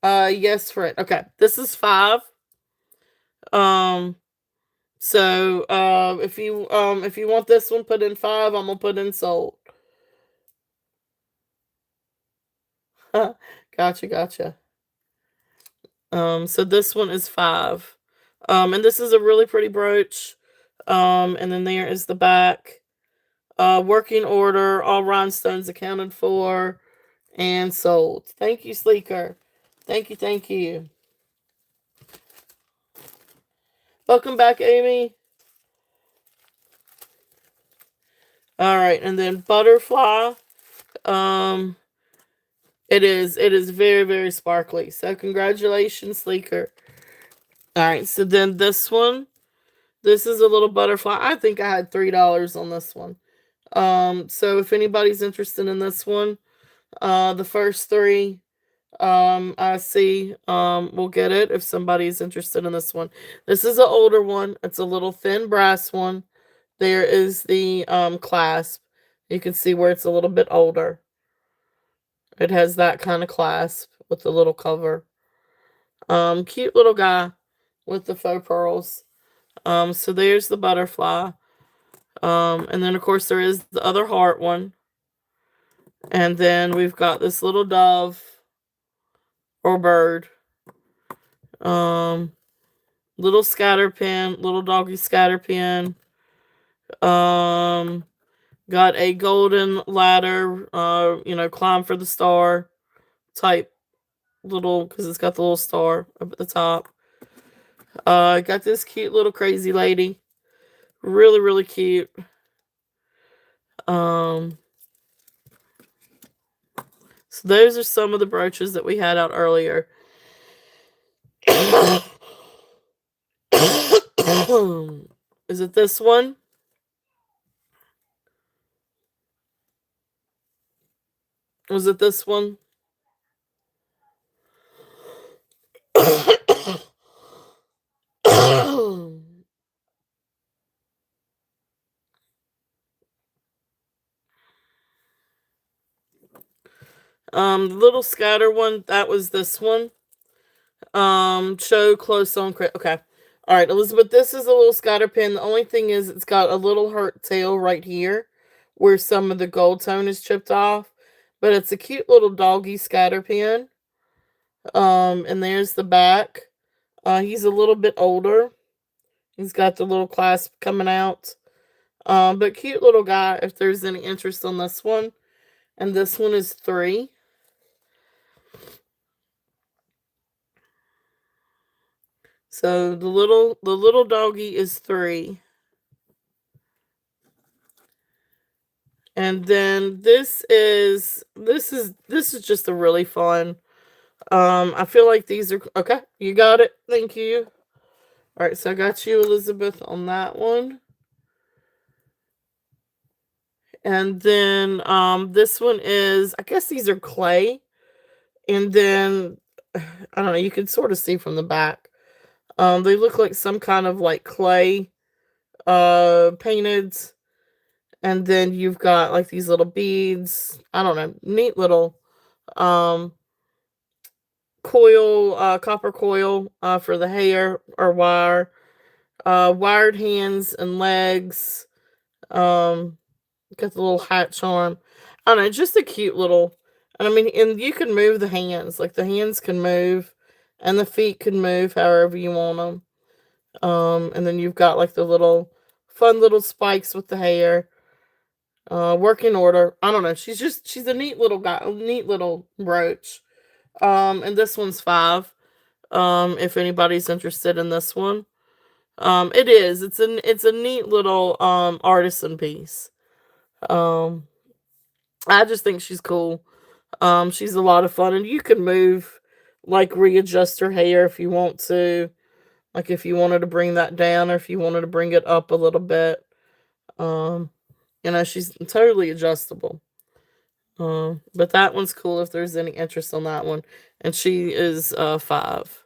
Yes, Fred. Okay, this is 5. Um, so if you want this one put in 5, I'm gonna put in sold. Gotcha. So this one is 5. And this is a really pretty brooch. And then there is the back. Working order, all rhinestones accounted for and sold. Thank you, Sleeker. Thank you, thank you. Welcome back, Amy. Alright, and then butterfly. It is very, very sparkly. So congratulations, Sleeker. Alright, so then this one. This is a little butterfly. I think I had $3 on this one. So if anybody's interested in this one, the first three I see will get it if somebody's interested in this one. This is an older one. It's a little thin brass one. There is the clasp. You can see where it's a little bit older. It has that kind of clasp with the little cover. Cute little guy with the faux pearls. So there's the butterfly. And then of course there is the other heart one. And then we've got this little dove or bird. Little scatter pin, little doggy scatter pin. Got a golden ladder, climb for the star type little, because it's got the little star up at the top. Got this cute little crazy lady. Really, really cute. So those are some of the brooches that we had out earlier. Is it this one? Was it this one? The little scatter one, that was this one. Show close on okay. All right, Elizabeth, this is a little scatter pin. The only thing is it's got a little hurt tail right here where some of the gold tone is chipped off, but it's a cute little doggy scatter pin. And there's the back. He's a little bit older. He's got the little clasp coming out. But cute little guy if there's any interest on this one. And this one is 3. So the little doggy is 3. And then this is just a really fun. I feel like these are okay. You got it. Thank you. All right, so I got you, Elizabeth, on that one. And then this one is, I guess these are clay. And then I don't know, you can sort of see from the back. They look like some kind of like clay painted. And then you've got like these little beads. I don't know, neat little coil, copper coil for the hair or wire. Wired hands and legs. Got the little hat charm. I don't know, just a cute little. And I mean, and you can move the hands. Like the hands can move, and the feet can move however you want them. And then you've got like the little fun little spikes with the hair. Working order. I don't know. She's a neat little guy, a neat little brooch. And this one's 5. If anybody's interested in this one. It is. It's a neat little artisan piece. I just think she's cool. She's a lot of fun, and you can move, like readjust her hair if you want to, like if you wanted to bring that down or if you wanted to bring it up a little bit. She's totally adjustable. But that one's cool if there's any interest on that one, and she is 5.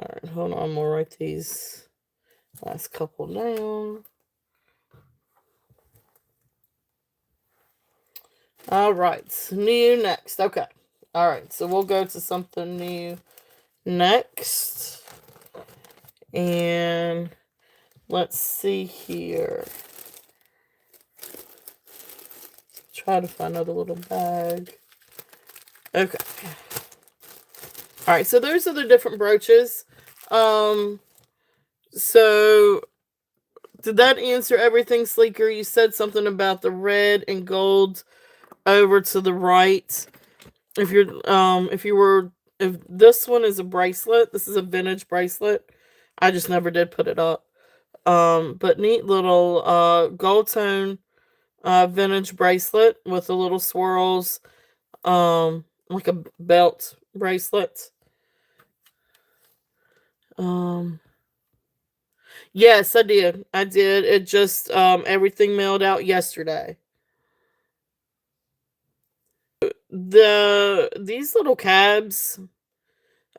Alright, hold on, I'm gonna write these last couple down. All right, new next. Okay. All right, so we'll go to something new next. And let's see here. Try to find another little bag. Okay. All right, so those are the different brooches. So did that answer everything, Sleeker? You said something about the red and gold over to the right. If this one is a bracelet, this is a vintage bracelet. I just never did put it up. But neat little gold tone vintage bracelet with the little swirls, like a belt bracelet. Um, yes, I did. I did. It just everything mailed out yesterday. These little cabs,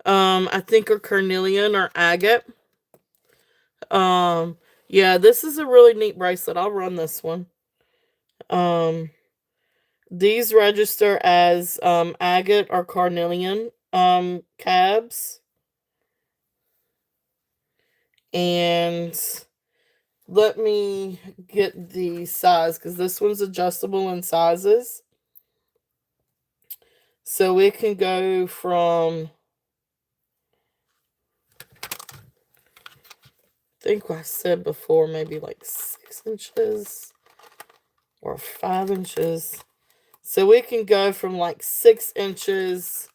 I think are carnelian or agate. Um, yeah, this is a really neat bracelet. I'll run this one. Um, these register as agate or carnelian cabs. And let me get the size because this one's adjustable in sizes. So it can go from, I think I said before, maybe like 6 inches or 5 inches. So it can go from like 6 inches,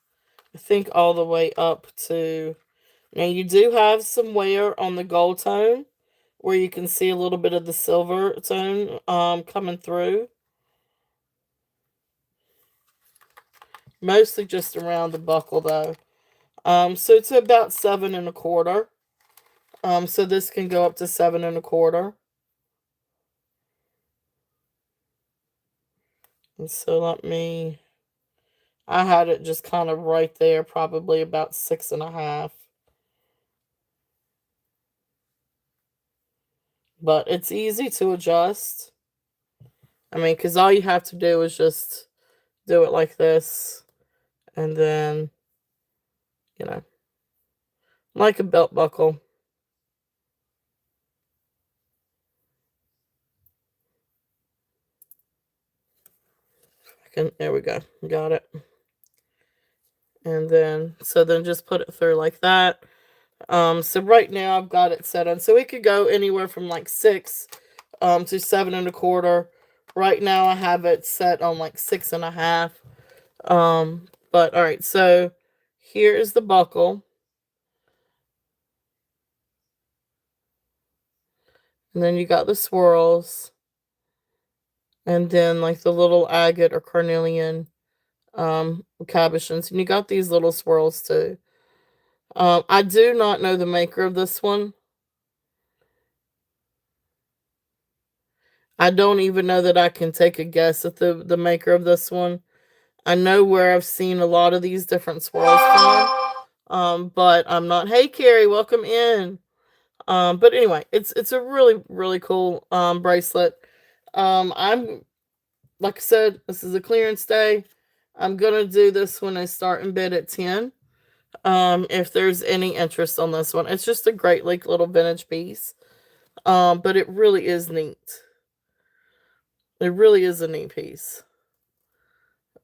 I think, all the way up to. Now you do have some wear on the gold tone, where you can see a little bit of the silver tone coming through. Mostly just around the buckle though. So to about 7 1/4. So this can go up to 7 1/4. And so I had it just kind of right there, probably about 6 1/2. But it's easy to adjust. I mean, because all you have to do is just do it like this. And then, you know, like a belt buckle. There we go. Got it. And then, so then just put it through like that. So right now I've got it set on. So it could go anywhere from like 6 to 7 1/4. Right now I have it set on like 6 1/2. But all right, so here is the buckle. And then you got the swirls. And then like the little agate or carnelian cabochons. And you got these little swirls too. I do not know the maker of this one. I don't even know that I can take a guess at the maker of this one. I know where I've seen a lot of these different swirls from. But I'm not. Hey Carrie, welcome in. But anyway, it's a really, really cool bracelet. I'm like I said, this is a clearance day. I'm gonna do this when I start in bid at 10. If there's any interest on this one. It's just a great like little vintage piece. But it really is neat. It really is a neat piece.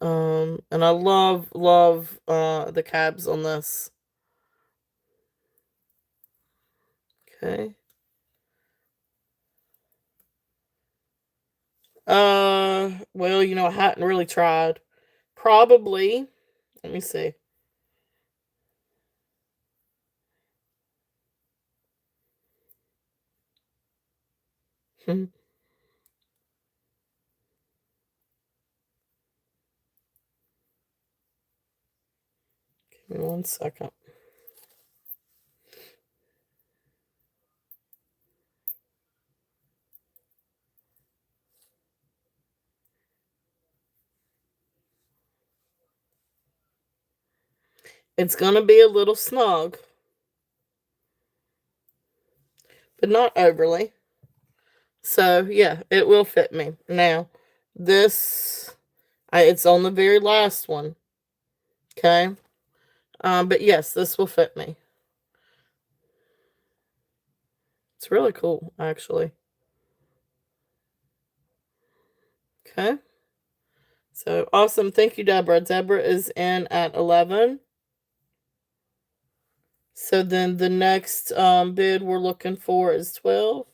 And I love the cabs on this. Okay. Well, I hadn't really tried. Probably. Let me see. Give me 1 second. It's gonna be a little snug, but not overly. So yeah, it will fit me. Now, this It's on the very last one. Okay. But yes, this will fit me. It's really cool, actually. Okay. So awesome. Thank you, Deborah. Deborah is in at 11. So then the next bid we're looking for is 12.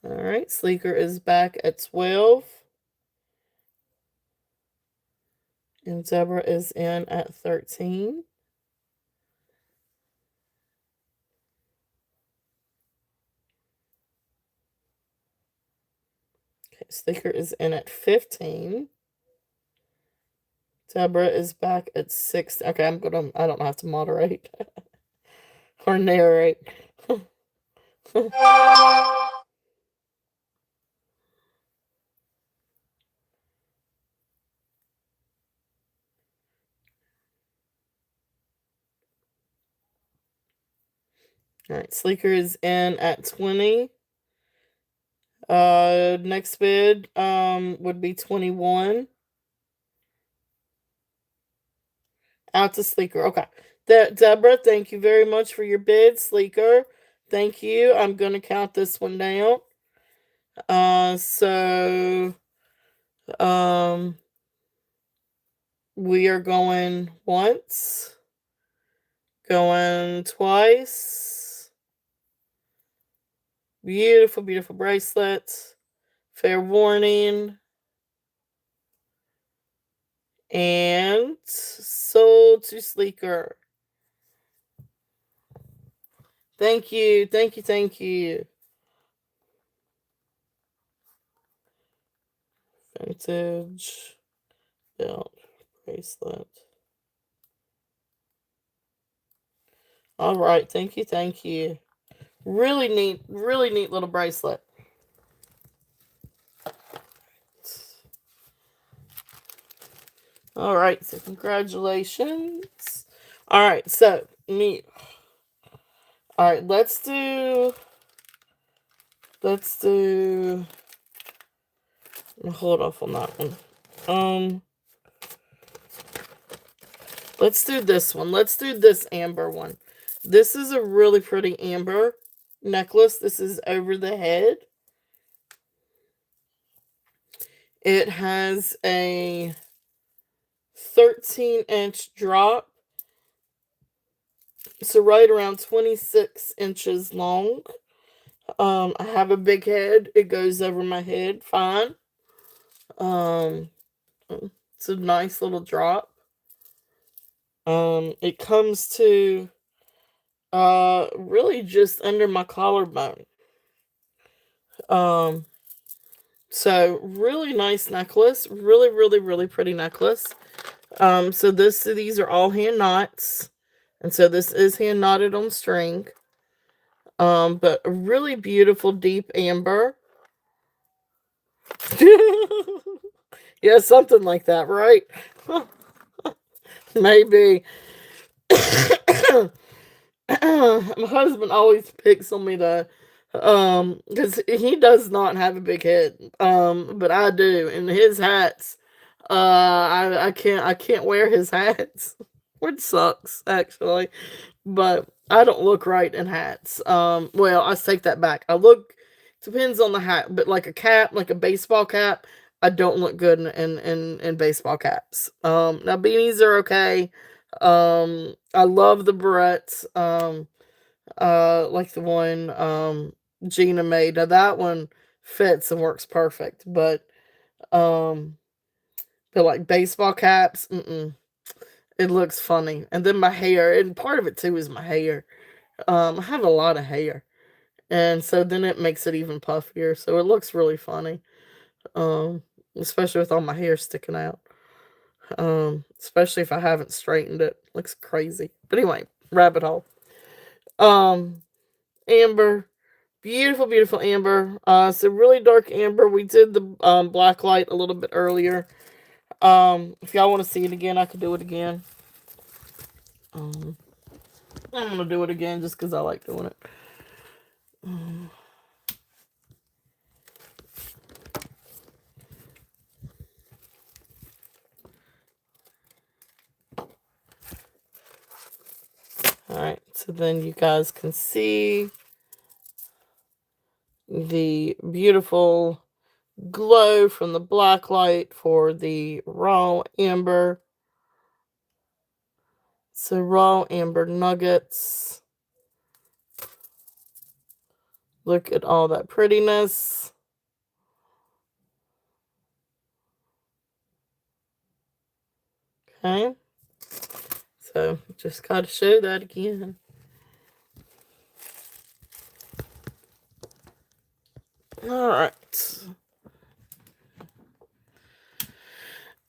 All right. Sleeker is back at 12. And Deborah is in at 13. Okay, Sleeker is in at 15. Deborah is back at 6. Okay, I don't have to moderate or narrate. All right, Sleeker is in at 20. Next bid would be 21. Out to Sleeker. Okay. Deborah, thank you very much for your bid. Sleeker, thank you. I'm gonna count this one down. So we are going once, going twice. Beautiful, beautiful bracelet. Fair warning. And sold to Sleeker. Thank you, thank you, thank you. Vintage belt bracelet. All right, thank you, thank you. Really neat little bracelet. All right, so congratulations. All right, so neat. All right, let's do. Hold off on that one. Let's do this one. Let's do this amber one. This is a really pretty amber necklace. This is over the head. It has a 13-inch drop. So right around 26 inches long. I have a big head. It goes over my head fine. It's a nice little drop. It comes to really just under my collarbone. So really nice necklace. Really pretty necklace. So these are all hand knots. And so this is hand knotted on string. But a really beautiful deep amber. Yeah, something like that, right? Maybe. My husband always picks on me though, because he does not have a big head, but I do, and his hats, I can't wear his hats, which sucks actually, but I don't look right in hats. Well, I take that back. I look, depends on the hat, but like a cap, like a baseball cap, I don't look good in baseball caps. Now beanies are okay. I love the barrettes. Like the one Gina made. Now that one fits and works perfect, um, but like baseball caps, it looks funny. And then my hair, and part of it too is my hair. I have a lot of hair, and so then it makes it even puffier, so it looks really funny. Um, Especially with all my hair sticking out. Especially if I haven't straightened it. Looks crazy. But anyway, rabbit hole. Um, Amber. Beautiful, beautiful amber. So really dark amber. We did the black light a little bit earlier. If y'all want to see it again, I could do it again. I'm gonna do it again just because I like doing it. Alright, so then you guys can see the beautiful glow from the black light for the raw amber. So raw amber nuggets. Look at all that prettiness. Okay. So just got to show that again. Alright.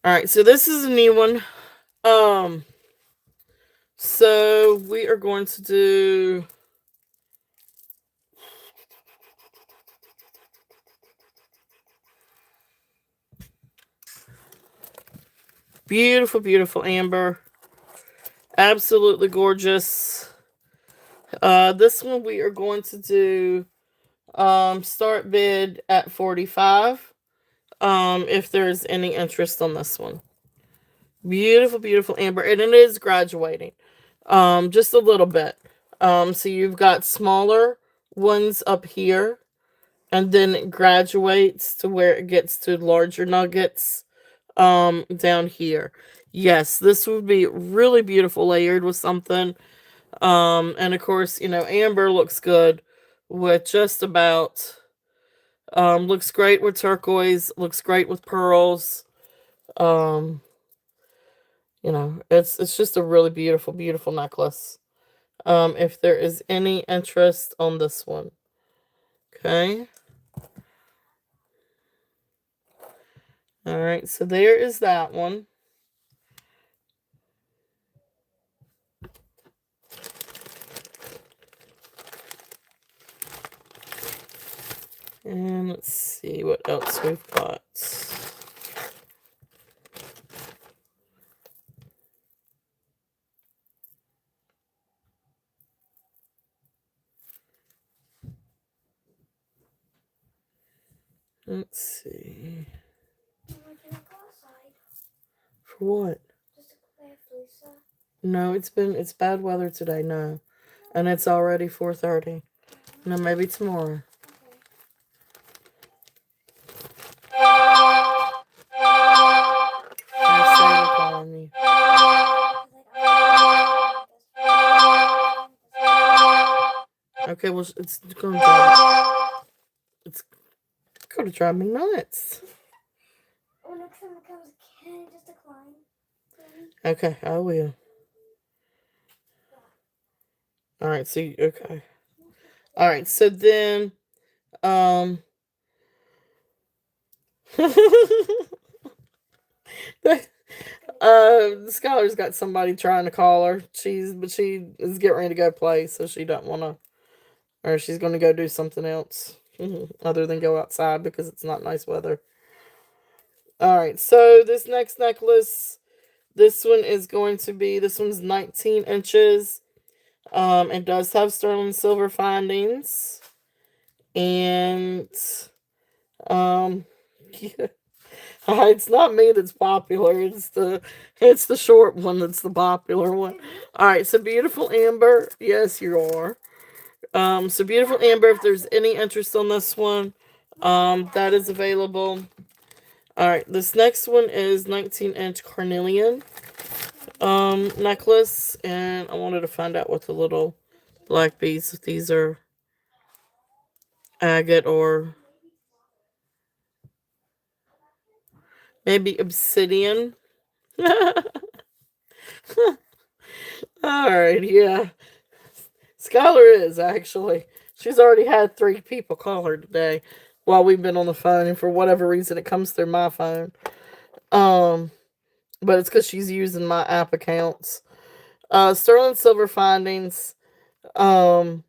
Alright, so this is a new one. So we are going to do beautiful, beautiful amber. Absolutely gorgeous. This one we are going to do start bid at 45. If there's any interest on this one. Beautiful, beautiful amber. And it is graduating. Just a little bit. So you've got smaller ones up here. And then it graduates to where it gets to larger nuggets down here. Yes, this would be really beautiful layered with something. And of course, amber looks good with just about looks great with turquoise, looks great with pearls. It's just a really beautiful, beautiful necklace. If there is any interest on this one. Okay. All right, so there is that one. And let's see what else we've got. Let's see. For what? No, it's bad weather today, no. And it's already 4:30. No, maybe tomorrow. There's Santa calling me. Okay, well, it's going to drive me nuts. Oh, next time it comes, can I just decline? Okay, I will. Alright, so, okay. Alright, so then, Skylar's got somebody trying to call her. She is getting ready to go play, so she doesn't want to, or she's going to go do something else other than go outside because it's not nice weather. All right, so this next necklace, this one's 19 inches. It does have sterling silver findings, and yeah. It's not me that's popular. It's the short one that's the popular one. All right, so beautiful amber. Yes, you are. So beautiful amber. If there's any interest on this one, that is available. All right, this next one is 19-inch carnelian necklace, and I wanted to find out what the little black beads. If these are agate or maybe obsidian. All right, yeah. Skylar is actually. She's already had 3 people call her today while we've been on the phone, and for whatever reason, it comes through my phone. But it's because she's using my app accounts. Sterling silver findings. Then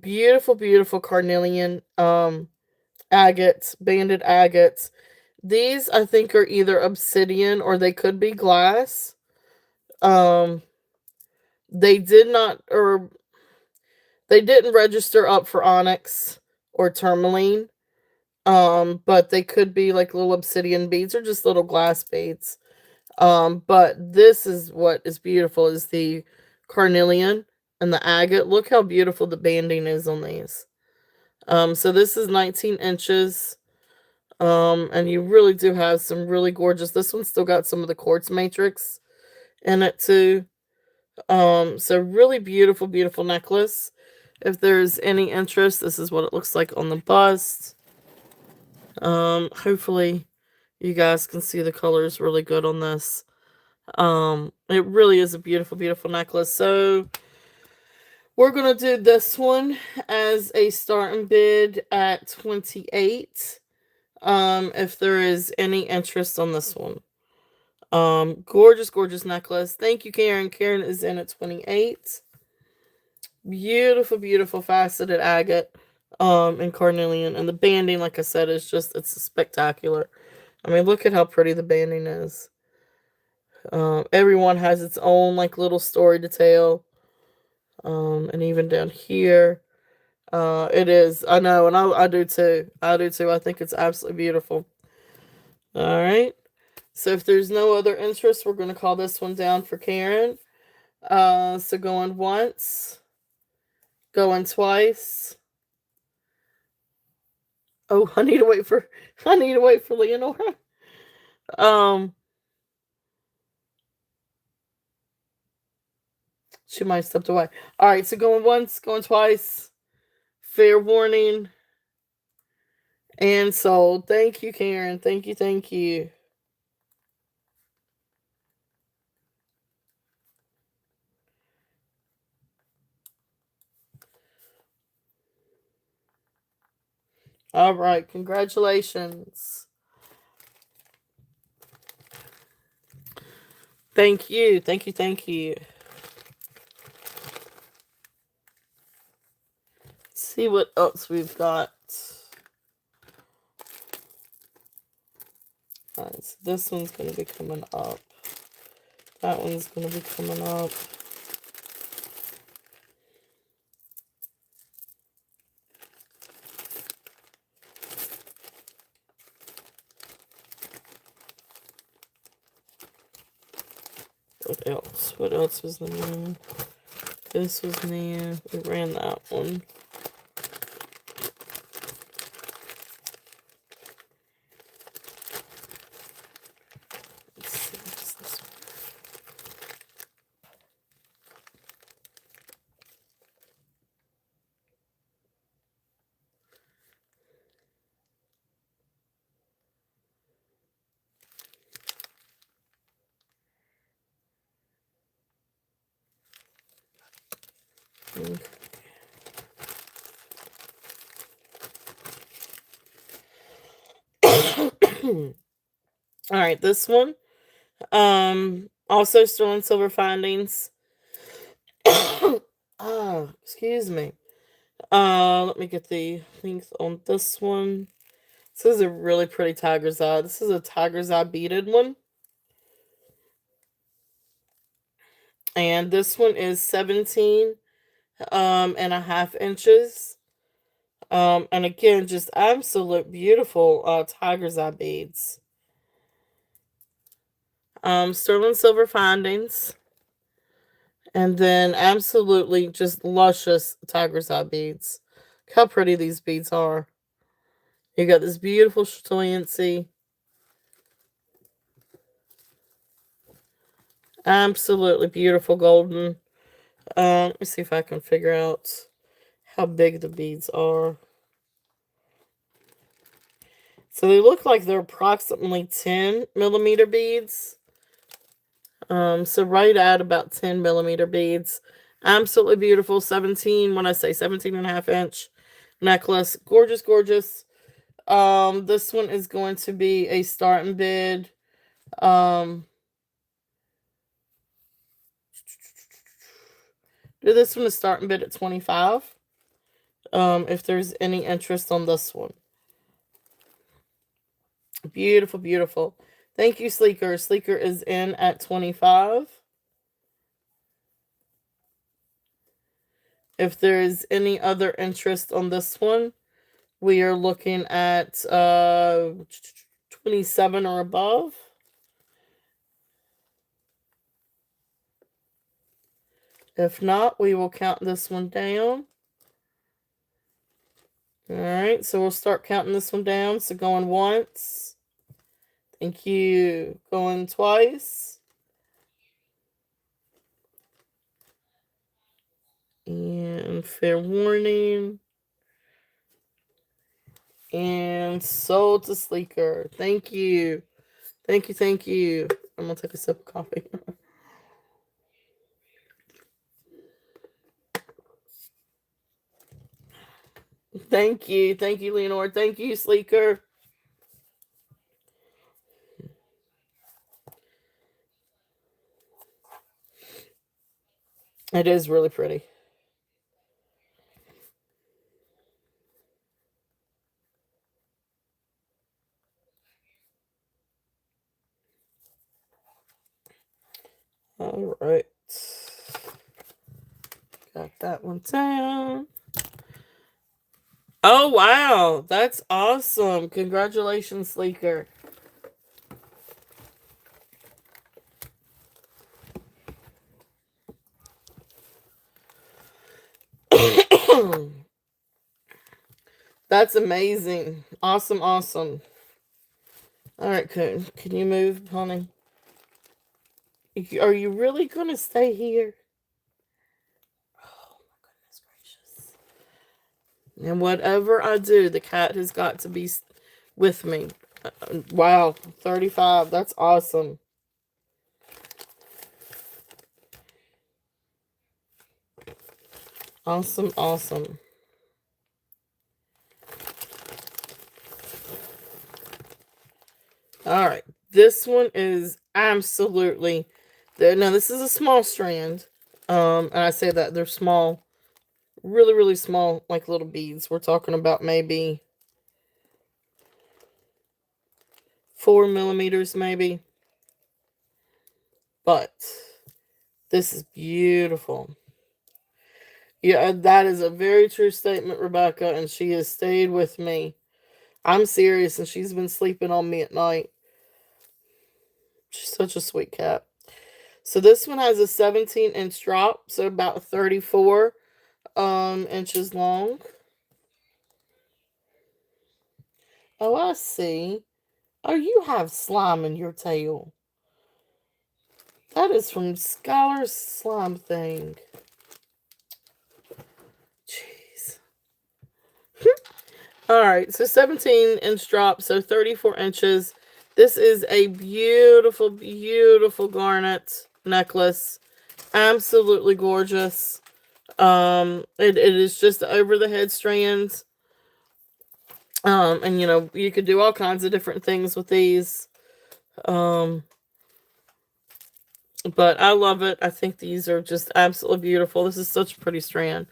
beautiful, beautiful carnelian agates, banded agates. These I think are either obsidian or they could be glass. They did not, or they didn't register up for onyx or tourmaline. But they could be like little obsidian beads or just little glass beads. But this is what is beautiful is the carnelian and the agate. Look how beautiful the banding is on these. So this is 19 inches. And you really do have some really gorgeous. This one's still got some of the quartz matrix in it too. So really beautiful, beautiful necklace. If there's any interest, this is what it looks like on the bust. Hopefully you guys can see the colors really good on this. It really is a beautiful, beautiful necklace. So we're gonna do this one as a starting bid at 28. If there is any interest on this one. Gorgeous, gorgeous necklace. Thank you, Karen. Karen is in at 28. Beautiful, beautiful faceted agate, and carnelian. And the banding, like I said, is just, it's spectacular. I mean, look at how pretty the banding is. Everyone has its own, like, little story to tell. And even down here, it is, I know, and I do too. I do too. I think it's absolutely beautiful. All right. So if there's no other interest, we're going to call this one down for Karen. So going once, going twice. Oh, I need to wait for Leonora. She might have stepped away. All right, so going once, going twice. Fair warning. And sold. Thank you, Karen. Thank you, thank you. All right, congratulations. Thank you, thank you, thank you. Let's see what else we've got. All right, so this one's going to be coming up. That one's going to be coming up. What else? What else was new? This was new. We ran that one. Let's see, what's this one? Okay. All right, this one. Also sterling silver findings. Excuse me. Let me get the length on this one. This is a really pretty tiger's eye. This is a tiger's eye beaded one. And this one is 17 and a half inches. And again, just absolute beautiful tiger's eye beads. Sterling silver findings. And then absolutely just luscious tiger's eye beads. Look how pretty these beads are. You got this beautiful chatoyancy. Absolutely beautiful golden. Let me see if I can figure out how big the beads are. So they look like they're approximately 10 millimeter beads. So right at about 10 millimeter beads. Absolutely beautiful. 17, when I say 17 and a half inch necklace. Gorgeous, gorgeous. This one is going to be a starting bid. Do this one a starting bid at 25. If there's any interest on this one. Beautiful, beautiful. Thank you, Sleeker. Sleeker is in at 25. If there's any other interest on this one, we are looking at 27 or above. If not, we will count this one down. Alright, so we'll start counting this one down. So going once. Thank you. Going twice. And fair warning. And sold to Sleeker. Thank you. Thank you, thank you. I'm going to take a sip of coffee. Thank you. Thank you, Leonore. Thank you, Sleeker. It is really pretty. All right. Got that one down. Oh, wow. That's awesome. Congratulations, Sleeker. That's amazing. Awesome, awesome. All right, Coon. Can you move, honey? Are you really going to stay here? Oh, my goodness gracious. And whatever I do, the cat has got to be with me. Wow, 35. That's awesome. Awesome, awesome. All right. This one is absolutely... Now, this is a small strand. And I say that they're small. Really, really small, like little beads. We're talking about maybe 4 millimeters, maybe. But this is beautiful. Yeah, that is a very true statement, Rebecca, and she has stayed with me. I'm serious, and she's been sleeping on me at night. She's such a sweet cat. So this one has a 17-inch drop, so about 34 inches long. Oh, I see. Oh, you have slime in your tail. That is from Scholar's slime thing. Jeez. Alright, so 17-inch drop, so 34 inches. This is a beautiful, beautiful garnet necklace. Absolutely gorgeous. It is just over the head strands. And you could do all kinds of different things with these. But I love it. I think these are just absolutely beautiful. This is such a pretty strand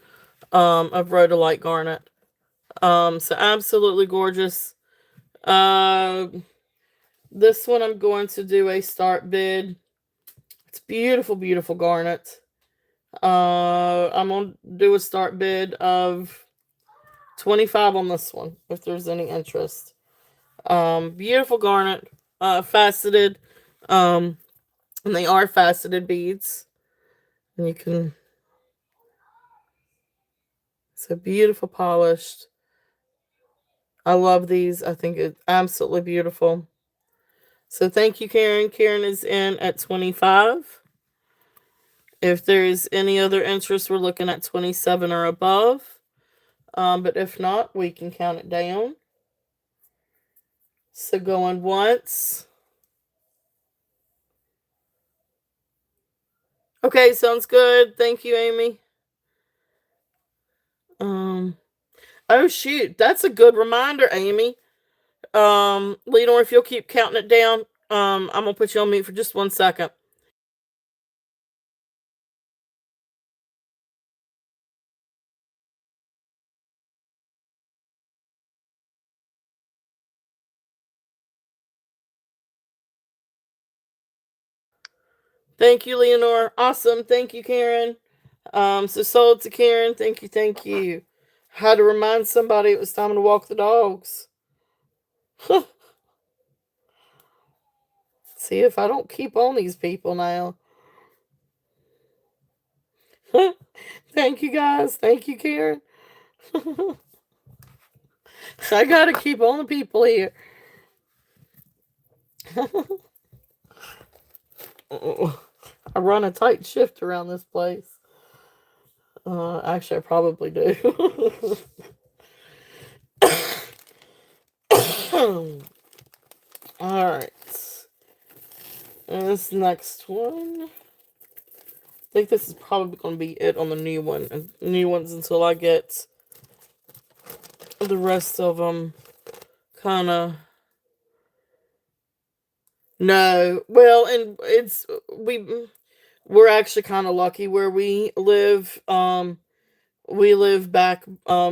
of rhodolite garnet. So absolutely gorgeous. This one I'm going to do a start bid. It's beautiful, beautiful garnet. I'm going to do a start bid of 25 on this one, if there's any interest. Beautiful garnet, faceted, and they are faceted beads. And you can, so beautiful polished. I love these. I think it's absolutely beautiful. So thank you, Karen. Karen is in at 25. If there's any other interest, we're looking at 27 or above. But if not, we can count it down. So going once. Okay, sounds good. Thank you, Amy. Oh shoot, that's a good reminder, Amy. Lenore, if you'll keep counting it down, I'm gonna put you on mute for just 1 second. Thank you, Leonore. Awesome. Thank you, Karen. So sold to Karen. Thank you, thank you. Had to remind somebody it was time to walk the dogs. See if I don't keep on these people now. Thank you guys. Thank you, Karen. I gotta keep on the people here. I run a tight shift around this place. Actually, I probably do. Alright. And this next one. I think this is probably going to be it on the new one. New ones until I get the rest of them kind of. No. Well, and we're actually kind of lucky where we live. We live back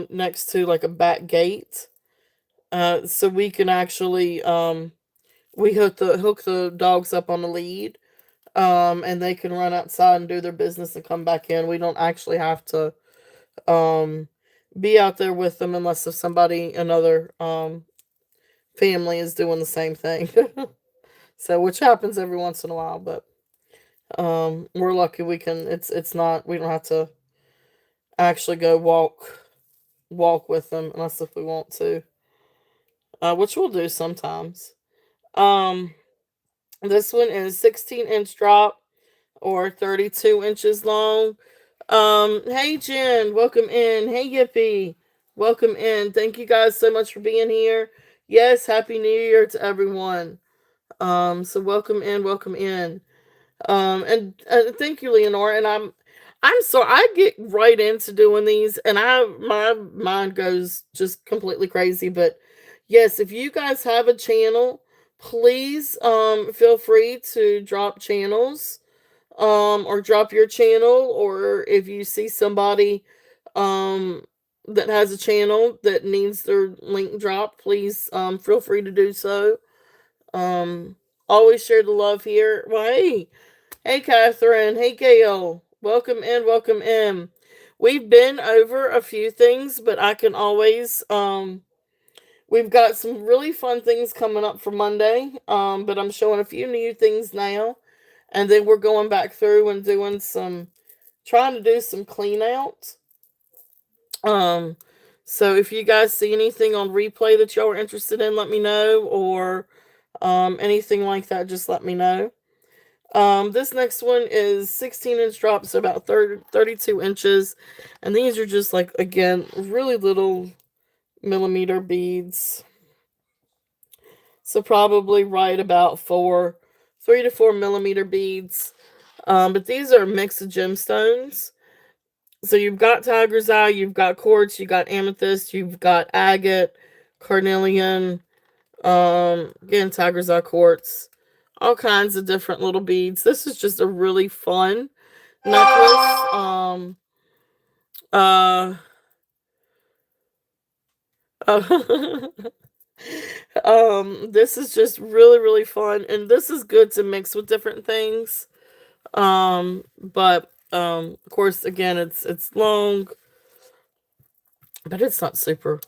next to like a back gate. So we can actually we hook the dogs up on the lead, and they can run outside and do their business and come back in. We don't actually have to um be out there with them unless if somebody another family is doing the same thing. So which happens every once in a while, but we're lucky we can it's not we don't have to actually go walk with them unless if we want to. Which we'll do sometimes. Um this one is 16-inch drop or 32 inches long. Hey Jen, welcome in. Hey Yippee, welcome in. Thank you guys so much for being here. Yes, happy New Year to everyone. So welcome in, welcome in. And thank you, Leonora. And I'm sorry, I get right into doing these, and my mind goes just completely crazy. But yes, if you guys have a channel, please feel free to drop channels or drop your channel, or if you see somebody um that has a channel that needs their link dropped, please feel free to do so. um Always share the love here. Well, hey Catherine, hey Gail, welcome in, welcome in. We've been over a few things, but I can always we've got some really fun things coming up for Monday, but I'm showing a few new things now. And then we're going back through and doing trying to do some clean out. Um, so if you guys see anything on replay that y'all are interested in, let me know, or anything like that, just let me know. This next one is 16-inch drops, so about 32 inches, and these are just like again really little millimeter beads. So probably right about 3 to 4 millimeter beads. But these are a mix of gemstones. So you've got tiger's eye, you've got quartz, you've got amethyst, you've got agate, carnelian, again tiger's eye quartz, all kinds of different little beads. This is just a really fun necklace. Uh, uh this is just really really fun, and this is good to mix with different things. But of course, again, it's long, but it's not super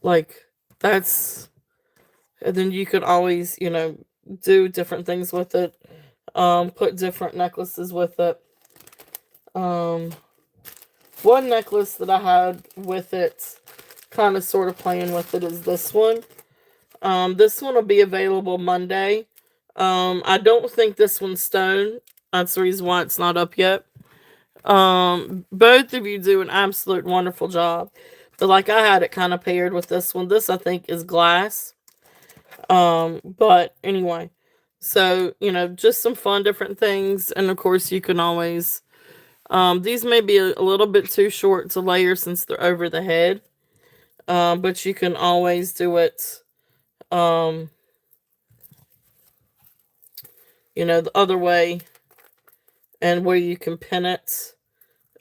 like that's. And then you could always, do different things with it. Put different necklaces with it. Um, One necklace that I had with it, kind of sort of playing with it, is this one. This one will be available Monday. I don't think this one's stone. That's the reason why it's not up yet. Both of you do an absolute wonderful job. But like I had it kind of paired with this one. This I think is glass. But anyway, so just some fun different things, and of course you can always these may be a little bit too short to layer since they're over the head. But you can always do it um the other way, and where you can pin it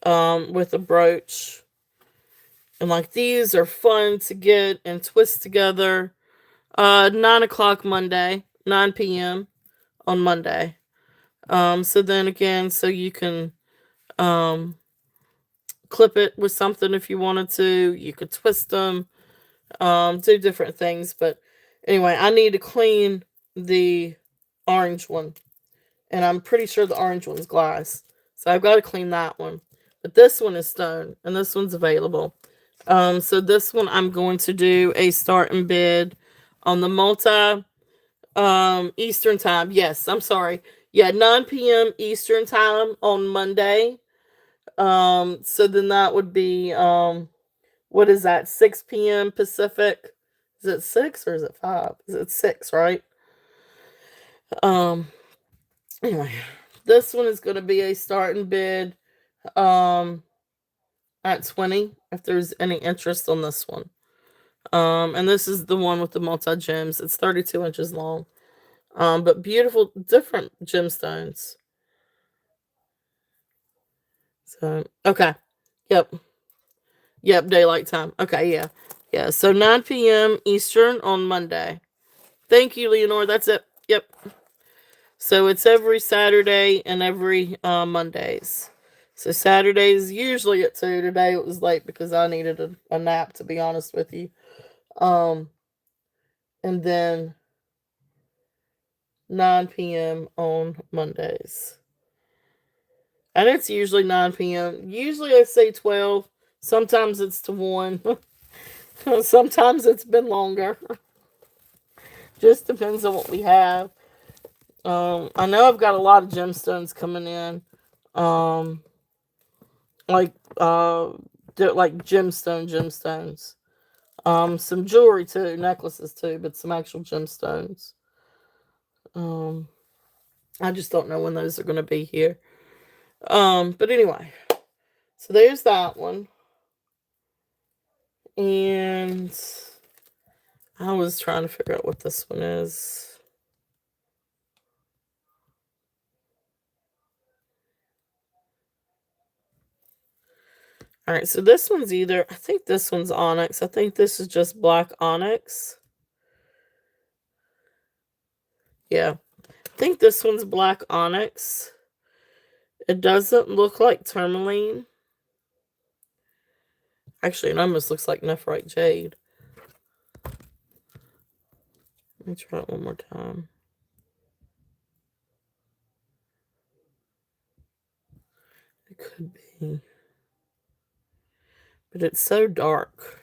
with a brooch. And like these are fun to get and twist together. 9 o'clock Monday, 9 p.m. on Monday. So then again, so you can um clip it with something if you wanted to. You could twist them, do different things. But anyway, I need to clean the orange one, and I'm pretty sure the orange one's glass, so I've got to clean that one. But this one is stone, and this one's available. So this one I'm going to do a start and bid on the multi Eastern time. Yes, I'm sorry. Yeah, 9 p.m. Eastern time on Monday. So then that would be what is that? 6 p.m. Pacific. Is it 6 or is it 5? Is it 6, right? Um anyway, this one is going to be a start and bid um at 20 if there's any interest on this one. And this is the one with the multi gems. It's 32 inches long. But beautiful, different gemstones. So, okay. Yep. Yep. Daylight time. Okay. Yeah. Yeah. So 9 p.m. Eastern on Monday. Thank you, Leonore. That's it. Yep. So it's every Saturday and every Mondays. So Saturdays usually at 2. Today it was late because I needed a nap, to be honest with you. Um, and then 9 p.m. on Mondays. And it's usually 9 p.m. Usually I say 12. Sometimes it's to 1. Sometimes it's been longer. Just depends on what we have. I know I've got a lot of gemstones coming in. Um, like gemstones. Some jewelry too, necklaces too, but some actual gemstones. Um, I just don't know when those are going to be here. But anyway, so there's that one. And I was trying to figure out what this one is. All right, so this one's either, I think this one's onyx. I think this is just black onyx. Yeah, I think this one's black onyx. It doesn't look like tourmaline. Actually, it almost looks like nephrite jade. Let me try it one more time. It could be. But it's so dark.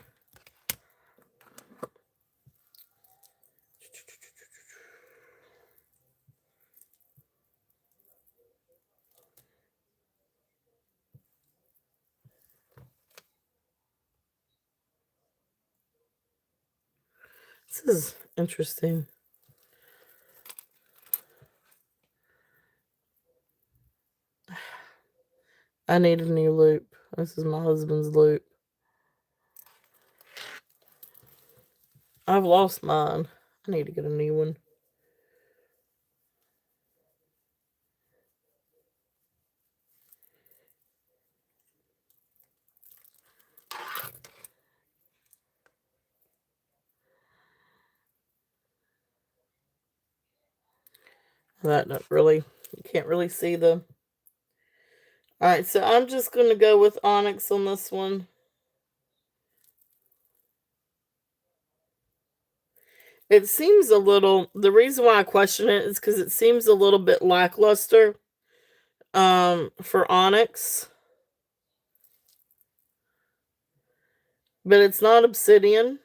This is interesting. I need a new loop. This is my husband's loop. I've lost mine. I need to get a new one. That not really, you can't really see the. Alright, so I'm just going to go with onyx on this one. It seems a little, the reason why I question it is because it seems a little bit lackluster for onyx. But it's not obsidian.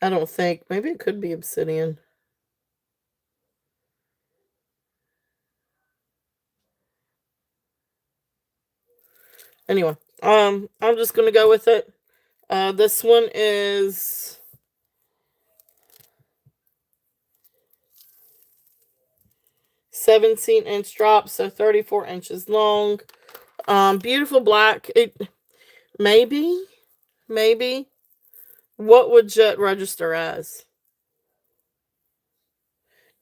I don't think. Maybe it could be obsidian. Anyway, I'm just gonna go with it. This one is 17-inch drop, so 34 inches long. Beautiful black. It maybe. What would Jet register as?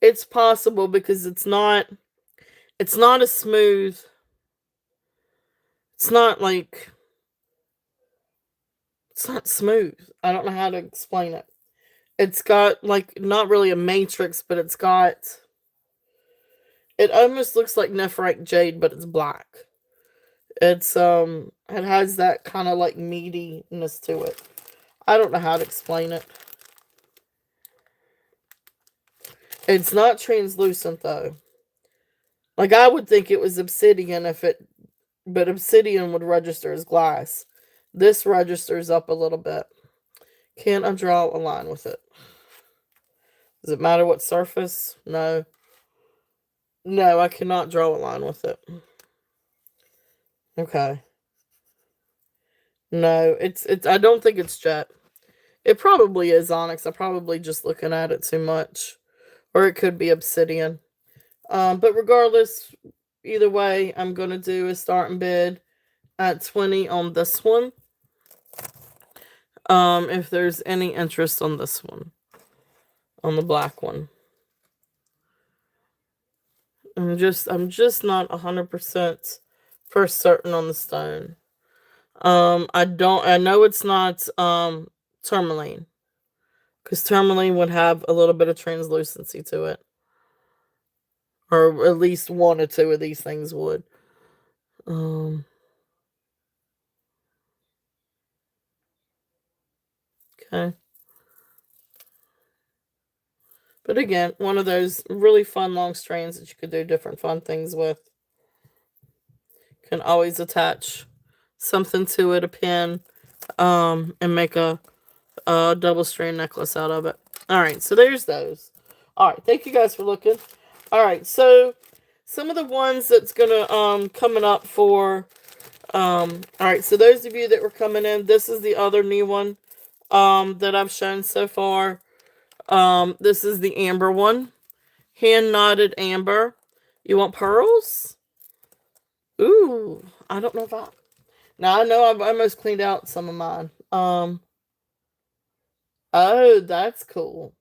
It's possible because it's not a smooth. It's not like it's not smooth. I don't know how to explain it. It's got like not really a matrix, but it's got it almost looks like nephrite jade, but it's black. It has that kind of like meatiness to it. I don't know how to explain it. It's not translucent though. Like, I would think it was obsidian but obsidian would register as glass. This registers up a little bit. Can I draw a line with it? Does it matter what surface? No. No, I cannot draw a line with it. Okay. No, I don't think it's jet. It probably is onyx. I'm probably just looking at it too much. Or it could be obsidian. But regardless, either way, I'm going to do a starting bid at 20 on this one. If there's any interest on this one. On the black one. I'm just not 100% for certain on the stone. I know it's not tourmaline, because tourmaline would have a little bit of translucency to it, or at least one or two of these things would. Okay. But again, one of those really fun long strands that you could do different fun things with. Can always attach something to it, a pin, and make a double strand necklace out of it. All right, so there's those. All right, thank you guys for looking. All right, so some of the ones that's gonna coming up for all right, so those of you that were coming in, this is the other new one that I've shown so far. This is the amber one. Hand knotted amber. You want pearls? Ooh, I don't know if I... Now, I know I've almost cleaned out some of mine. Oh, that's cool.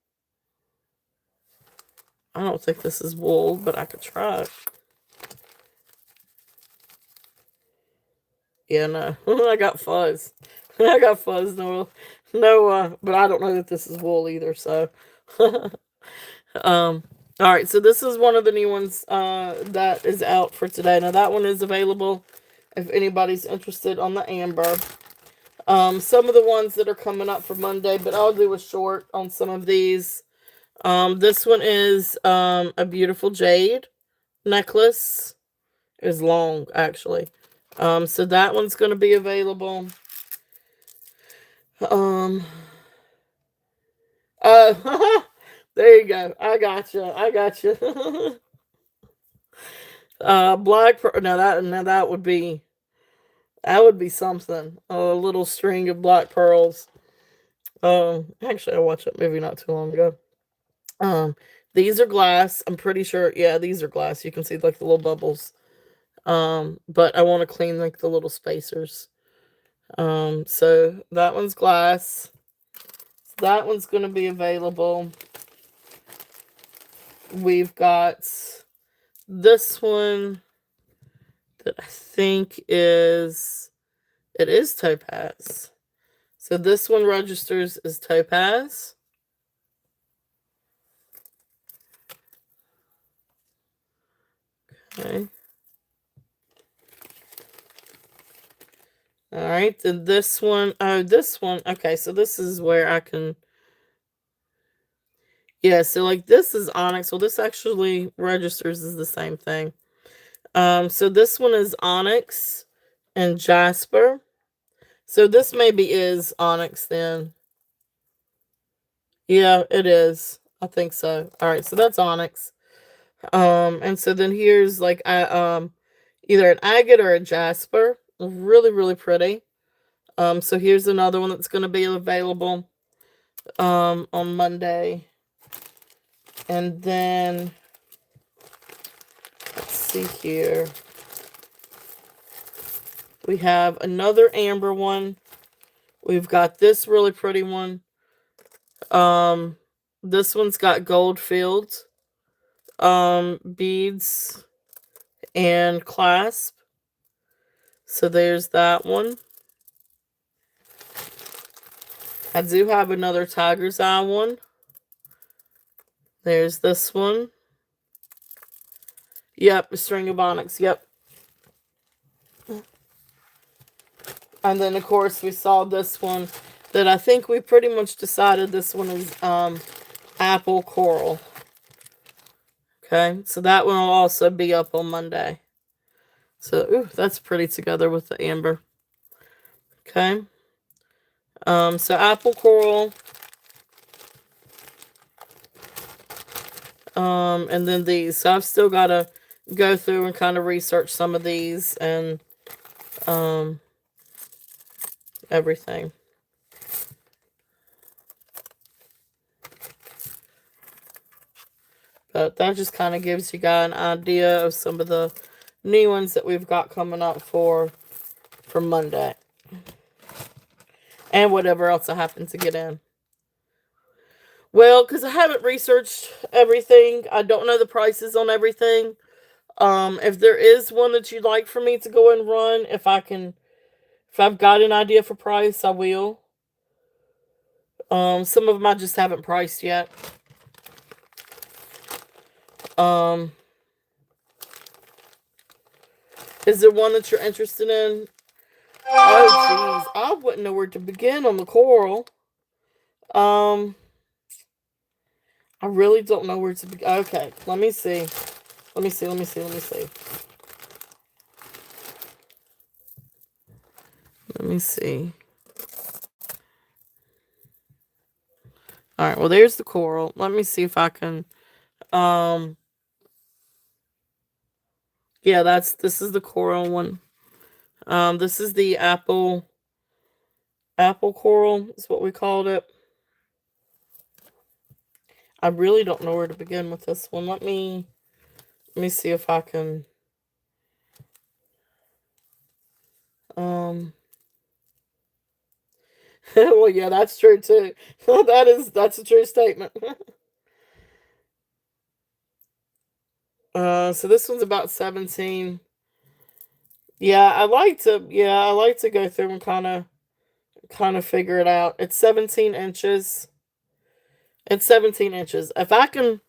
I don't think this is wool, but I could try it. Yeah, no. I got fuzz. I got fuzz. No, but I don't know that this is wool either, so... Alright, so this is one of the new ones that is out for today. Now, that one is available if anybody's interested on the amber. Some of the ones that are coming up for Monday, but I'll do a short on some of these. This one is a beautiful jade necklace. It's long, actually. So that one's going to be available. There you go. I got you. Black pearl. Now that would be something. A little string of black pearls. Actually, I watched that movie not too long ago. These are glass. I'm pretty sure. Yeah, these are glass. You can see like the little bubbles. But I want to clean like the little spacers. So that one's glass. That one's going to be available. We've got this one that I think it is topaz. So this one registers as topaz. Okay. All right, then this one, okay, so this is where I can, yeah, so like this is onyx. Well, this actually registers as the same thing. So this one is onyx and jasper. So this maybe is onyx then. Yeah, it is. I think so. All right, so that's onyx. And so then here's like either an agate or a jasper. Really, really pretty. So here's another one that's going to be available on Monday. And then let's see here. We have another amber one. We've got this really pretty one. This one's got gold fields, beads, and clasp. So there's that one. I do have another tiger's eye one. There's this one. Yep, a string of onyx. Yep. And then, of course, we saw this one that I think we pretty much decided this one is apple coral. Okay, so that one will also be up on Monday. So, ooh, that's pretty together with the amber. Okay. So apple coral. And then these. So I've still got to go through and kind of research some of these and um, everything. But that just kind of gives you guys an idea of some of the new ones that we've got coming up for Monday. And whatever else I happen to get in. Well, because I haven't researched everything. I don't know the prices on everything. If there is one that you'd like for me to go and run, if I've got an idea for price, I will. Some of them I just haven't priced yet. Um, is there one that you're interested in? Oh, jeez, I wouldn't know where to begin on the coral. Um, I really don't know where to begin. Okay, let me see. Let me see. Let me see. Let me see. Let me see. All right. Well, there's the coral. Let me see if I can. Um. Yeah, this is the coral one. This is the apple coral is what we called it. I really don't know where to begin with this one. Let me see if I can. Um. Well, yeah, that's true too. That's a true statement. So this one's about 17. Yeah, I like to go through and kind of figure it out. It's 17 inches. It's 17 inches. If I can,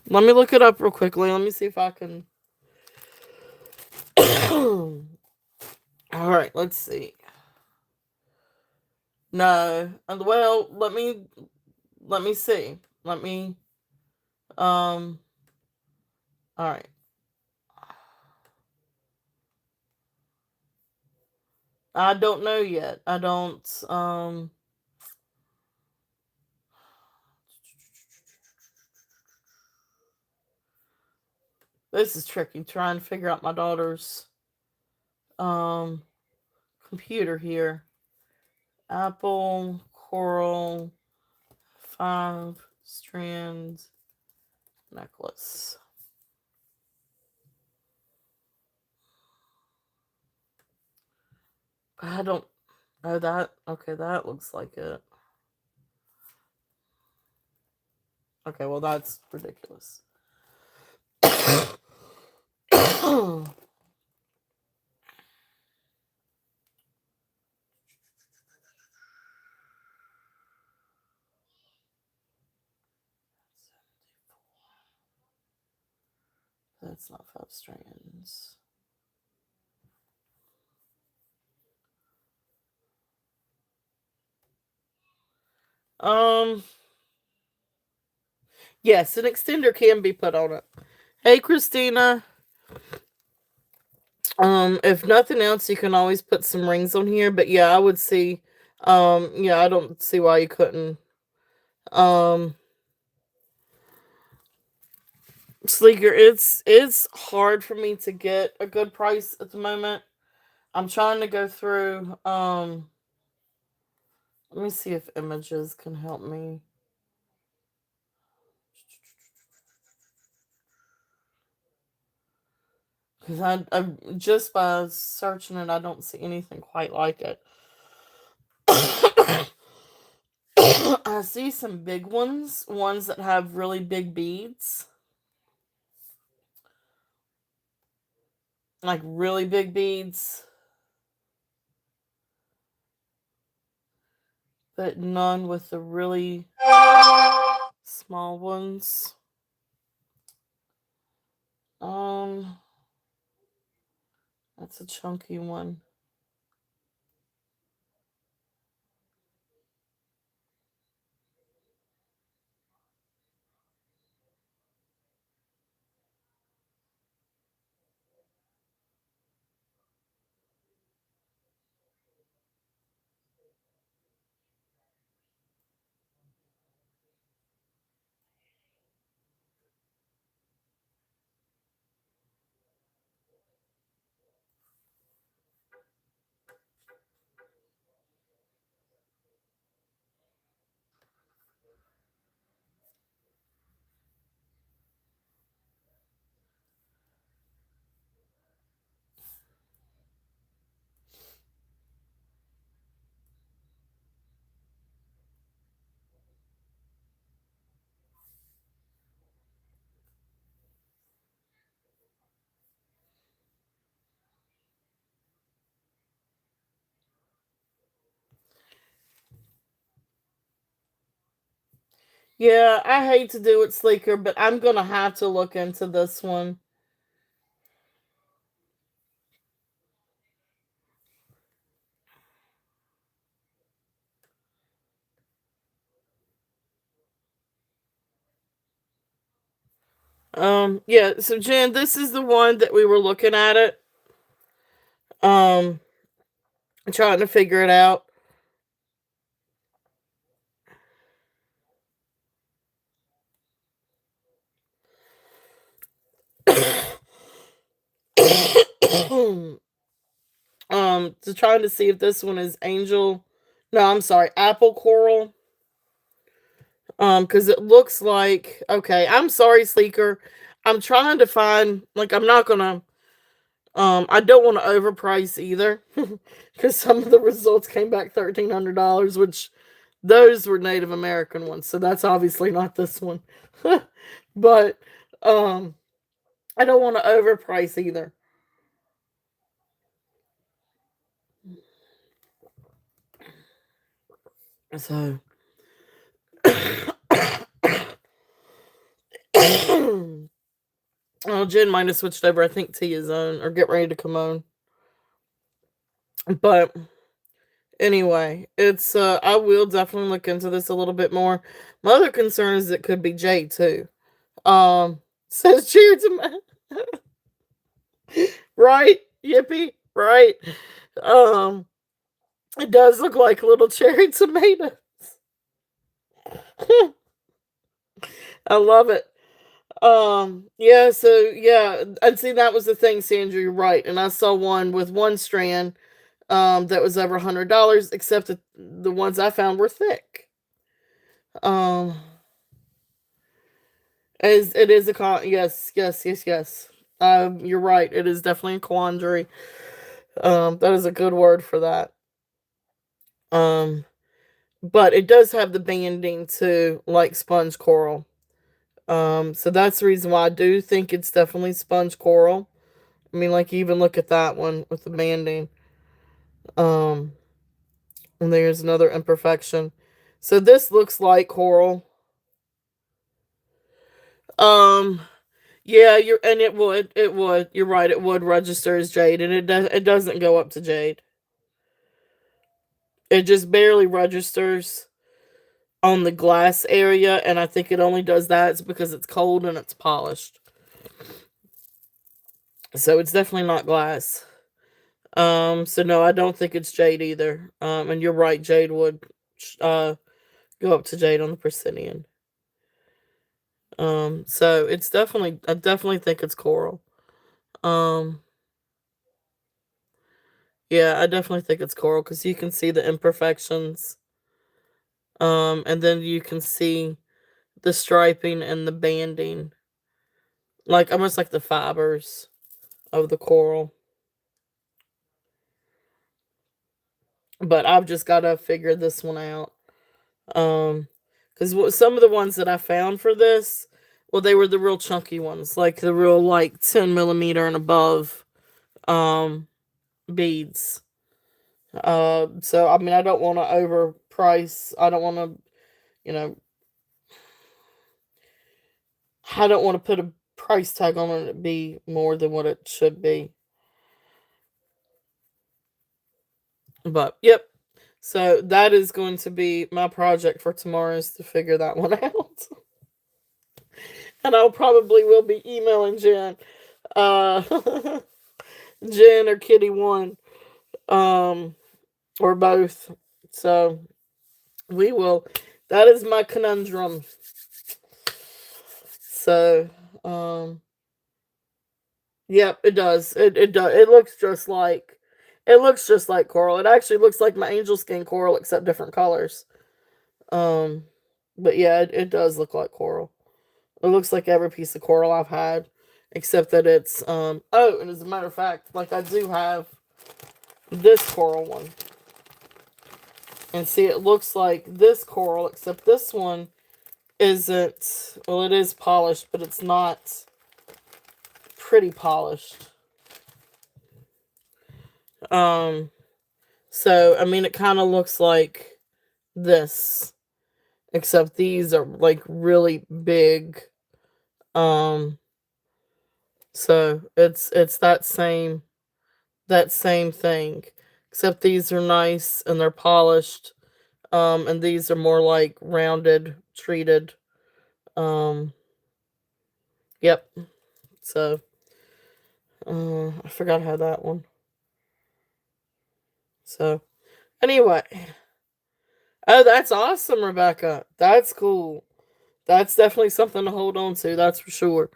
let me look it up real quickly. Let me see if I can. All right, let's see. No, well, let me see. Let me. Um. All right. I don't know yet. I don't. This is tricky. Trying to figure out my daughter's um computer here. Apple coral 5 strand necklace. I don't. Oh, that. Okay, that looks like it. Okay, well, that's ridiculous. That's not 5 strands. Um, yes, an extender can be put on it. Hey, Christina. If nothing else, you can always put some rings on here. But yeah, I would see. Yeah, I don't see why you couldn't. Um, Sleeker, it's hard for me to get a good price at the moment. I'm trying to go through. Let me see if images can help me. Because I just by searching it, I don't see anything quite like it. I see some big ones that have really big beads, like really big beads, but none with the really small ones. Um, that's a chunky one. Yeah, I hate to do it sleeker, but I'm gonna have to look into this one. Yeah, so Jen, this is the one that we were looking at it. Um, trying to figure it out. To trying to see if this one is angel. No, I'm sorry, apple coral. Because it looks like okay. I'm sorry, sleeker. I'm trying to find like I'm not gonna. I don't want to overprice either, because some of the results came back $1,300, which those were Native American ones, so that's obviously not this one. But um, I don't want to overprice either. So, oh, Jen might have switched over, I think, to his own or get ready to come on. But anyway, it's I will definitely look into this a little bit more. My other concern is it could be Jade too. Says cheer to right? Yippee, right? Um, it does look like little cherry tomato. I love it. Yeah, so yeah, and see that was the thing, Sandra, you're right. And I saw one with one strand that was over $100, except that the ones I found were thick. Um as it is a yes, yes, yes, yes. You're right. It is definitely a quandary. That is a good word for that. Um but it does have the banding too, like sponge coral. So that's the reason why I do think it's definitely sponge coral. I mean, like even look at that one with the banding. Um, and there's another imperfection. So this looks like coral. Um, yeah, it would. You're right. It would register as jade, and it doesn't go up to jade. It just barely registers on the glass area, and I think it only does that it's because it's cold and it's polished. So it's definitely not glass. So no, I don't think it's jade either. And you're right, jade would uh go up to jade on the Persinian. So it's definitely I definitely think it's coral. Um, yeah, I definitely think it's coral because you can see the imperfections. And then you can see the striping and the banding, like almost like the fibers of the coral. But I've just gotta figure this one out. Because some of the ones that I found for this, well, they were the real chunky ones, like the real like 10 millimeter and above um beads. So I mean, I don't want to overprice. I don't want to, you know, I don't want to put a price tag on it and be more than what it should be. But yep. So that is going to be my project for tomorrow is to figure that one out. And I'll probably will be emailing Jen. Uh Jen or Kitty one. Um or both. So we will that is my conundrum. So yep, it does. It does. It looks just like coral. It actually looks like my angel skin coral except different colors. Um but yeah, it does look like coral. It looks like every piece of coral I've had except that it's oh, and as a matter of fact, like I do have this coral one. And see it looks like this coral except this one isn't well it is polished, but it's not pretty polished. Um so I mean it kind of looks like this. except these are like really big. Um, so it's that same thing, except these are nice and they're polished. And these are more like rounded, treated. Um, yep. So, I forgot how that one. So, anyway, oh, that's awesome, Rebecca. That's cool. That's definitely something to hold on to. That's for sure.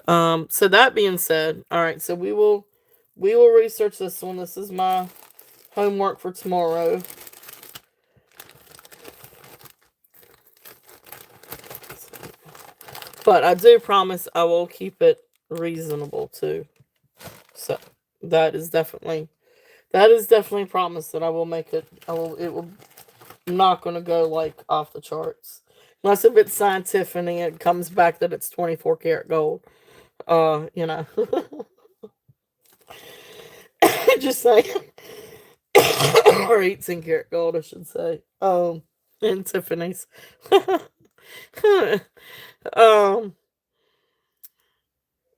So that being said, all right. So we will research this one. This is my homework for tomorrow. But I do promise I will keep it reasonable too. So that is definitely a promise that I will make it. I will. It will not going to go like off the charts, unless if it's scientific and it comes back that it's 24 karat gold. You know, just saying, or 18 karat gold, I should say. And Tiffany's. um.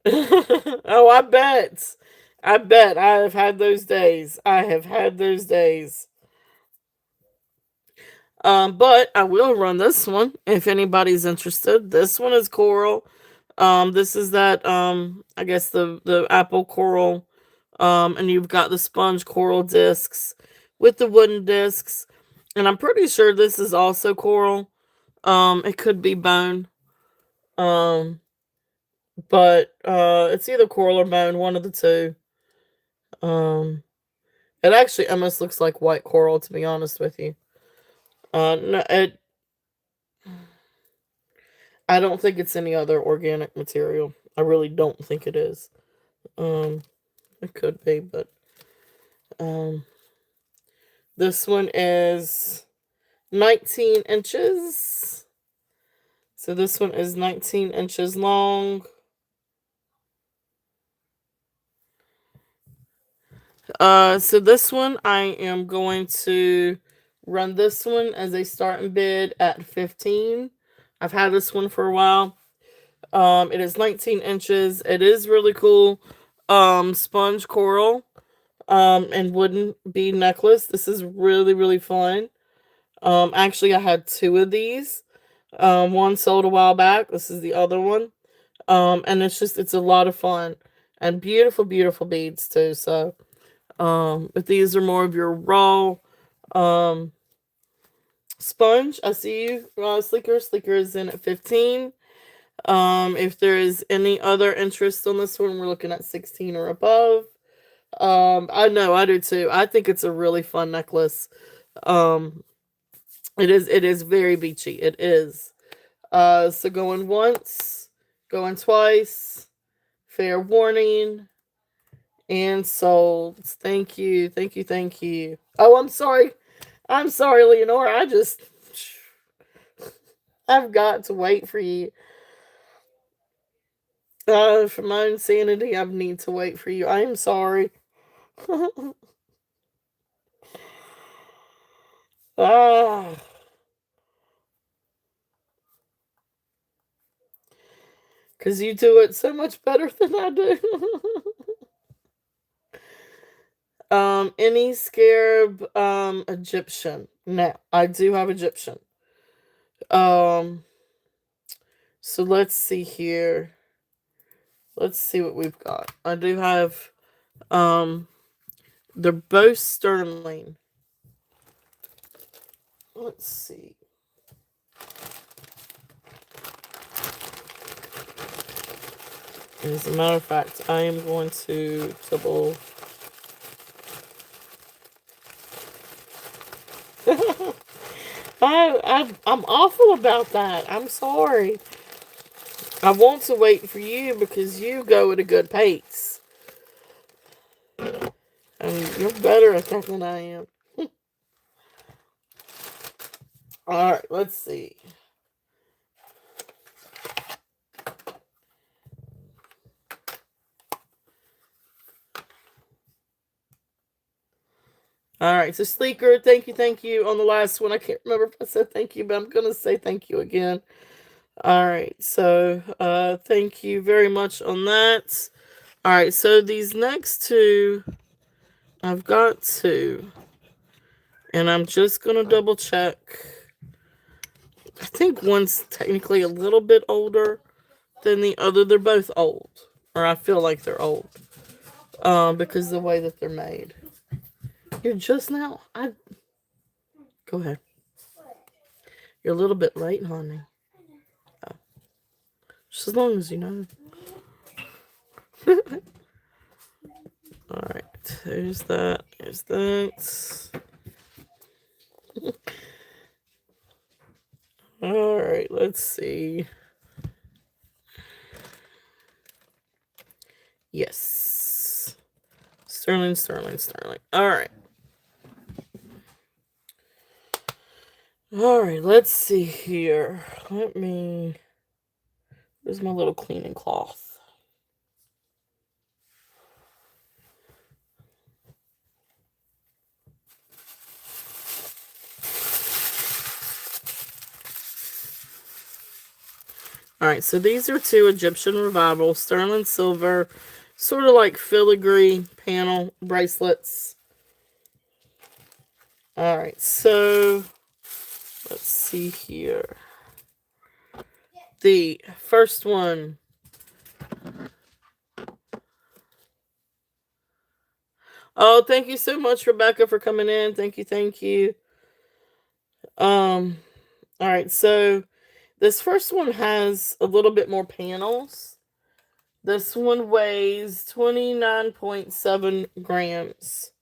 Oh, I bet. I bet I have had those days. I have had those days. But I will run this one if anybody's interested. This one is coral. This is that I guess the apple coral. And you've got the sponge coral discs with the wooden discs. And I'm pretty sure this is also coral. It could be bone. Um, but it's either coral or bone, one of the two. Um, it actually almost looks like white coral, to be honest with you. No, I don't think it's any other organic material. I really don't think it is. Um, it could be, but um, this one is 19 inches. So this one is 19 inches long. So this one I am going to run this one as a starting bid at 15. I've had this one for a while. It is 19 inches. It is really cool. Sponge coral. And wooden bead necklace. This is really, really fun. Actually, I had two of these. One sold a while back. This is the other one. And it's a lot of fun and beautiful, beautiful beads too. So, if these are more of your raw, um, sponge, I see you, Sleeker. Sleeker is in at 15. If there is any other interest on this one, we're looking at 16 or above. I know I do too. I think it's a really fun necklace. Um, it is very beachy. It is. So going once, going twice, fair warning, and sold. Thank you, thank you, thank you. Oh, I'm sorry. I'm sorry, Leonora. I've got to wait for you. For my own sanity, I need to wait for you. I am sorry. Ah, because you do it so much better than I do. Any scarab, Egyptian. No, I do have Egyptian. Um, so let's see here. Let's see what we've got. I do have, um, they're both sterling. Let's see. As a matter of fact, I am going to double. I'm awful about that. I'm sorry. I want to wait for you because you go at a good pace. And you're better at that than I am. Alright, let's see. All right, so Sleeker, thank you on the last one. I can't remember if I said thank you, but I'm gonna say thank you again. All right, so thank you very much on that. All right, so these next two, I've got two, and I'm just gonna double check. I think one's technically a little bit older than the other. They're both old, or I feel like they're old, because of the way that they're made. You're just now. I Go ahead. You're a little bit late, honey. Oh, just as long as you know. All right. There's that. There's that. All right. Let's see. Yes. Sterling, Sterling, Sterling. All right. All right. Let's see here. Let me. Where's my little cleaning cloth? All right. So these are two Egyptian Revival sterling silver, sort of like filigree panel bracelets. All right. So let's see here. The first one. Oh, thank you so much, Rebecca, for coming in. Thank you, thank you. Um, all right, so this first one has a little bit more panels. This one weighs 29.7 grams.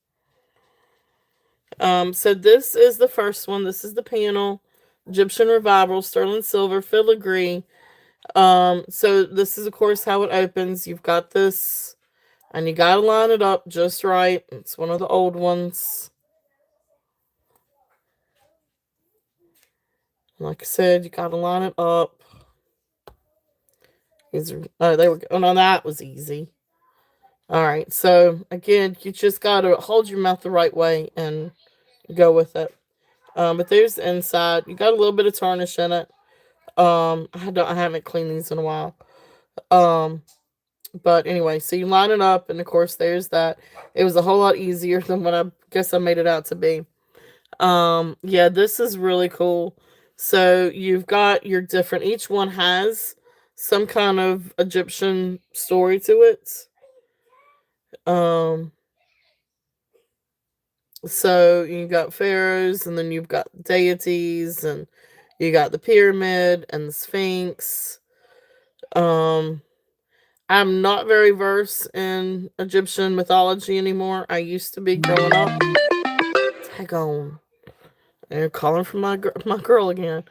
So this is the first one. This is the panel. Egyptian Revival, sterling silver, filigree. So this is of course how it opens. You've got this, and you gotta line it up just right. It's one of the old ones. Like I said, you gotta line it up. Oh, there we go. Oh, no, that was easy. All right. So again, you just gotta hold your mouth the right way and go with it. But there's the inside. You got a little bit of tarnish in it. I haven't cleaned these in a while. Um, but anyway, so you line it up, and of course, there's that. It was a whole lot easier than what I guess I made it out to be. Yeah, this is really cool. So you've got your different, each one has some kind of Egyptian story to it. Um, so you got pharaohs, and then you've got deities, and you got the pyramid and the Sphinx. Um, I'm not very versed in Egyptian mythology anymore. I used to be growing up. Tag on. They're calling for my girl again.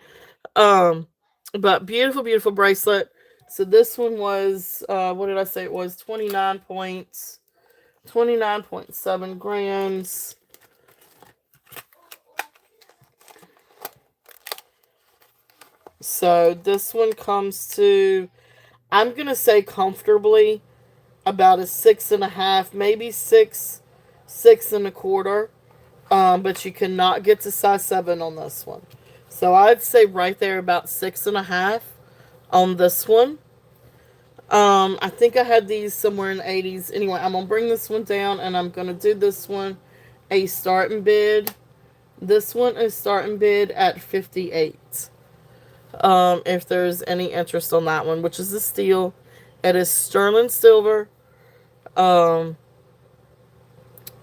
Um, but beautiful, beautiful bracelet. So this one was what did I say? It was 29.7 grams. So this one comes to, I'm gonna say comfortably about a 6.5, maybe six and a quarter. But you cannot get to size 7 on this one. So I'd say right there about 6.5 on this one. I think I had these somewhere in the 80s. Anyway, I'm gonna bring this one down, and I'm gonna do this one a starting bid. This one is starting bid at 58. If there's any interest on that one, which is a steal. It is sterling silver. Um,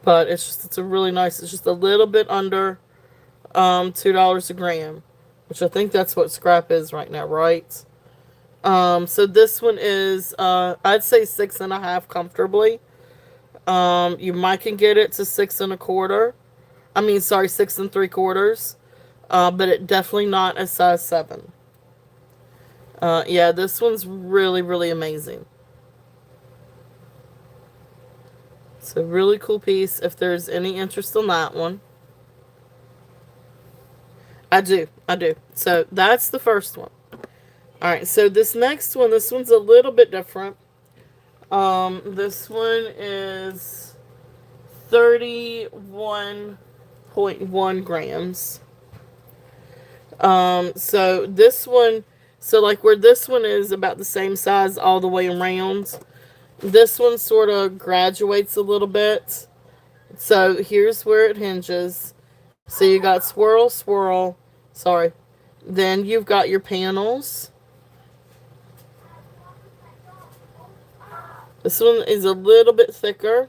but it's a really nice. It's just a little bit under $2 a gram, which I think that's what scrap is right now, right? So this one is I'd say 6.5 comfortably. You might can get it to 6.25. I mean, sorry, 6.75. But it definitely not a size 7. Yeah, this one's really, really amazing. It's a really cool piece. If there's any interest in that one, I do. So that's the first one. All right, so this next one, this one's a little bit different. This one is 31. 12.1 grams. So this one, so like where this one is about the same size all the way around, this one sort of graduates a little bit. So here's where it hinges. So you got swirl, swirl, sorry. Then you've got your panels. This one is a little bit thicker.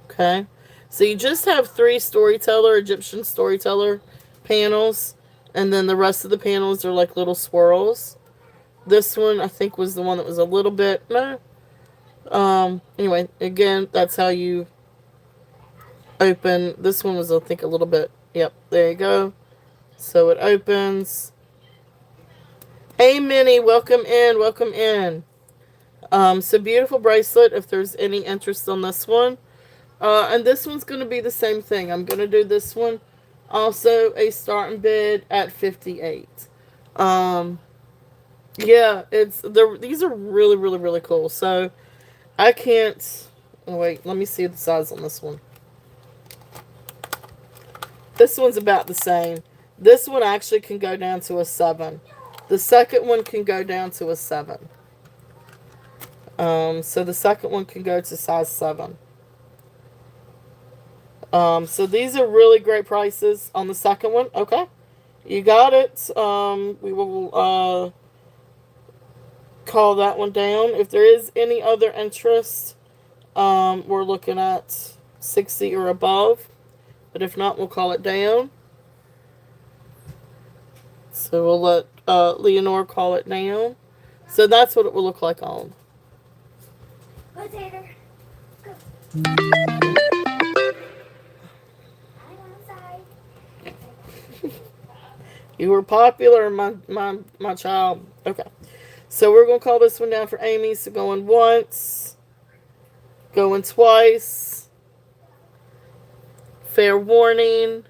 Okay. So you just have 3 storyteller, Egyptian storyteller panels. And then the rest of the panels are like little swirls. This one, I think, was the one that was a little bit, no. Anyway, again, that's how you open. This one was, I think, a little bit, yep, there you go. So it opens. Hey, Minnie, welcome in, welcome in. So beautiful bracelet, if there's any interest on this one. And this one's going to be the same thing. I'm going to do this one. Also, a starting bid at 58. Yeah, these are really, really, really cool. So, I can't... Oh, wait, let me see the size on this one. This one's about the same. This one actually can go down to a 7. The second one can go down to a 7. So the second one can go to size 7. So these are really great prices on the second one. Okay. You got it. We will call that one down. If there is any other interest, we're looking at 60 or above. But if not, we'll call it down. So we'll let Leonore call it down. So that's what it will look like on. Potato. Go. I'm sorry. You were popular, my child. Okay. So we're going to call this one down for Amy. So going once. Going twice. Fair warning.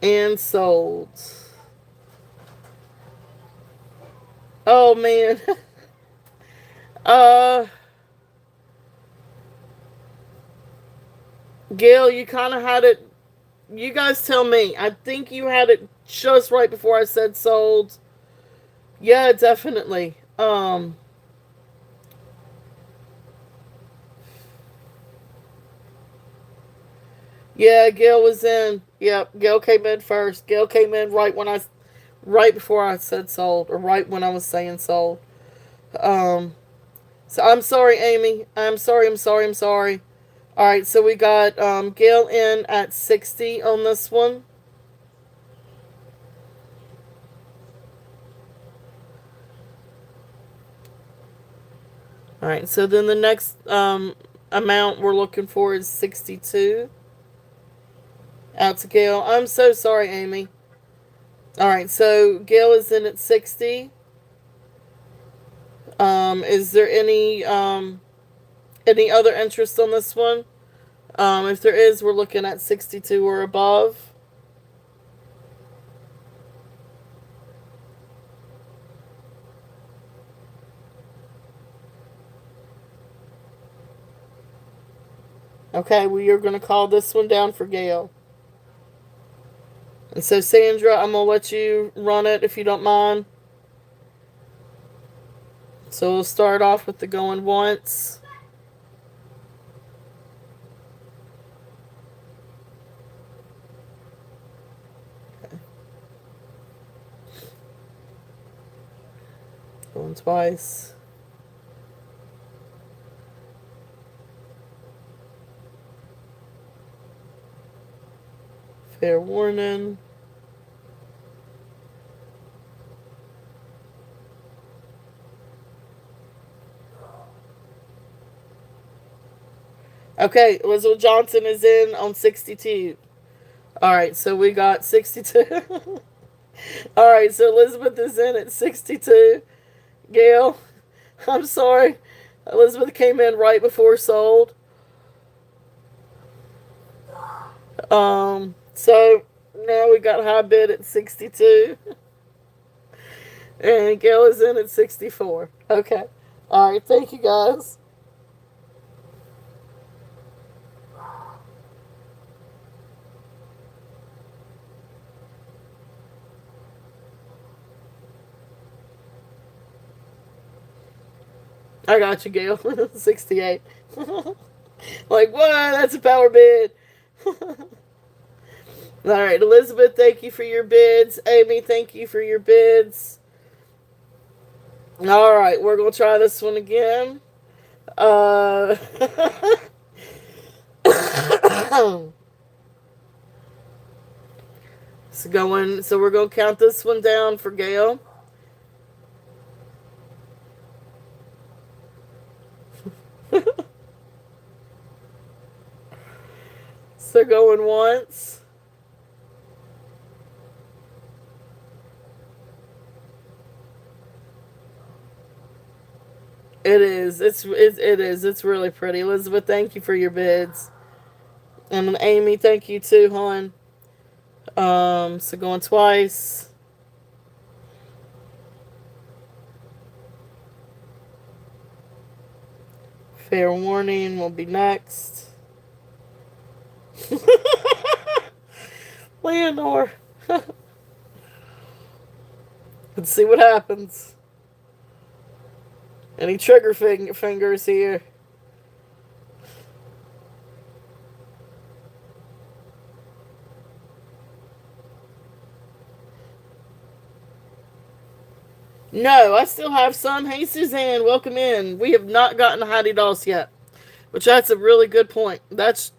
And sold. Oh, man. Gail, you kind of had it. You guys tell me. I think you had it just right before I said sold. Yeah, definitely. Yeah, Gail was in. Yep, Gail came in first. Gail came in right before I said sold, or right when I was saying sold. Um, so I'm sorry, Amy. I'm sorry. All right, so we got Gail in at 60 on this one. All right, so then the next amount we're looking for is 62. Out to Gail. I'm so sorry, Amy. All right, so Gail is in at 60. Is there any other interest on this one? If there is, we're looking at 62 or above. Okay, we are going to call this one down for Gail. And so, Sandra, I'm going to let you run it if you don't mind. So we'll start off with the going once. Okay. Going twice. Fair warning. Okay, Elizabeth Johnson is in on 62. Alright, so we got 62. Alright, so Elizabeth is in at 62. Gail, I'm sorry. Elizabeth came in right before sold. So now we got high bid at 62. And Gail is in at 64. Okay. Alright, thank you guys. I got you, Gail. 68. Like, what? That's a power bid. Alright, Elizabeth, thank you for your bids. Amy, thank you for your bids. Alright, we're going to try this one again. So we're going to count this one down for Gail. So going once. It is. It is. It's really pretty. Elizabeth, thank you for your bids. And Amy, thank you too, hon. So going twice. Fair warning will be next. Leonore. Let's see what happens. Any trigger fingers here? No, I still have some. Hey, Suzanne, welcome in. We have not gotten Heidi Daus yet, which that's a really good point. That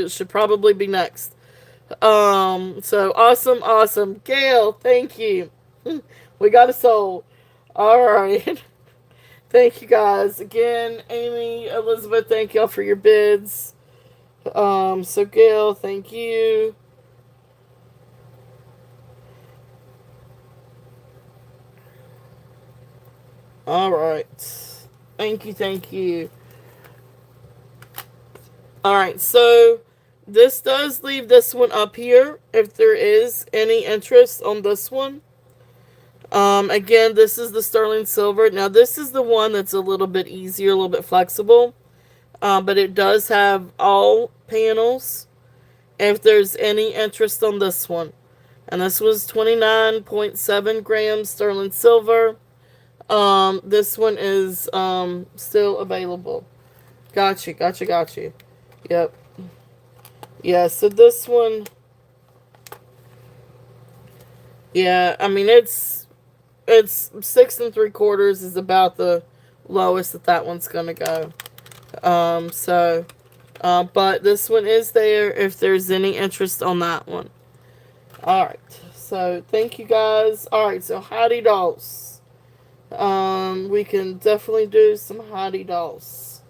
should probably be next. So awesome. Gail, thank you. We got a soul. All right. Thank you guys. Again, Amy, Elizabeth, thank y'all for your bids. So Gail, thank you. All right. Thank you. All right, so this does leave this one up here if there is any interest on this one. Again, this is the sterling silver. Now, this is the one that's a little bit easier, a little bit flexible. But it does have all panels if there's any interest on this one. And this was 29.7 grams sterling silver. This one is still available. Got you. Yep. Yeah, so this one, yeah, I mean, it's 6 3/4 is about the lowest that one's gonna go. But this one is there if there's any interest on that one. Alright, so thank you guys. Alright, so Heidi Daus. We can definitely do some Heidi Daus.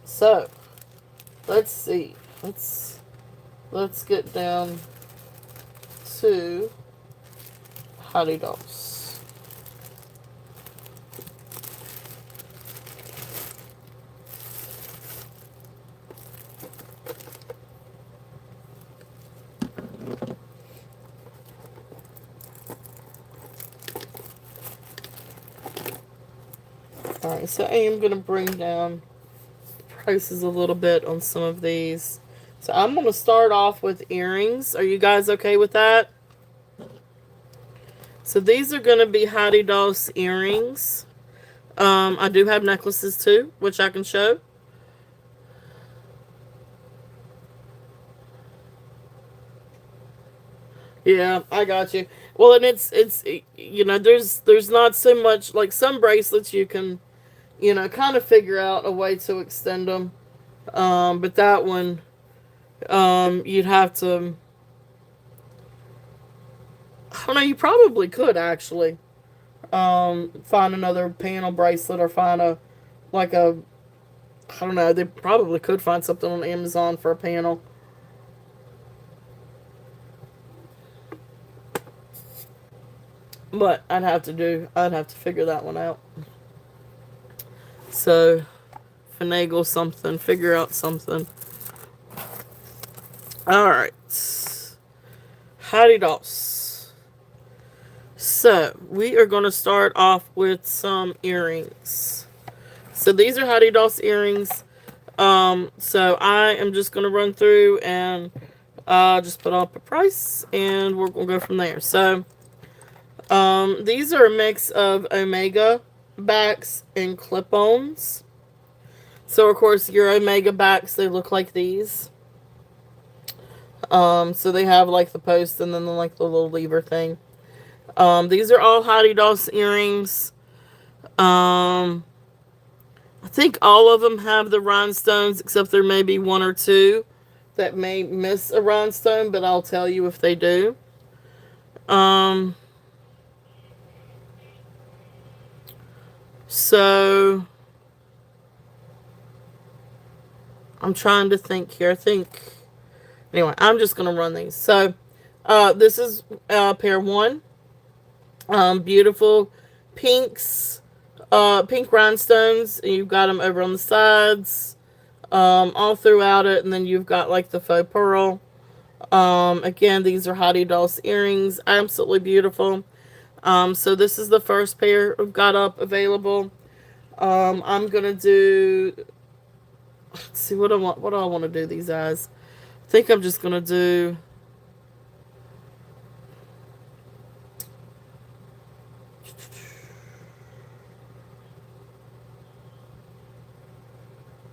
So let's see. Let's get down to Heidi Daus. Alright, so I am going to bring down prices a little bit on some of these. So I'm going to start off with earrings. Are you guys okay with that? So these are going to be Heidi Daus earrings. I do have necklaces too, which I can show. Yeah, I got you. Well, and it's you know, there's not so much, like some bracelets you can, you know, kind of figure out a way to extend them. But that one, you'd have to, I don't know, you probably could actually, find another panel bracelet or find I don't know, they probably could find something on Amazon for a panel. But I'd have to figure that one out. So, finagle something, figure out something. Alright. Heidi Daus. So, we are going to start off with some earrings. So, these are Heidi Daus earrings. So, I am just going to run through and just put up a price, and we're going to go from there. So, these are a mix of Omega backs and clip-ons. So of course your Omega backs, they look like these. So they have like the post and then like the little lever thing. These are all Heidi Daus earrings. Um, I think all of them have the rhinestones, except there may be one or two that may miss a rhinestone, but I'll tell you if they do. Um, so I'm trying to think here. I think anyway. I'm just gonna run these. So, this is pair one. Beautiful pinks, pink rhinestones. You've got them over on the sides, all throughout it, and then you've got like the faux pearl. Again, these are Heidi Daus earrings. Absolutely beautiful. So this is the first pair I've got up available. I'm gonna do. Let's see what I want. What do I want to do these as? I think I'm just gonna do.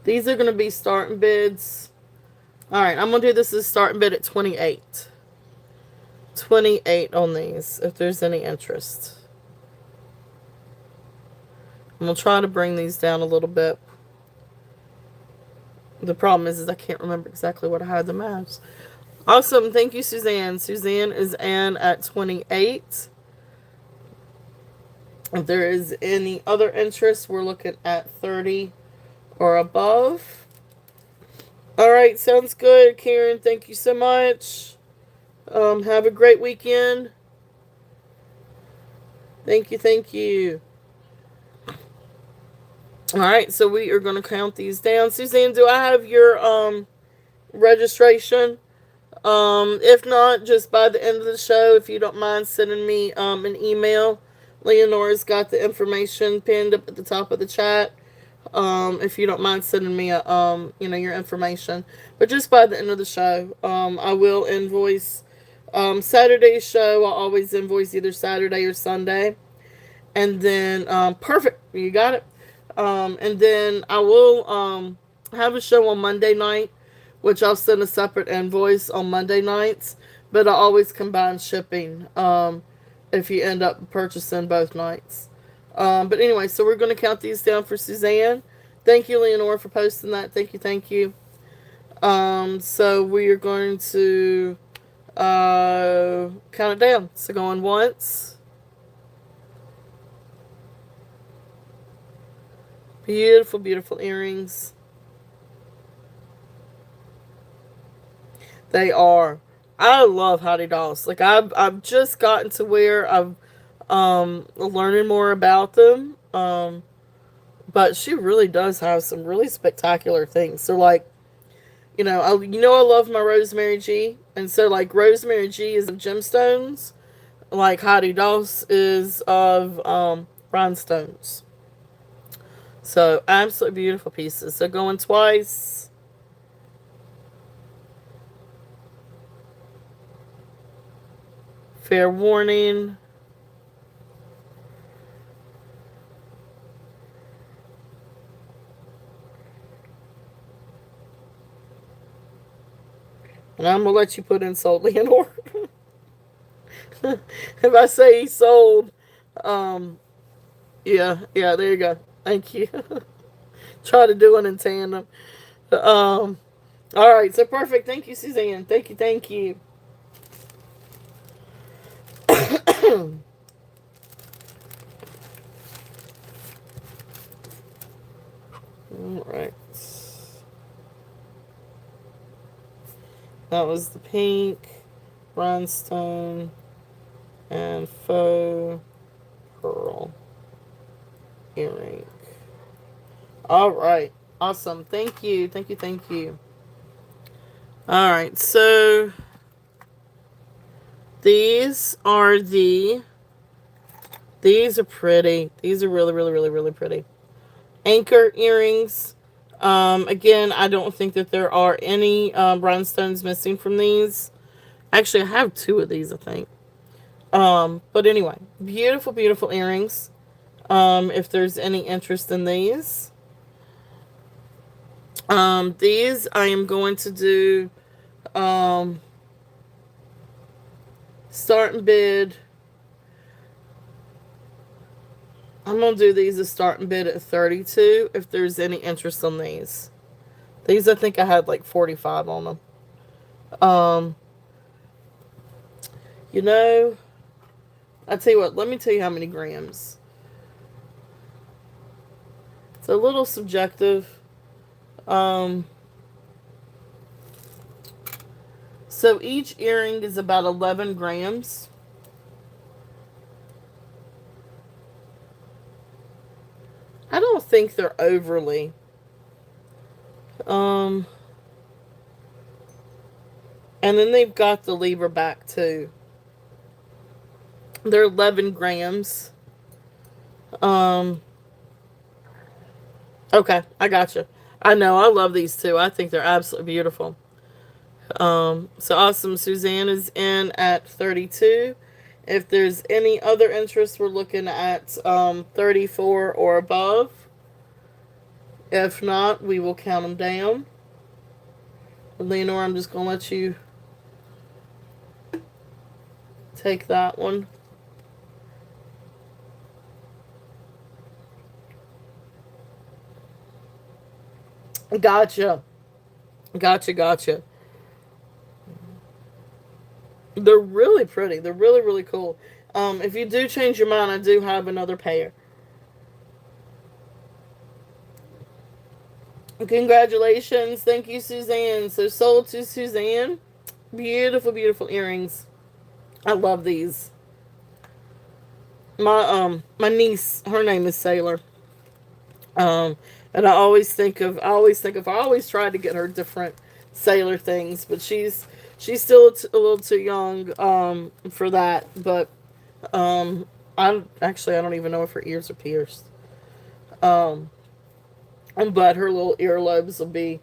These are gonna be starting bids. All right, I'm gonna do this as starting bid at 28. 28 on these, if there's any interest. I'm gonna try to bring these down a little bit. The problem is I can't remember exactly what I had them as. Awesome, thank you, Suzanne. Suzanne is in at 28. If there is any other interest, we're looking at 30 or above. All right, sounds good, Karen. Thank you so much. Have a great weekend. Thank you, thank you. All right, so we are going to count these down. Suzanne, do I have your registration? If not, just by the end of the show, if you don't mind sending me an email. Leonora's got the information pinned up at the top of the chat. If you don't mind sending me your information. But just by the end of the show, I will invoice. Saturday's show, I'll always invoice either Saturday or Sunday. And then, perfect, you got it. And then I will have a show on Monday night, which I'll send a separate invoice on Monday nights. But I always combine shipping if you end up purchasing both nights. But anyway, so we're going to count these down for Suzanne. Thank you, Leonora, for posting that. Thank you, thank you. So we are going to count it down. So going once. Beautiful, beautiful earrings. They are. I love Heidi Daus. Like I've just gotten to where I've learning more about them. But she really does have some really spectacular things. So like, I love my Rosemary G, and so like Rosemary G is of gemstones, like Heidi Daus is of rhinestones. So absolutely beautiful pieces. So going twice. Fair warning. And I'm gonna let you put in sold, Leonore. If I say he sold, yeah, there you go. Thank you. Try to do it in tandem. All right, so perfect. Thank you, Suzanne. Thank you, thank you. All right. That was the pink, rhinestone, and faux pearl earring. All right. Awesome. Thank you. Thank you. Thank you. All right. So these are pretty. These are really, really, really, really pretty. Anchor earrings. Again, I don't think that there are any rhinestones missing from these. Actually, I have two of these, I think. But anyway, beautiful, beautiful earrings. If there's any interest in these. These I am going to do start and bid. I'm going to do these as start and bid at 32 if there's any interest on these. These I think I had like 45 on them. Um, you know, I tell you what, let me tell you how many grams. It's a little subjective. So each earring is about 11 grams. I don't think they're overly. And then they've got the lever back too. They're 11 grams. Okay, I gotcha. I know, I love these too. I think they're absolutely beautiful. So awesome. Suzanne is in at 32. If there's any other interest, we're looking at 34 or above. If not, we will count them down. Leonore, I'm just going to let you take that one. Gotcha. Gotcha. They're really pretty. They're really, really cool. If you do change your mind, I do have another pair. Congratulations. Thank you, Suzanne. So sold to Suzanne. Beautiful, beautiful earrings. I love these. My niece, her name is Sailor. And I always tried to get her different Sailor things, but she's still a little too young for that. But I don't even know if her ears are pierced. But her little earlobes will be.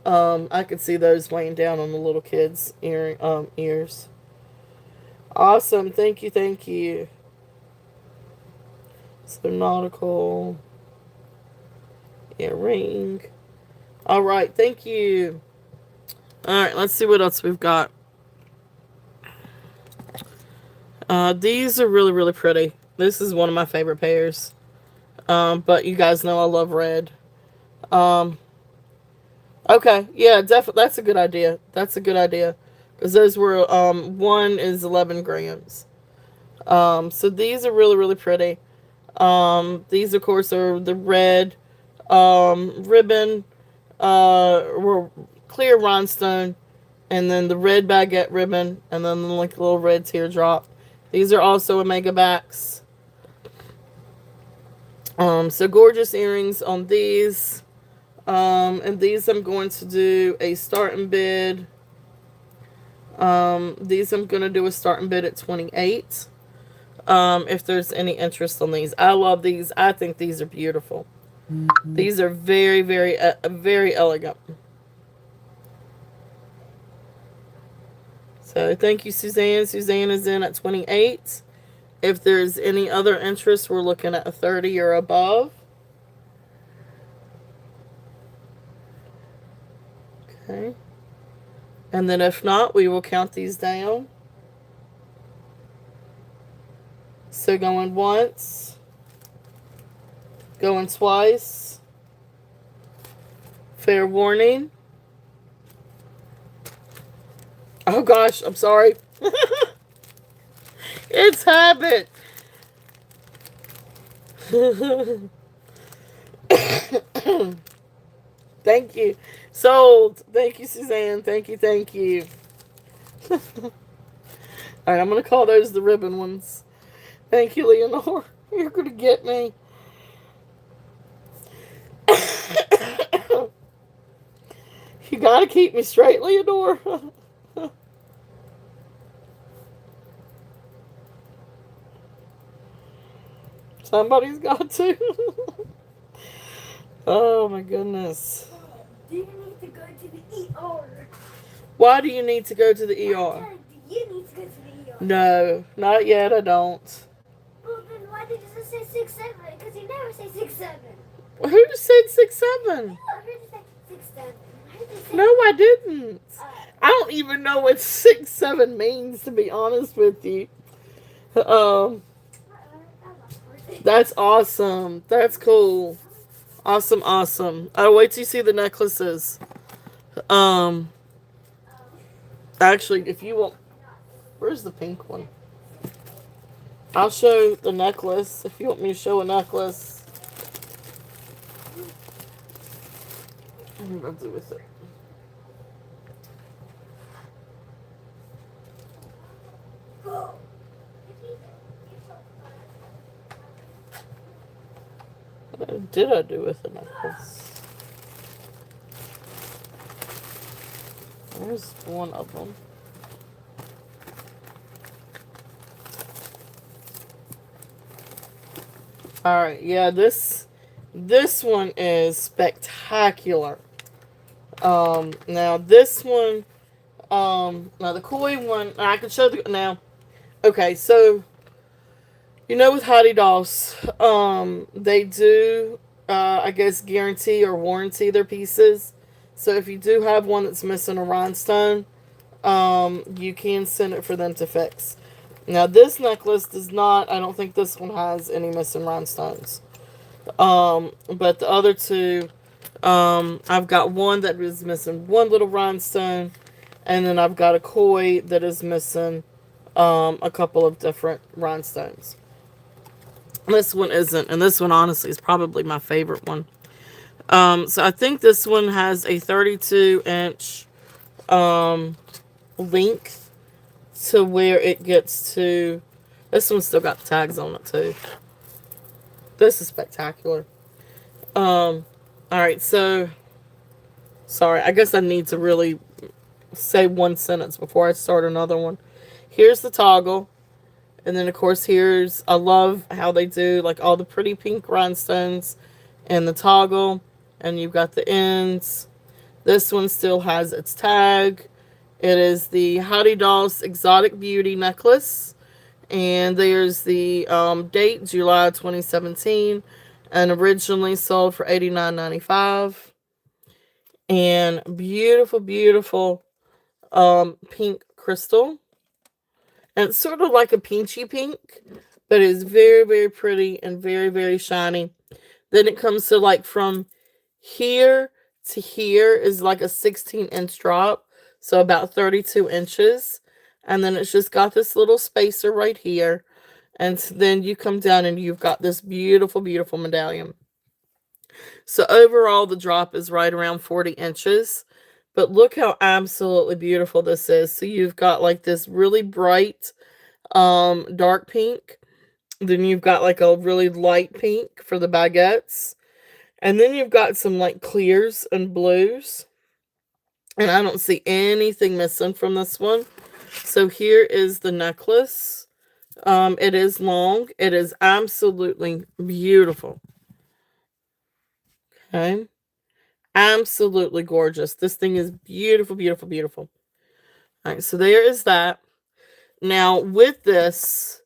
I could see those weighing down on the little kids' ears. Awesome, thank you. So nautical earring. All right, thank you. All right, let's see what else we've got. These are really, really pretty. This is one of my favorite pairs. But you guys know I love red. Okay, yeah, definitely. That's a good idea. Because those were, one is 11 grams. So these are really, really pretty. These, of course, are the red, ribbon, clear rhinestone, and then the red baguette ribbon, and then like a little red teardrop. These are also Omega backs. So gorgeous earrings on these. And these I'm going to do a start and bid. These I'm going to do a start and bid at 28. If there's any interest on these. I love these. I think these are beautiful. Mm-hmm. These are very, very, very elegant. So thank you, Suzanne. Suzanne is in at 28. If there's any other interest, we're looking at a 30 or above. Okay. And then if not, we will count these down. So going once, going twice, fair warning. Oh gosh, I'm sorry. It's habit. Thank you. Sold. Thank you, Suzanne. Thank you. Alright, I'm going to call those the ribbon ones. Thank you, Leonore. You're going to get me. You got to keep me straight, Leonore. Somebody's got to. Oh, my goodness. Do you need to go to the ER? Why do you need to go to the ER? Do you need to go to the ER? No, not yet, I don't. Well, then why I think it just say 6'7" because you never say 6'7". Who said 6'7"? I heard you say 6'7". I heard you say. No, I didn't. Uh, I don't even know what 6'7" means, to be honest with you. Um, that's awesome. That's cool. Awesome, awesome. I'll wait till you see the necklaces. Um, actually, if you want, where's the pink one? I'll show the necklace if you want me to show a necklace. What am I gonna do with it? What did I do with the necklace? There's one of them. All right, yeah, this one is spectacular. Now this one, now the koi one, I can show the now. Okay, so you know with Heidi Daus, they do, I guess, guarantee or warranty their pieces. So if you do have one that's missing a rhinestone, you can send it for them to fix. Now this necklace does not. I don't think this one has any missing rhinestones. But the other two, I've got one that is missing one little rhinestone, and then I've got a koi that is missing a couple of different rhinestones. This one isn't, and this one honestly is probably my favorite one. So I think this one has a 32-inch length to where it gets to. This one's still got the tags on it too. This is spectacular. All right, so sorry, I guess I need to really say one sentence before I start another one. Here's the toggle, and then of course here's, I love how they do like all the pretty pink rhinestones and the toggle, and you've got the ends. This one still has its tag. It is the Heidi Daus Exotic Beauty necklace, and there's the date July 2017, and originally sold for $89.95. And beautiful, beautiful pink crystal. And it's sort of like a peachy pink, but it's very, very pretty and very, very shiny. Then it comes to like from here to here is like a 16-inch drop, so about 32 inches. And then it's just got this little spacer right here. And then you come down and you've got this beautiful, beautiful medallion. So overall, the drop is right around 40 inches. But look how absolutely beautiful this is. So you've got like this really bright dark pink. Then you've got like a really light pink for the baguettes. And then you've got some like clears and blues. And I don't see anything missing from this one. So here is the necklace. It is long. It is absolutely beautiful. Okay. Absolutely gorgeous. This thing is beautiful, beautiful, beautiful. All right, so there is that. Now, with this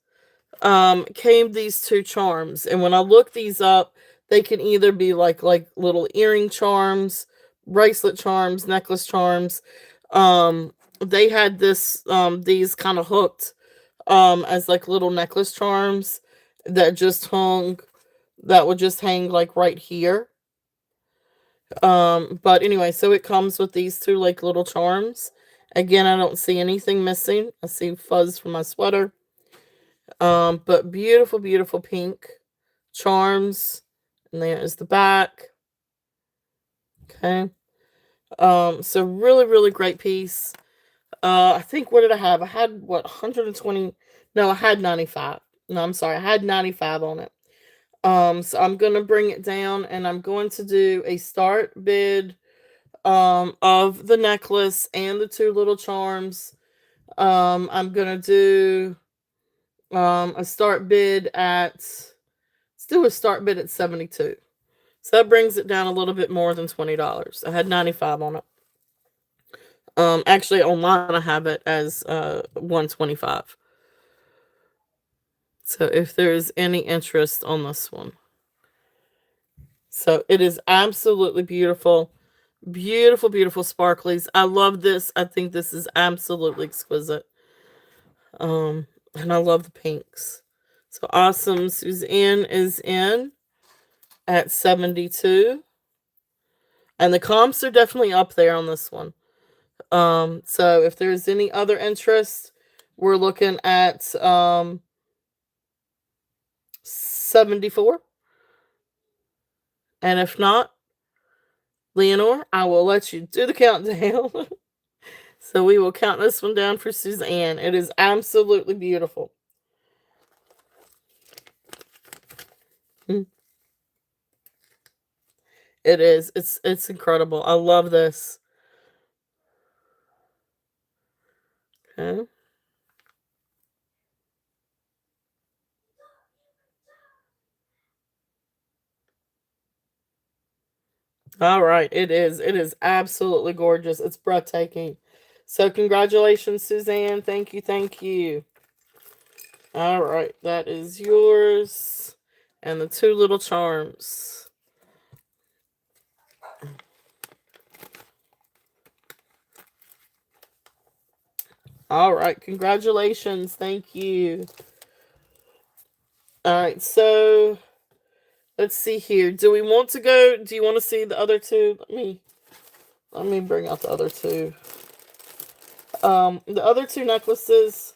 came these two charms. And when I look these up, they can either be like little earring charms, bracelet charms, necklace charms. They had these kind of hooked as like little necklace charms that would just hang like right here. But anyway, so it comes with these two like little charms. Again, I don't see anything missing. I see fuzz from my sweater. But beautiful, beautiful pink charms. And there is the back. Okay. So really, really great piece. I think, what did I have? I had, 120? No, I had 95. No, I'm sorry. I had 95 on it. So I'm going to bring it down, and I'm going to do a start bid of the necklace and the two little charms. I'm going to do a start bid at, let's do a start bid at 72. So that brings it down a little bit more than $20. I had 95 on it. Actually online I have it as 125. So if there's any interest on this one. So it is absolutely beautiful. Beautiful, beautiful sparklies. I love this. I think this is absolutely exquisite. And I love the pinks. So awesome. Suzanne is in at 72. And the comps are definitely up there on this one. So if there's any other interest, we're looking at 74. And if not, Leonore, I will let you do the countdown. So we will count this one down for Suzanne. It is absolutely beautiful. It is. It's incredible. I love this. Okay. All right. It is. It is absolutely gorgeous. It's breathtaking. So congratulations, Suzanne. Thank you. Thank you. All right. That is yours. And the two little charms. All right. Congratulations. Thank you. All right. So let's see here. Do we want to go? Do you want to see the other two? Let me bring out the other two. The other two necklaces.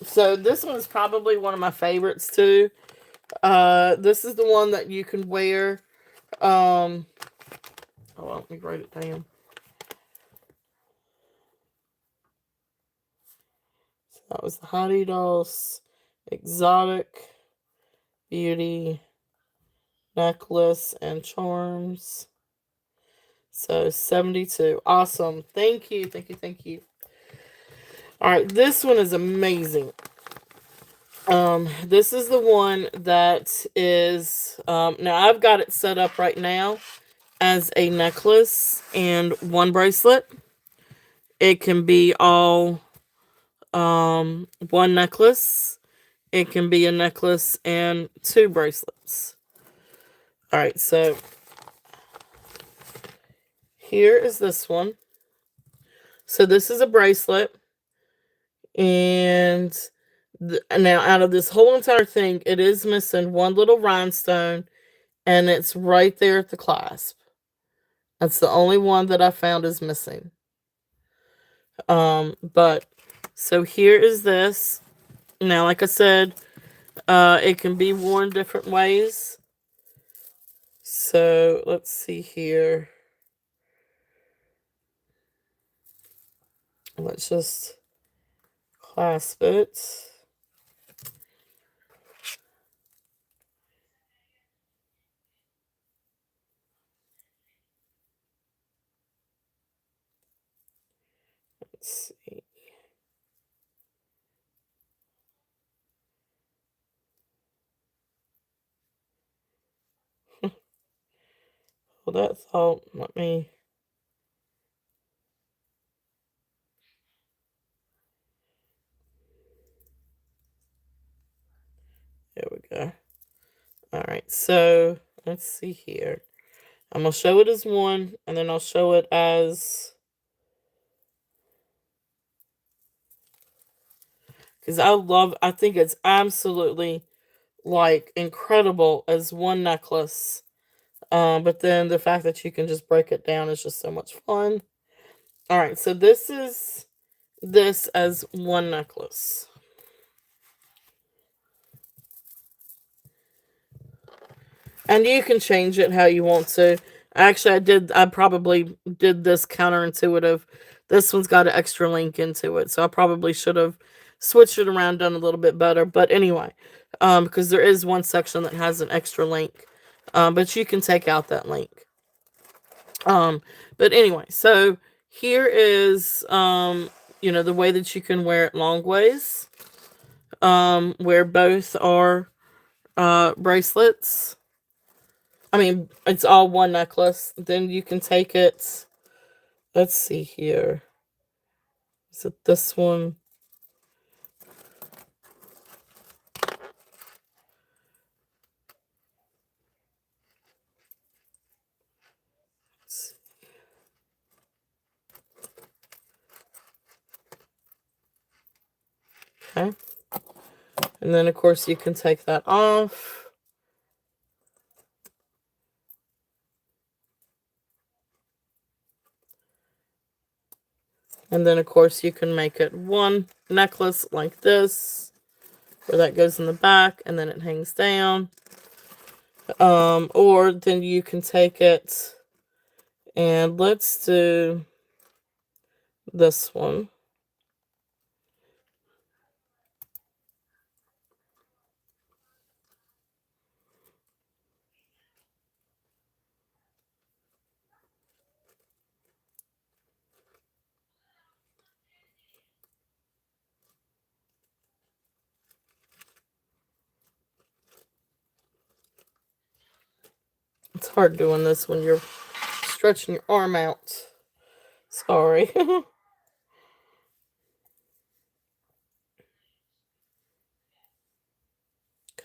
So this one is probably one of my favorites too. This is the one that you can wear. Oh, let me write it down. So that was the Heidi Daus Exotic Beauty Necklace and Charms. So 72. Awesome. Thank you. Thank you. Thank you. All right. This one is amazing. This is the one that is, now I've got it set up right now as a necklace and one bracelet. It can be all, one necklace. It can be a necklace and two bracelets. All right. So here is this one. So this is a bracelet. And now out of this whole entire thing, it is missing one little rhinestone. And it's right there at the clasp. That's the only one that I found is missing. But so here is this. Now, like I said, it can be worn different ways. So let's see here. Let's just clasp it. Let's see. Well, that thought, let me. There we go. All right, so let's see here. I'm going to show it as one, and then I'll show it as... Because I think it's absolutely, like, incredible as one necklace. But then the fact that you can just break it down is just so much fun. All right, so this is this as one necklace. And you can change it how you want to. Actually, I probably did this counterintuitive. This one's got an extra link into it. So I probably should have switched it around, done a little bit better. But anyway, because there is one section that has an extra link. But you can take out that link. But anyway, so here is, the way that you can wear it long ways. Where both are bracelets. I mean, it's all one necklace. Then you can take it. Let's see here. Is it this one? Okay. And then, of course, you can take that off. And then, of course, you can make it one necklace like this, where that goes in the back, and then it hangs down. Or then you can take it, and let's do this one. It's hard doing this when you're stretching your arm out. Sorry.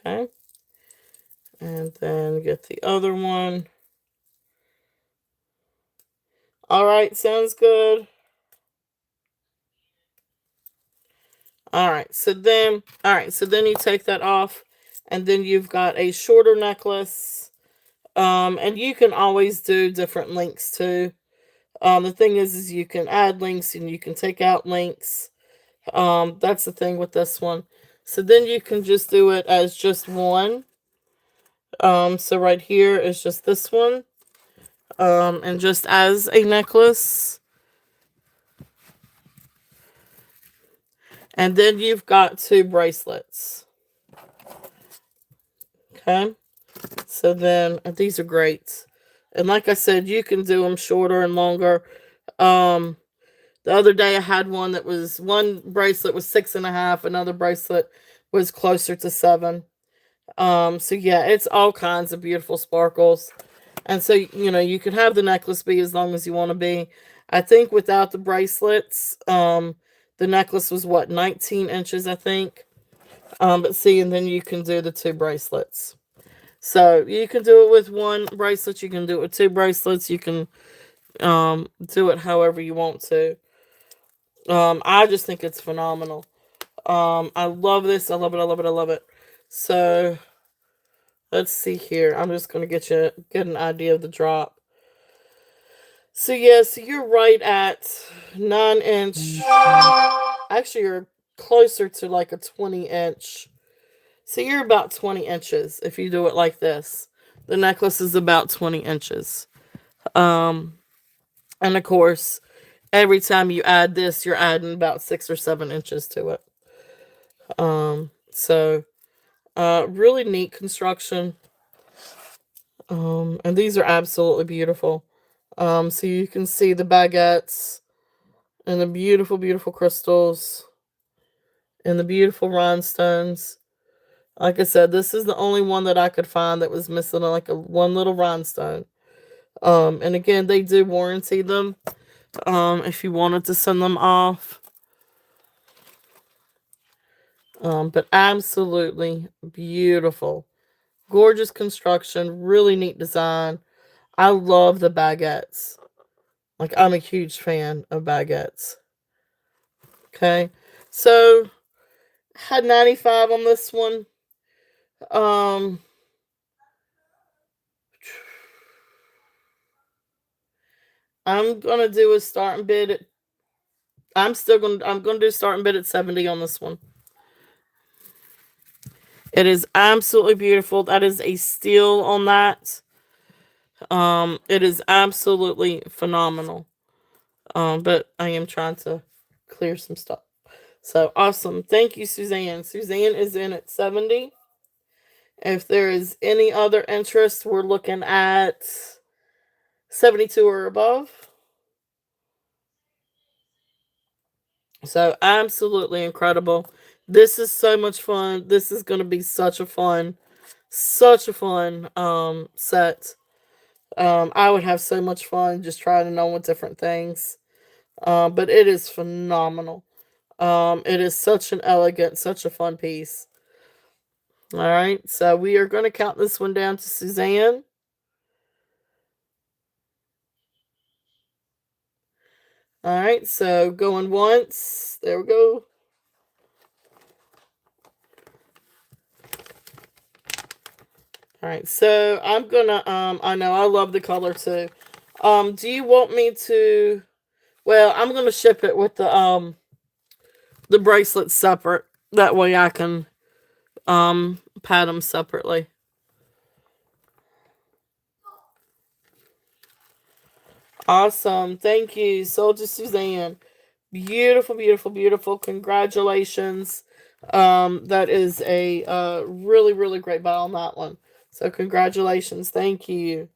Okay. And then get the other one. Alright, sounds good. Alright, so then you take that off, and then you've got a shorter necklace. And you can always do different links too. The thing is you can add links and you can take out links. That's the thing with this one. So then you can just do it as just one. So right here is just this one. And just as a necklace. And then you've got two bracelets. Okay. So then, these are great. And like I said, you can do them shorter and longer. The other day I had one bracelet was 6.5, another bracelet was closer to 7. So yeah, it's all kinds of beautiful sparkles. And so, you can have the necklace be as long as you want to be. I think without the bracelets, the necklace was 19 inches, I think. But see, and then you can do the two bracelets. So you can do it with one bracelet, you can do it with two bracelets, you can do it however you want to. I just think it's phenomenal. I love this. I love it. I love it. I love it. So let's see here. I'm just gonna get an idea of the drop. So yes, you're right at 9-inch. Actually, you're closer to like a 20-inch. So you're about 20 inches if you do it like this. The necklace is about 20 inches. And of course, every time you add this, you're adding about 6 or 7 inches to it. So really neat construction. And these are absolutely beautiful. So you can see the baguettes and the beautiful, beautiful crystals and the beautiful rhinestones. Like I said, this is the only one that I could find that was missing like one little rhinestone. And again, they do warranty them. If you wanted to send them off. But absolutely beautiful. Gorgeous construction. Really neat design. I love the baguettes. Like, I'm a huge fan of baguettes. Okay. So, had 95 on this one. I'm gonna do a starting bid at I'm gonna do starting bid at 70 on this one. It is absolutely beautiful. That is a steal on that. It is absolutely phenomenal. But I am trying to clear some stuff. So awesome. Thank you, Suzanne. Suzanne is in at 70. If there is any other interest, we're looking at 72 or above. So absolutely incredible. This is so much fun. This is going to be such a fun set. I would have so much fun just trying to know with different things. But it is phenomenal. It is such an elegant, such a fun piece. All right, so we are going to count this one down to Suzanne. All right, so going once. There we go. All right, so I'm gonna I know I love the color too. Do you want me to? Well, I'm gonna ship it with the bracelets separate. That way I can pad them separately. Awesome. Thank you, Soldier Suzanne. Beautiful, beautiful, beautiful. Congratulations. That is a really, really great buy on that one. So congratulations. Thank you.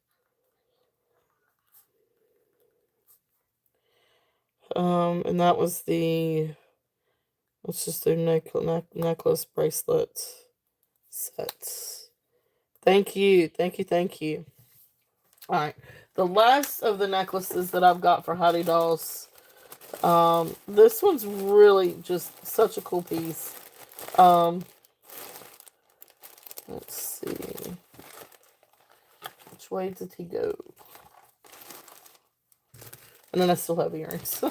And that was the let's just do necklace bracelet sets. Thank you. Thank you. Thank you. All right. The last of the necklaces that I've got for Heidi Daus. This one's really just such a cool piece. Um, let's see. Which way did he go? And then I still have earrings.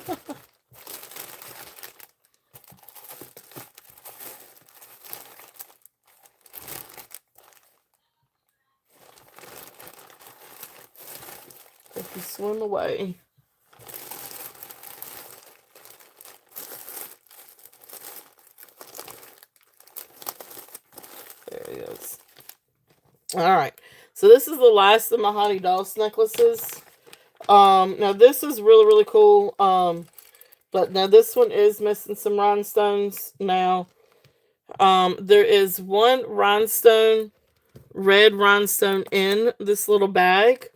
If he swim away. There he is. Alright. So this is the last of my Heidi Daus necklaces. Now this is really, really cool. But now this one is missing some rhinestones. Now, there is one rhinestone, red rhinestone in this little bag.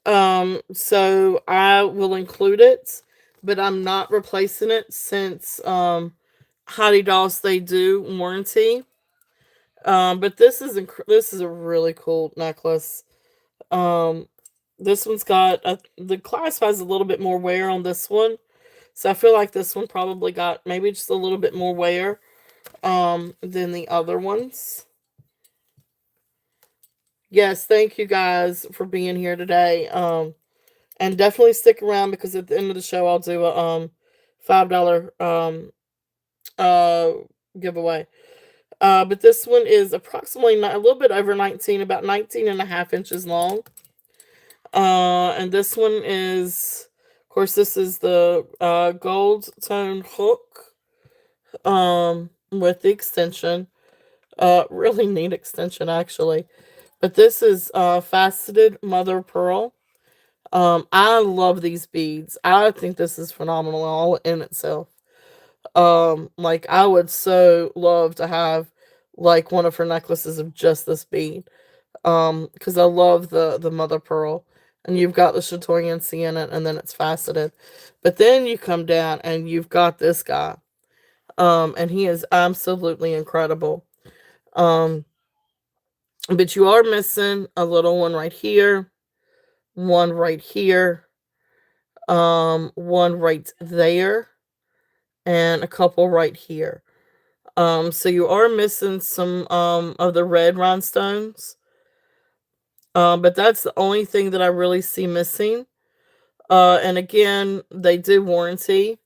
So I will include it, but I'm not replacing it since Heidi Daus they do warranty. But this is a really cool necklace. Um, this one's got the clasp has a little bit more wear on this one, so I feel like this one probably got maybe just a little bit more wear than the other ones. Yes, thank you guys for being here today. And definitely stick around because at the end of the show I'll do a $5 uh giveaway. But this one is approximately a little bit over 19, about 19 and a half inches long. And this one is, of course, this is the gold tone hook with the extension. Really neat extension, actually. But this is faceted mother of pearl. I love these beads. I think this is phenomenal all in itself. Like I would so love to have like one of her necklaces of just this bead. Because I love the mother pearl. And you've got the chatoyancy in it, and then it's faceted. But then you come down and you've got this guy. And he is absolutely incredible. Um, but you are missing a little one right here, one right here, one right there, and a couple right here. So you are missing some of the red rhinestones. But that's the only thing that I really see missing. And again, they do warranty.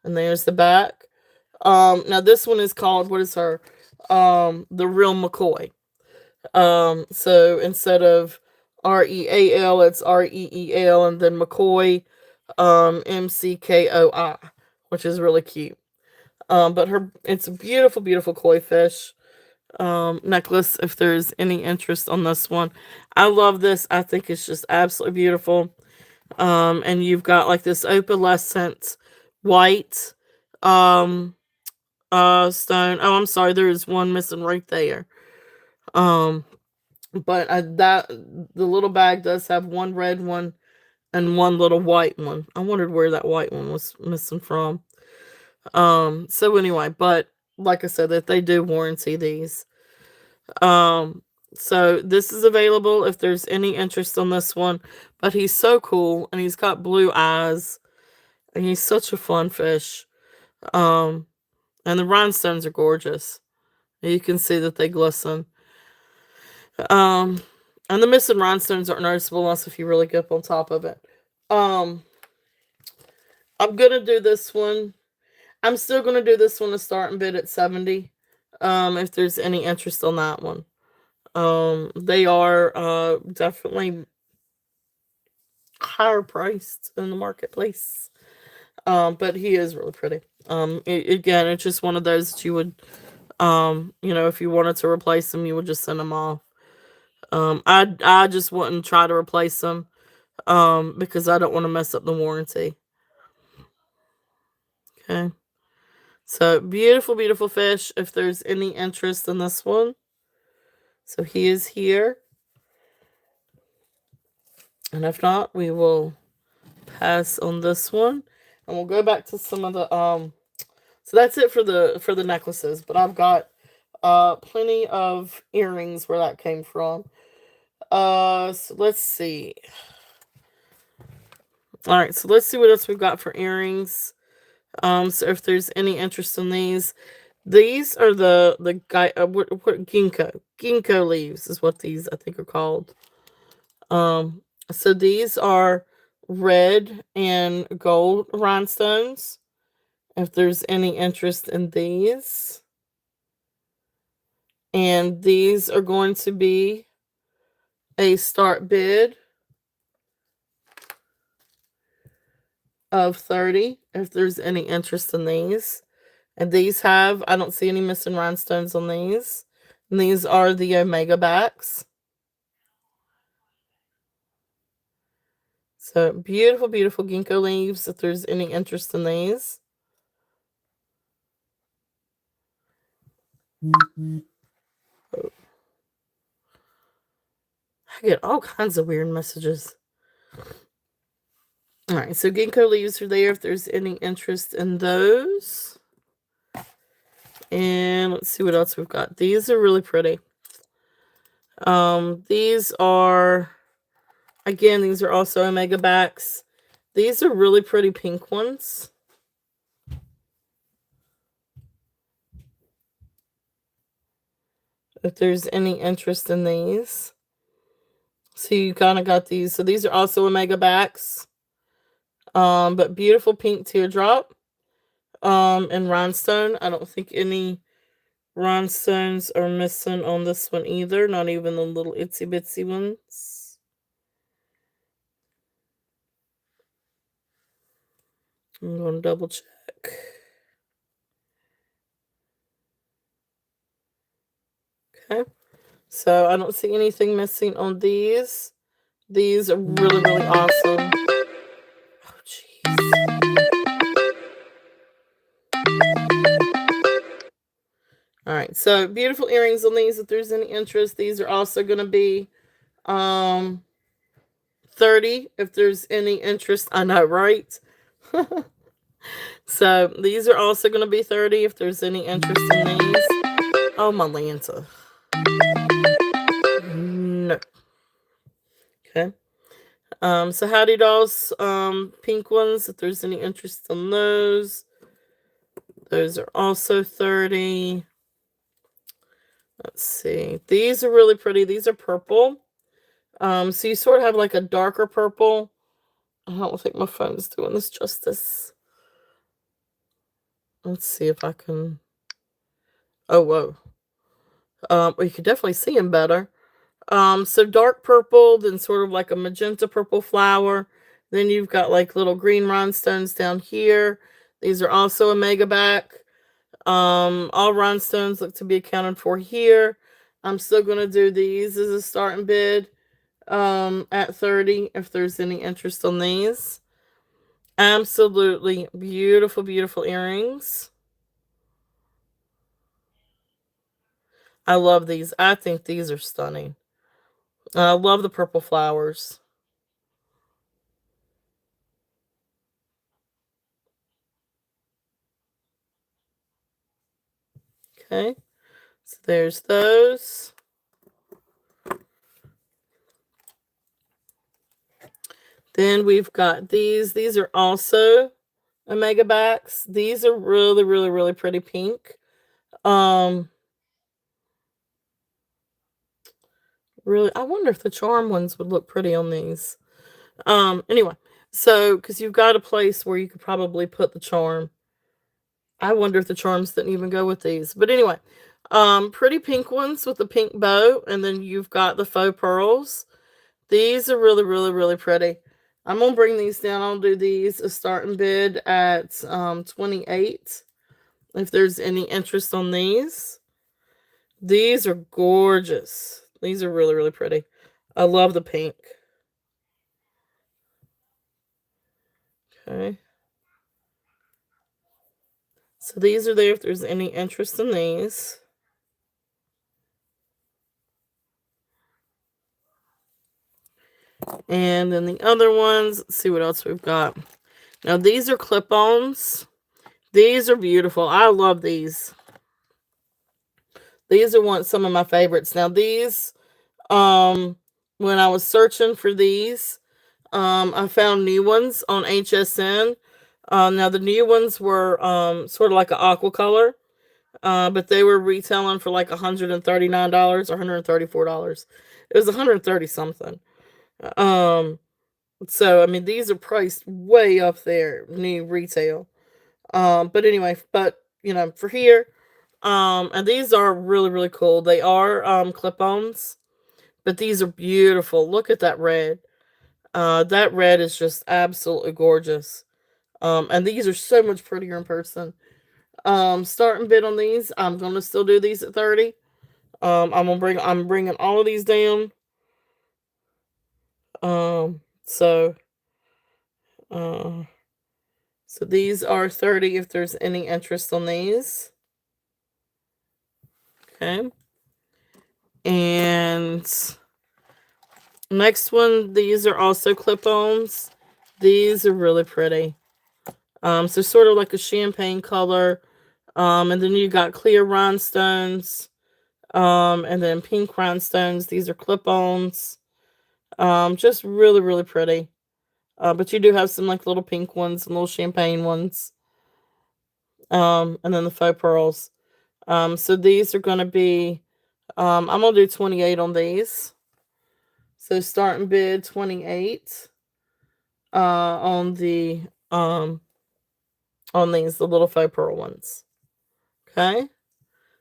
And there's the back. Now this one is called, what is her? The Real McCoy. So instead of REAL, it's REEL, and then McCoy, MCKOI, which is really cute. But it's a beautiful, beautiful koi fish necklace. If there's any interest on this one, I love this. I think it's just absolutely beautiful. And you've got like this opalescent white stone. Oh, I'm sorry, there is one missing right there. Um, but that the little bag does have one red one and one little white one. I wondered where that white one was missing from. So anyway, but like I said, that they do warranty these. Um, so this is available if there's any interest on this one. But he's so cool and he's got blue eyes and he's such a fun fish. Um, and the rhinestones are gorgeous. You can see that they glisten. Um, and the missing rhinestones aren't noticeable unless if you really get up on top of it. Um, I'm gonna do this one. I'm still gonna do this one to start and bid at 70. If there's any interest on that one. They are definitely higher priced in the marketplace. But he is really pretty. Again, it's just one of those that you would, if you wanted to replace them, you would just send them off. I just wouldn't try to replace them, because I don't want to mess up the warranty. Okay. So beautiful, beautiful fish. If there's any interest in this one, so he is here, and if not, we will pass on this one, and we'll go back to some of the So that's it for the necklaces, but I've got plenty of earrings where that came from. So let's see. All right, so let's see what else we've got for earrings. So if there's any interest in these are the guy what ginkgo leaves is what these I think are called. Um, so these are red and gold rhinestones. If there's any interest in these, and these are going to be a start bid of 30 if there's any interest in these. And these have, I don't see any missing rhinestones on these. And these are the Omega backs. So beautiful, beautiful ginkgo leaves if there's any interest in these. I get all kinds of weird messages. All right, so ginkgo leaves are there if there's any interest in those. And let's see what else we've got. These are really pretty. These are, again, these are also Omega backs. These are really pretty pink ones. If there's any interest in these. So you kind of got these. So these are also Omega backs. But beautiful pink teardrop. And rhinestone. I don't think any rhinestones are missing on this one either. Not even the little itsy bitsy ones. I'm going to double check. Okay. So I don't see anything missing on these. These are really, really awesome. Oh, jeez. All right. So beautiful earrings on these. If there's any interest, these are also going to be 30 if there's any interest. I know, right? So these are also going to be 30 if there's any interest in these. Oh, my Lanta. No. Okay. So Heidi Daus, pink ones, if there's any interest in those. Those are also 30. Let's see. These are really pretty. These are purple. So you sort of have like a darker purple. I don't think my phone's doing this justice. Let's see if I can. Oh, whoa. Well, you can definitely see them better. So dark purple, then sort of like a magenta purple flower. Then you've got like little green rhinestones down here. These are also Omega back. All rhinestones look to be accounted for here. I'm still going to do these as a starting bid at 30 if there's any interest on these. Absolutely beautiful, beautiful earrings. I love these. I think these are stunning. I love the purple flowers. Okay. So there's those. Then we've got these. These are also Omega backs. These are really, really, really pretty pink. Really, I wonder if the charm ones would look pretty on these. Anyway, so because you've got a place where you could probably put the charm. I wonder if the charms didn't even go with these. But anyway, Pretty pink ones with the pink bow, and then you've got the faux pearls. These are really, really, really pretty. I'm gonna bring these down. I'll do these a starting bid at 28. If there's any interest on these. These are gorgeous. These are really, really pretty. I love the pink. Okay. So these are there if there's any interest in these. And then the other ones, let's see what else we've got. Now these are clip-ons. These are beautiful. I love these. These are some of my favorites. Now these, when I was searching for these, I found new ones on HSN. Now the new ones were sort of like an aqua color, but they were retailing for like $139 or $134. It was 130 something. So I mean these are priced way up there, new retail. But anyway, for here, and these are really, really cool. They are clip-ons, but these are beautiful. Look at that red. That red is just absolutely gorgeous. And these are so much prettier in person. Starting bid on these, I'm gonna still do these at 30. I'm bringing all of these down. So uh so these are 30 if there's any interest on these. Okay. And next one, these are also clip-ons. These are really pretty. So sort of like a champagne color. And then you got clear rhinestones. And then pink rhinestones. These are clip-ons. Just really, really pretty. But you do have some like little pink ones and little champagne ones. And then the faux pearls. So these are gonna be I'm gonna do 28 on these. So starting bid 28 on the on these, the little faux pearl ones. Okay.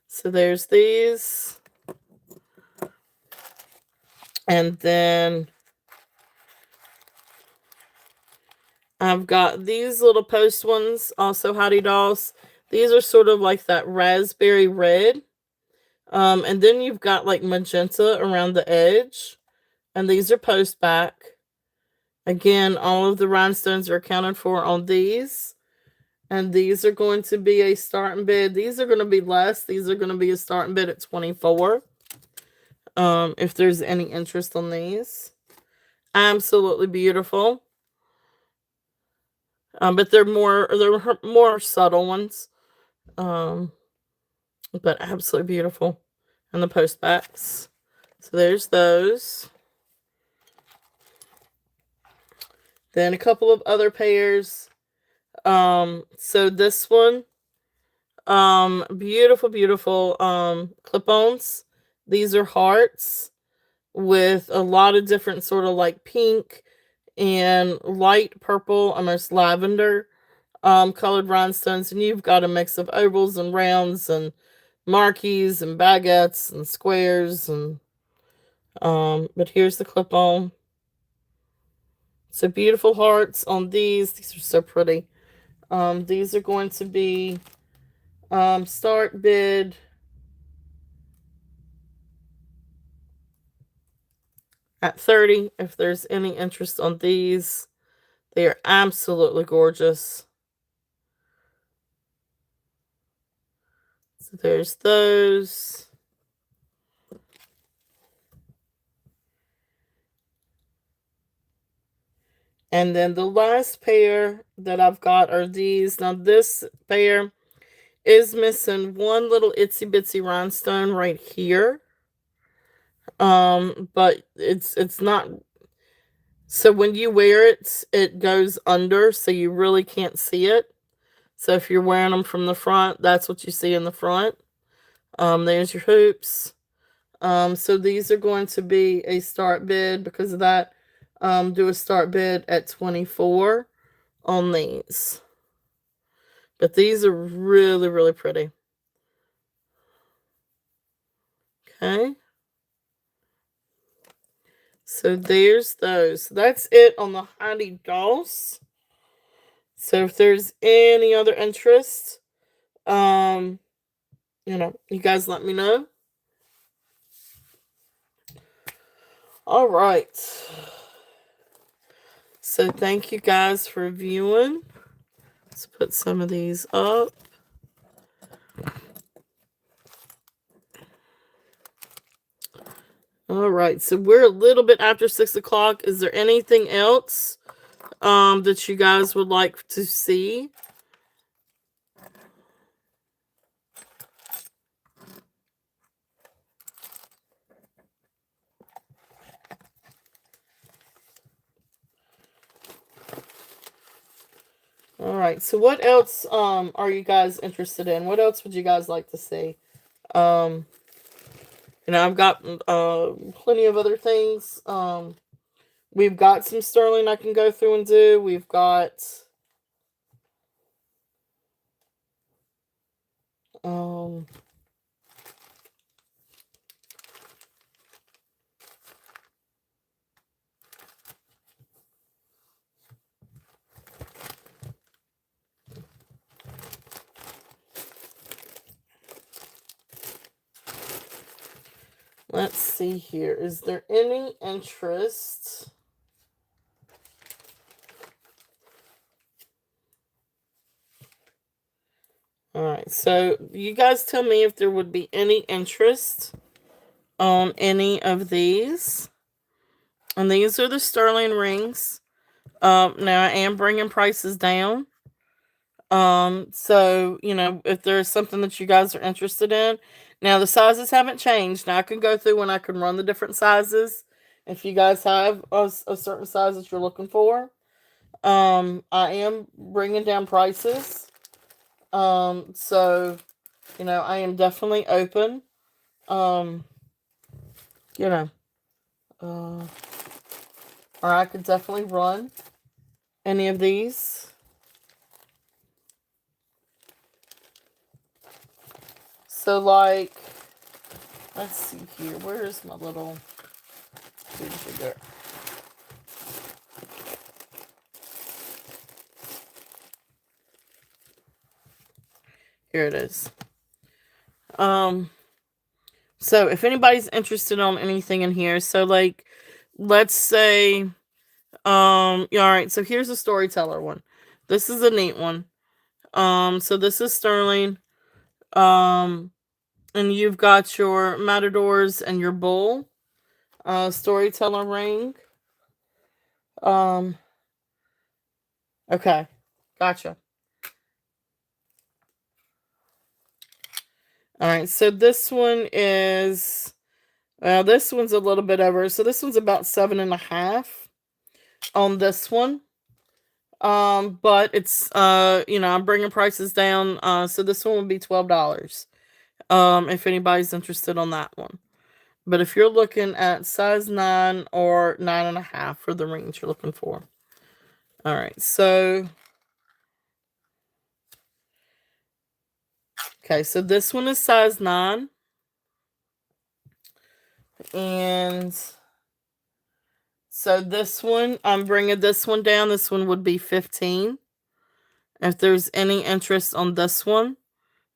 So there's these. And then I've got these little post ones, also Heidi Daus. These are sort of like that raspberry red. And then you've got like magenta around the edge. And these are post back. Again, all of the rhinestones are accounted for on these. And these are going to be a starting bid. These are going to be less. These are going to be a starting bid at 24. If there's any interest on these. Absolutely beautiful. But they're more subtle ones. But absolutely beautiful. And the post backs. So there's those. Then a couple of other pairs. So this one, beautiful, beautiful clip-ons. These are hearts with a lot of different sort of like pink and light purple, almost lavender colored rhinestones. And you've got a mix of ovals and rounds and marquees and baguettes and squares. And but here's the clip-on. So beautiful hearts on these. These are so pretty. These are going to be start bid at 30 if there's any interest on these. They are absolutely gorgeous. So there's those. And then the last pair that I've got are these. Now this pair is missing one little itsy bitsy rhinestone right here. But it's not. So when you wear it, it goes under, so you really can't see it. So if you're wearing them from the front, that's what you see in the front. There's your hoops. So these are going to be a start bid because of that. Do a start bid at 24 on these. But these are really, really pretty. Okay. So there's those. That's it on the Heidi Daus. So if there's any other interest, you guys let me know. All right. So thank you guys for viewing. Let's put some of these up. All right. So we're a little bit after 6 o'clock. Is there anything else that you guys would like to see? All right. So what else are you guys interested in? What else would you guys like to see? I've got plenty of other things. We've got some sterling I can go through and do. We've got let's see here. Is there any interest? All right. So you guys tell me if there would be any interest on any of these. And these are the sterling rings. Now I am bringing prices down. So, if there's something that you guys are interested in. Now the sizes haven't changed. Now I can go through and I can run the different sizes. If you guys have a certain size that you're looking for. I am bringing down prices. So, I am definitely open. Or I could definitely run any of these. So, like, let's see here. Where's my little figure? Here it is. So if anybody's interested on anything in here, so like, let's say, all right, so here's a storyteller one. This is a neat one. So this is sterling. And you've got your matadors and your bull. Storyteller ring. Okay. Gotcha. All right, so this one is, well, this one's a little bit over. So this one's about 7.5 on this one. But it's, I'm bringing prices down. So this one would be $12. If anybody's interested on that one. But if you're looking at size 9 or 9.5 for the rings you're looking for. All right, so. Okay, so this one is size 9. And so this one, I'm bringing this one down. This one would be 15. If there's any interest on this one.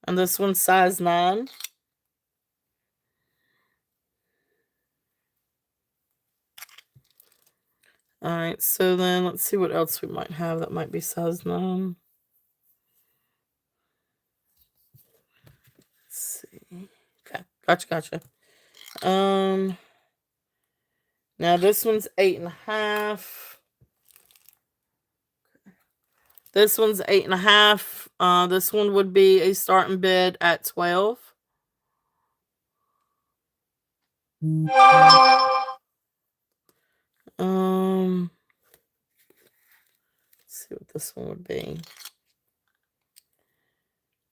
And this one's size 9. All right, so then let's see what else we might have that might be size 9. Let's see. Okay, gotcha. Now this one's 8.5. This one's 8.5. This one would be a starting bid at 12. Let's see what this one would be.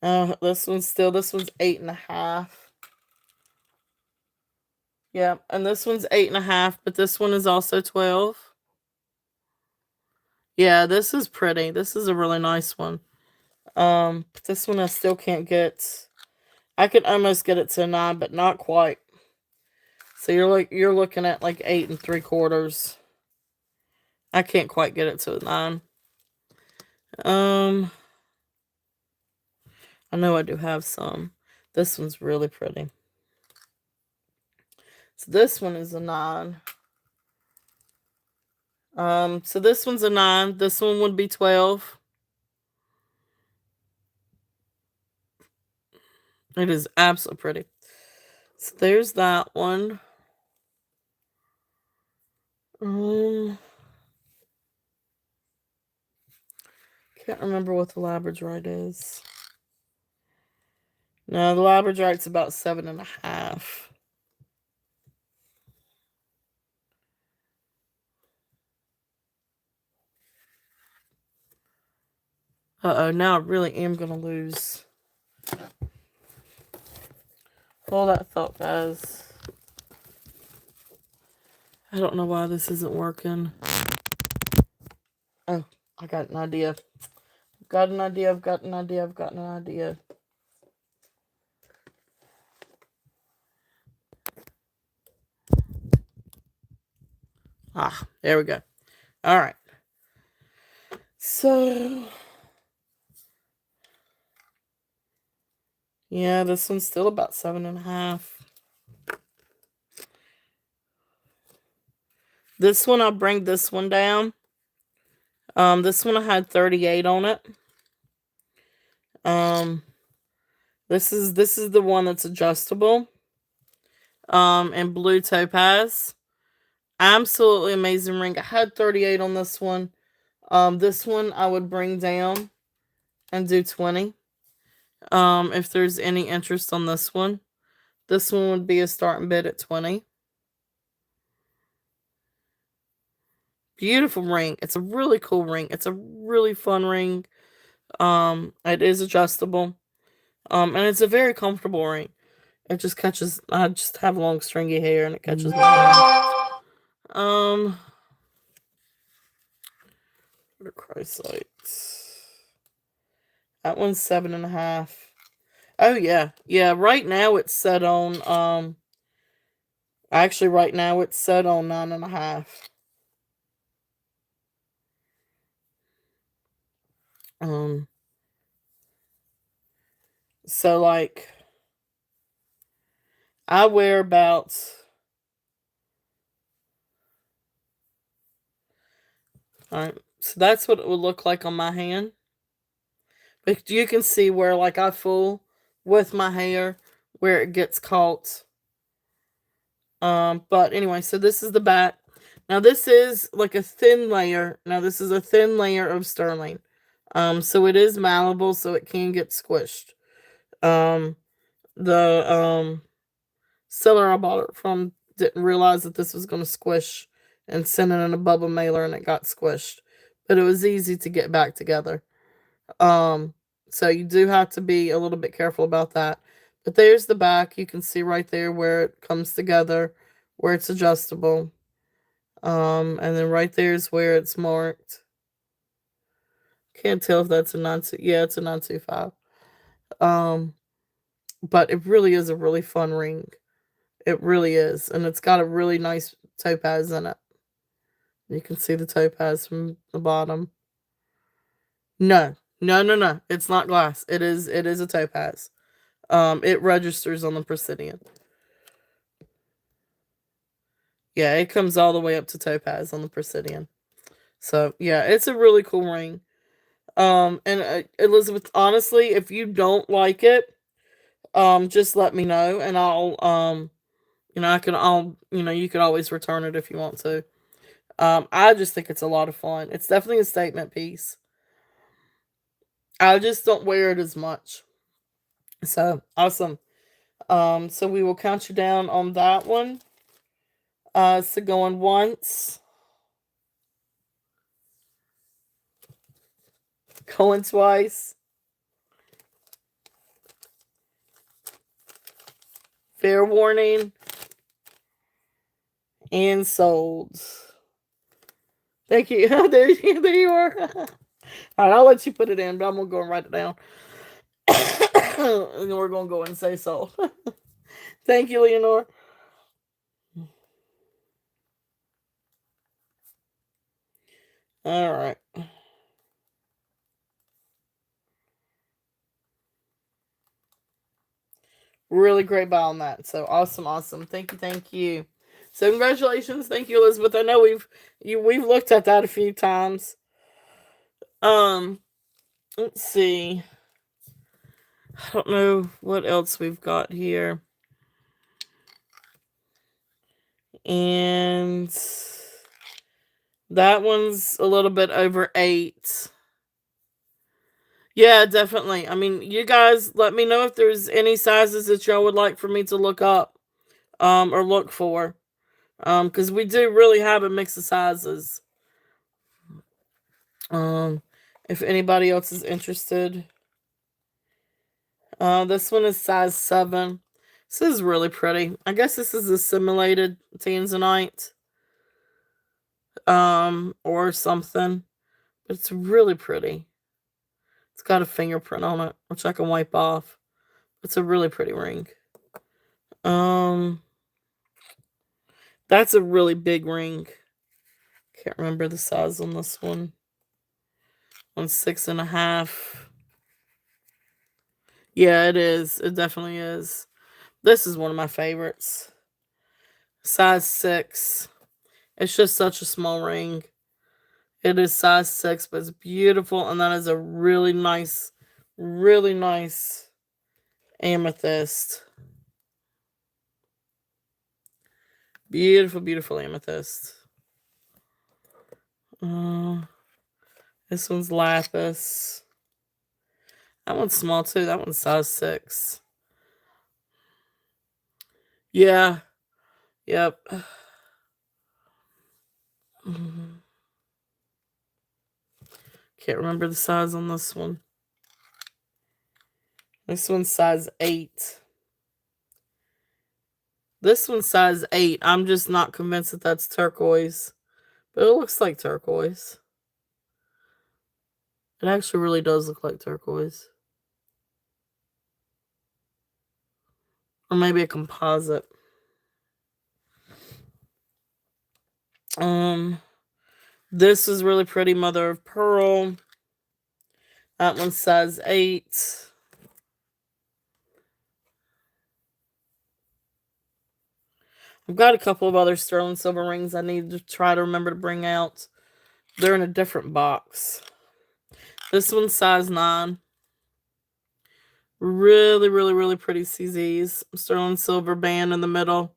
This one's 8.5. Yeah, and this one's 8.5, but this one is also 12. Yeah, this is pretty. This is a really nice one. This one I still can't get. I could almost get it to 9, but not quite. So you're looking at like 8 3/4. I can't quite get it to a 9. Um, I know I do have some. This one's really pretty. So this one is a 9. So this one's a 9. This one would be 12. It is absolutely pretty. So there's that one. Can't remember what the Labradorite is. No, the Labradorite's about 7.5. Uh-oh, now I really am going to lose all that thought, guys. I don't know why this isn't working. Oh, I got an idea. I've got an idea. Ah, there we go. All right. So, yeah, this one's still about 7.5. This one, I'll bring this one down. This one I had 38 on it. This is the one that's adjustable. And blue topaz. Absolutely amazing ring. I had 38 on this one. This one I would bring down and do 20. If there's any interest on this one. This one would be a starting bid at 20. Beautiful ring. It's a really cool ring. It's a really fun ring. It is adjustable. And it's a very comfortable ring. It just catches. I just have long stringy hair and it catches my hair. What are Christ That one's 7.5. Oh yeah. Right now it's set on. Actually, right now it's set on 9.5. So like, I wear about. Alright, so that's what it would look like on my hand. But you can see where like I fool with my hair, where it gets caught. But anyway, so this is the back. Now this is like a thin layer. Now this is a thin layer of sterling. So it is malleable, so it can get squished. The seller I bought it from didn't realize that this was going to squish and sent it in a bubble mailer and it got squished. But it was easy to get back together. So you do have to be a little bit careful about that. But there's the back. You can see right there where it comes together, where it's adjustable. And then right there is where it's marked. Can't tell if that's a 9. Yeah, it's a 925. But it really is a really fun ring. It really is. And it's got a really nice topaz in it. You can see the topaz from the bottom. No. It's not glass. It is a topaz. It registers on the Presidian. Yeah, it comes all the way up to topaz on the Presidian. So yeah, it's a really cool ring. And Elizabeth, honestly, if you don't like it, just let me know, and I'll, you can always return it if you want to. I just think it's a lot of fun. It's definitely a statement piece. I just don't wear it as much. So awesome. So we will count you down on that one. So going once, going twice. Fair warning. And sold. Thank you. there you are. All right, I'll let you put it in, but I'm gonna go and write it down. And then we're gonna go and say sold. Thank you, Leonore. All right. Really great buy on that. So awesome, awesome. Thank you, thank you. So congratulations, thank you, Elizabeth. I know we've looked at that a few times. Um, let's see. I don't know what else we've got here. And that one's a little bit over 8. Yeah, definitely. I mean, you guys let me know if there's any sizes that y'all would like for me to look up or look for. Because we do really have a mix of sizes. Um, if anybody else is interested. This one is size 7. This is really pretty. I guess this is a simulated tanzanite. Or something. But it's really pretty. It's got a fingerprint on it, which I can wipe off. It's a really pretty ring. Um, that's a really big ring. Can't remember the size on this one. On 6.5. Yeah, it is. It definitely is. This is one of my favorites. Size 6. It's just such a small ring. It is size 6, but it's beautiful. And that is a really nice amethyst. Beautiful, beautiful amethyst. This one's lapis. That one's small too. That one's size 6. Yeah. Yep. Can't remember the size on this one. This one's size 8. This one's size 8. I'm just not convinced that that's turquoise. But it looks like turquoise. It actually really does look like turquoise. Or maybe a composite. This is really pretty, mother of pearl. That one's size 8. I've got a couple of other sterling silver rings I need to try to remember to bring out. They're in a different box. This one's size 9. Really, really, really pretty CZs. Sterling silver band in the middle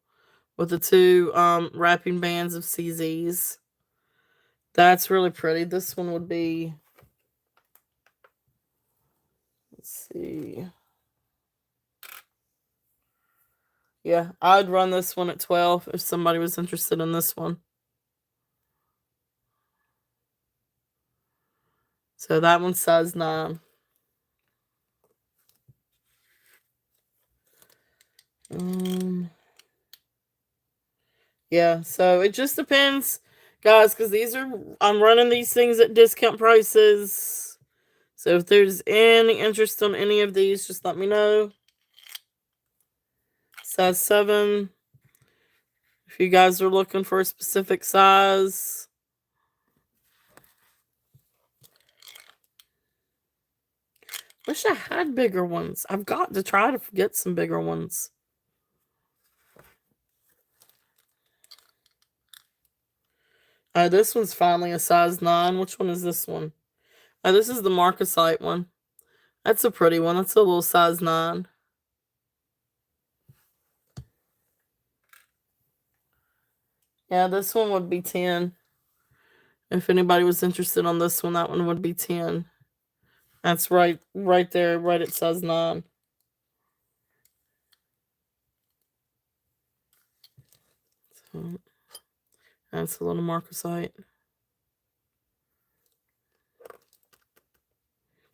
with the 2 wrapping bands of CZs. That's really pretty. This one would be, let's see. Yeah, I'd run this one at 12 if somebody was interested in this one. So that one's size 9. Yeah, so it just depends, guys, because I'm running these things at discount prices. So if there's any interest on any of these, just let me know. Size 7. If you guys are looking for a specific size. Wish I had bigger ones. I've got to try to get some bigger ones. This one's finally a size 9. Which one is this one? This is the Marcasite one. That's a pretty one. That's a little size 9. Yeah, this one would be 10. If anybody was interested on this one, that one would be 10. That's right there, right at size 9. So, that's a little Marcasite.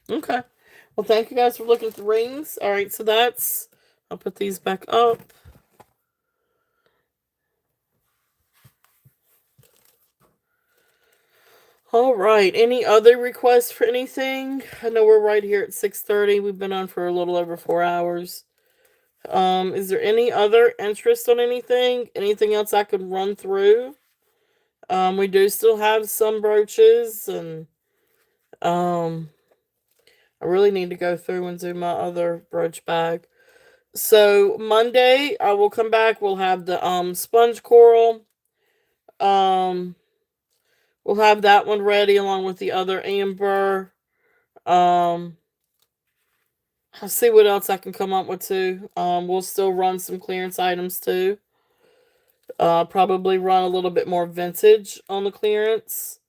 Okay. Well, thank you guys for looking at the rings. All right, so I'll put these back up. All right. Any other requests for anything? I know we're right here at 6:30. We've been on for a little over 4 hours. Is there any other interest on anything? Anything else I could run through? We do still have some brooches, and um, I really need to go through and do my other brooch bag. So Monday I will come back. We'll have the sponge coral. Um, we'll have that one ready along with the other amber. Um, I'll see what else I can come up with too. We'll still run some clearance items too. Probably run a little bit more vintage on the clearance.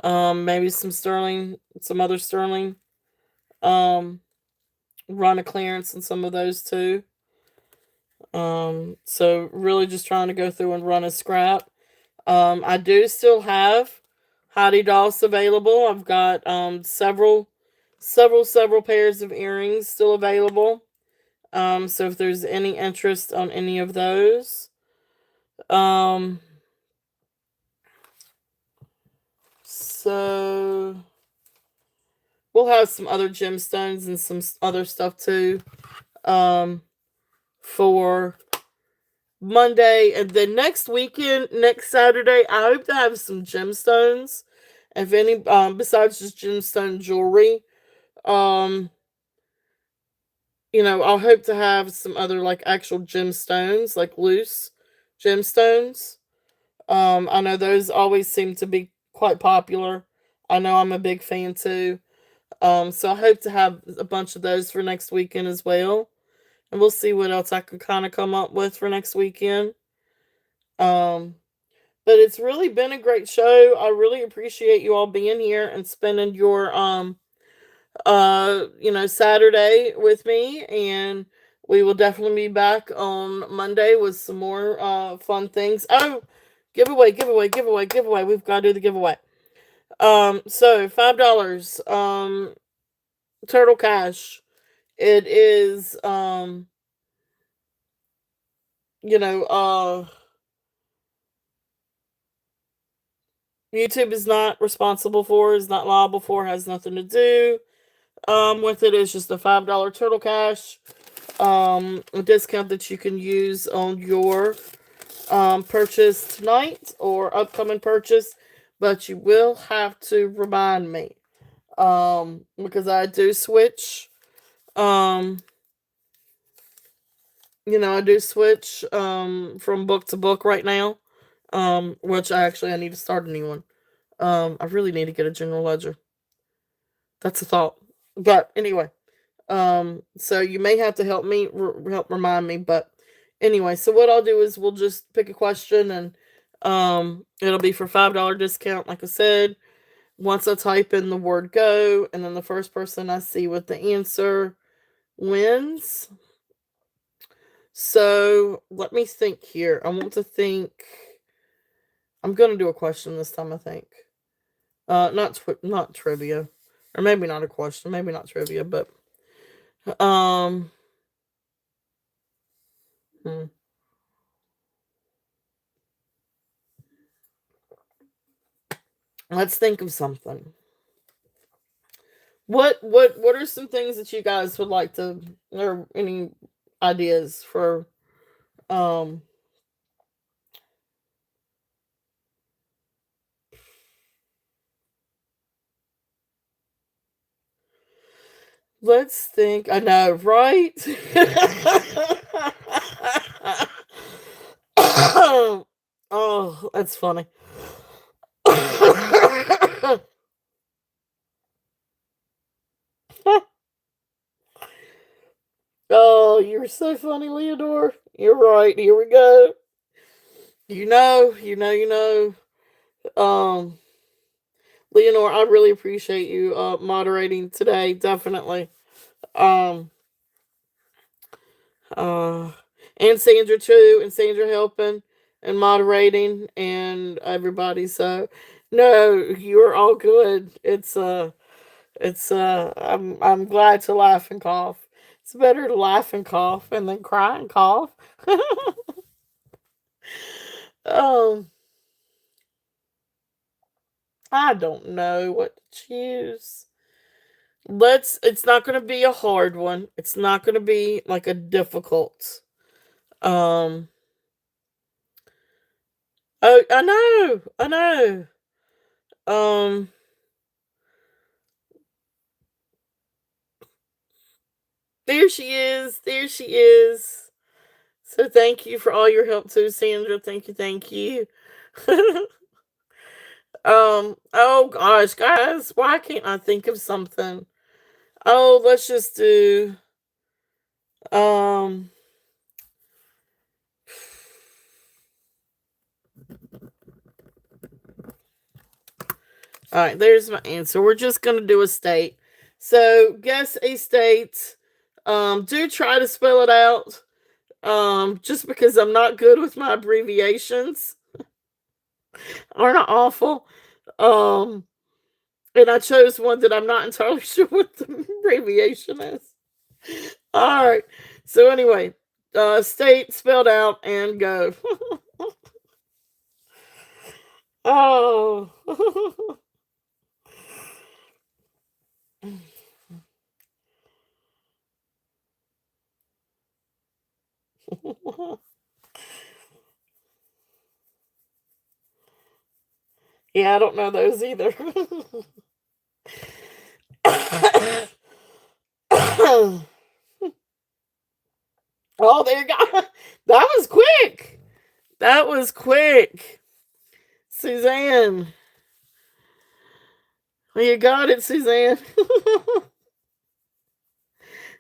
Maybe some sterling, some other sterling. Um, Run a clearance and some of those too. So really just trying to go through and run a scrap. I do still have Heidi Daus available. I've got several pairs of earrings still available. So if there's any interest on any of those, um, so we'll have some other gemstones and some other stuff too. Um, for Monday, and then next weekend, next Saturday, I hope to have some gemstones. If any, besides just gemstone jewelry, um, I'll hope to have some other like actual gemstones, like loose gemstones. I know those always seem to be quite popular. I know I'm a big fan too. So I hope to have a bunch of those for next weekend as well. And we'll see what else I can kind of come up with for next weekend. Um, but it's really been a great show. I really appreciate you all being here and spending your Saturday with me, and we will definitely be back on Monday with some more fun things. Oh, giveaway. We've got to do the giveaway. So $5 Turtle Cash. It is you know, YouTube is not responsible for, is not liable for, has nothing to do with it. It's just a $5 Turtle Cash a discount that you can use on your purchase tonight or upcoming purchase, but you will have to remind me because I do switch. Um, I do switch from book to book right now. Which I need to start a new one. I really need to get a general ledger. That's a thought. But anyway, so you may have to help me help remind me. But anyway, so what I'll do is we'll just pick a question, and it'll be for $5 discount. Like I said, once I type in the word "go," and then the first person I see with the answer wins. So let me think here. I want to think. I'm gonna do a question this time, I think. Not trivia, or maybe not a question, maybe not trivia, but um, hmm. Let's think of something. What are some things that you guys would like to, or any ideas for um let's think. I know, right? Oh, that's funny. Oh, you're so funny, Leonore. You're right. Here we go. Um, Leonore, I really appreciate you moderating today. Definitely. Um, uh, and Sandra too, and Sandra helping and moderating, and everybody. So, no, you're all good. I'm glad to laugh and cough. It's better to laugh and cough and then cry and cough. um, I don't know what to choose. It's not going to be a hard one. It's not going to be like a difficult. Um, oh, I know. I know. Um, there she is. There she is. So thank you for all your help too, Sandra. Thank you. Thank you. Oh gosh, guys, why can't I think of something? Oh, let's just do um all right, there's my answer. We're just gonna do a state. So guess a state. Do try to spell it out. Just because I'm not good with my abbreviations. Aren't I awful? Um, and I chose one that I'm not entirely sure what the abbreviation is. All right. So anyway, state spelled out and go. Oh. Yeah, I don't know those either. Oh, there you go. That was quick. That was quick. Suzanne. Well, you got it, Suzanne.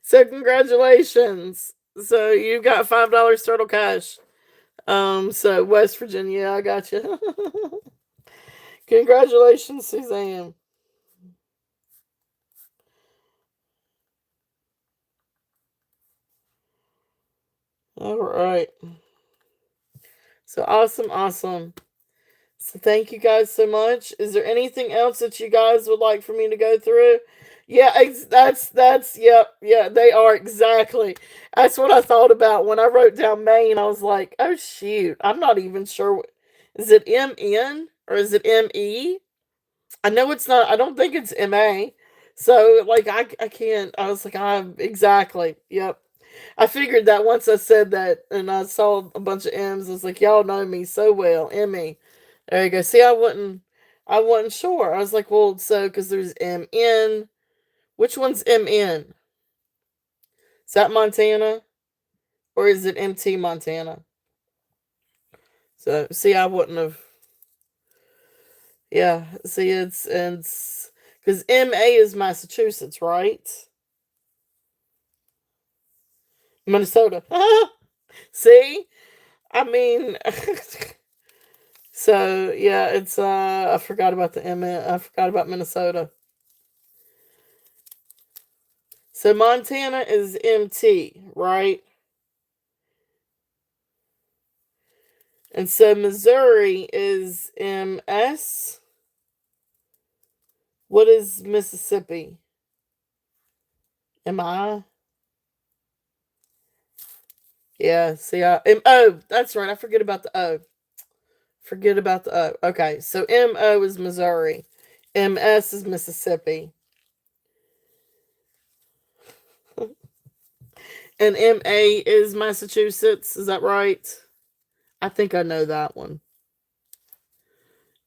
So congratulations. So you got $5 total cash. So West Virginia, I got you. Congratulations, Suzanne. All right. So awesome, awesome. So thank you guys so much. Is there anything else that you guys would like for me to go through? Yeah, that's yep, yeah, they are exactly. That's what I thought about when I wrote down Maine. I was like, oh shoot, I'm not even sure. Is it MN or is it ME? I know it's not. I don't think it's MA. So like I can't. I was like exactly. Yep. I figured that once I said that and I saw a bunch of M's. I was like, y'all know me so well, Emmy. There you go. See, I wasn't sure. I was like, well, so because there's MN. Which one's MN? Is that Montana or is it MT Montana? So see, I wouldn't have. Yeah. See, it's because MA is Massachusetts, right? Minnesota. See, I mean, so yeah, it's I forgot about I forgot about Minnesota. So Montana is MT, right? And so Missouri is MS. What is Mississippi? Am I? Yeah, see, oh, that's right. I forget about the O. Forget about the O. Okay, so MO is Missouri. MS is Mississippi. And MA is Massachusetts. Is that right? I think I know that one.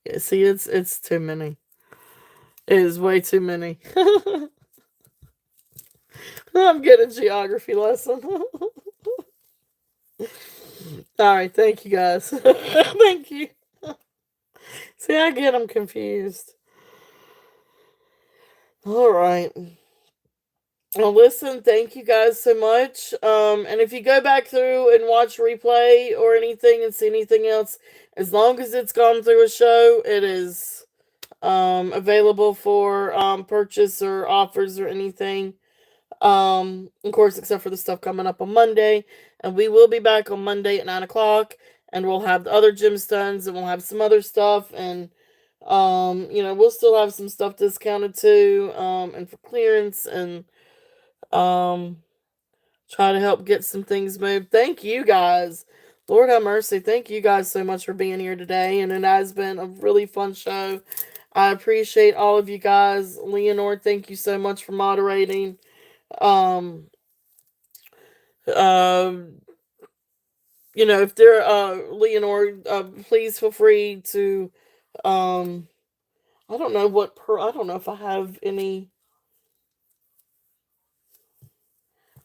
Yeah, see, it's too many. It is way too many. I'm getting a geography lesson. All right, thank you guys. Thank you. See, I get them confused. All right. Well, listen, thank you guys so much. And if you go back through and watch replay or anything and see anything else, as long as it's gone through a show, it is available for purchase or offers or anything. Of course, except for the stuff coming up on Monday, and we will be back on Monday at 9 o'clock, and we'll have the other gemstones, and we'll have some other stuff, and we'll still have some stuff discounted too, and for clearance, and um, try to help get some things moved. Thank you guys. Lord have mercy. Thank you guys so much for being here today, and it has been a really fun show. I appreciate all of you guys. Leonore, thank you so much for moderating. Um, uh, if there, Leonore, please feel free to, um, I don't know I don't know if I have any.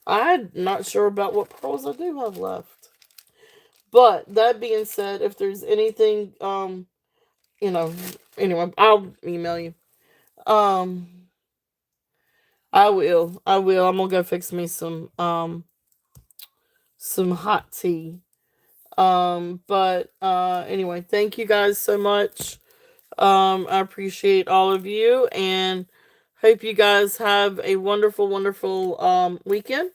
I'm not sure about what pearls I do have left. But that being said, if there's anything, you know, anyway, I'll email you. Um, I will. I will. I'm gonna go fix me some hot tea. But anyway, thank you guys so much. I appreciate all of you and hope you guys have a wonderful, wonderful weekend.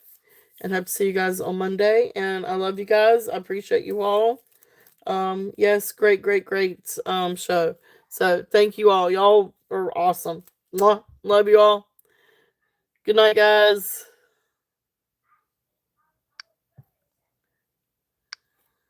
And hope to see you guys on Monday. And I love you guys. I appreciate you all. Yes, great, great, great show. So thank you all. Y'all are awesome. Mwah. Love you all. Good night, guys.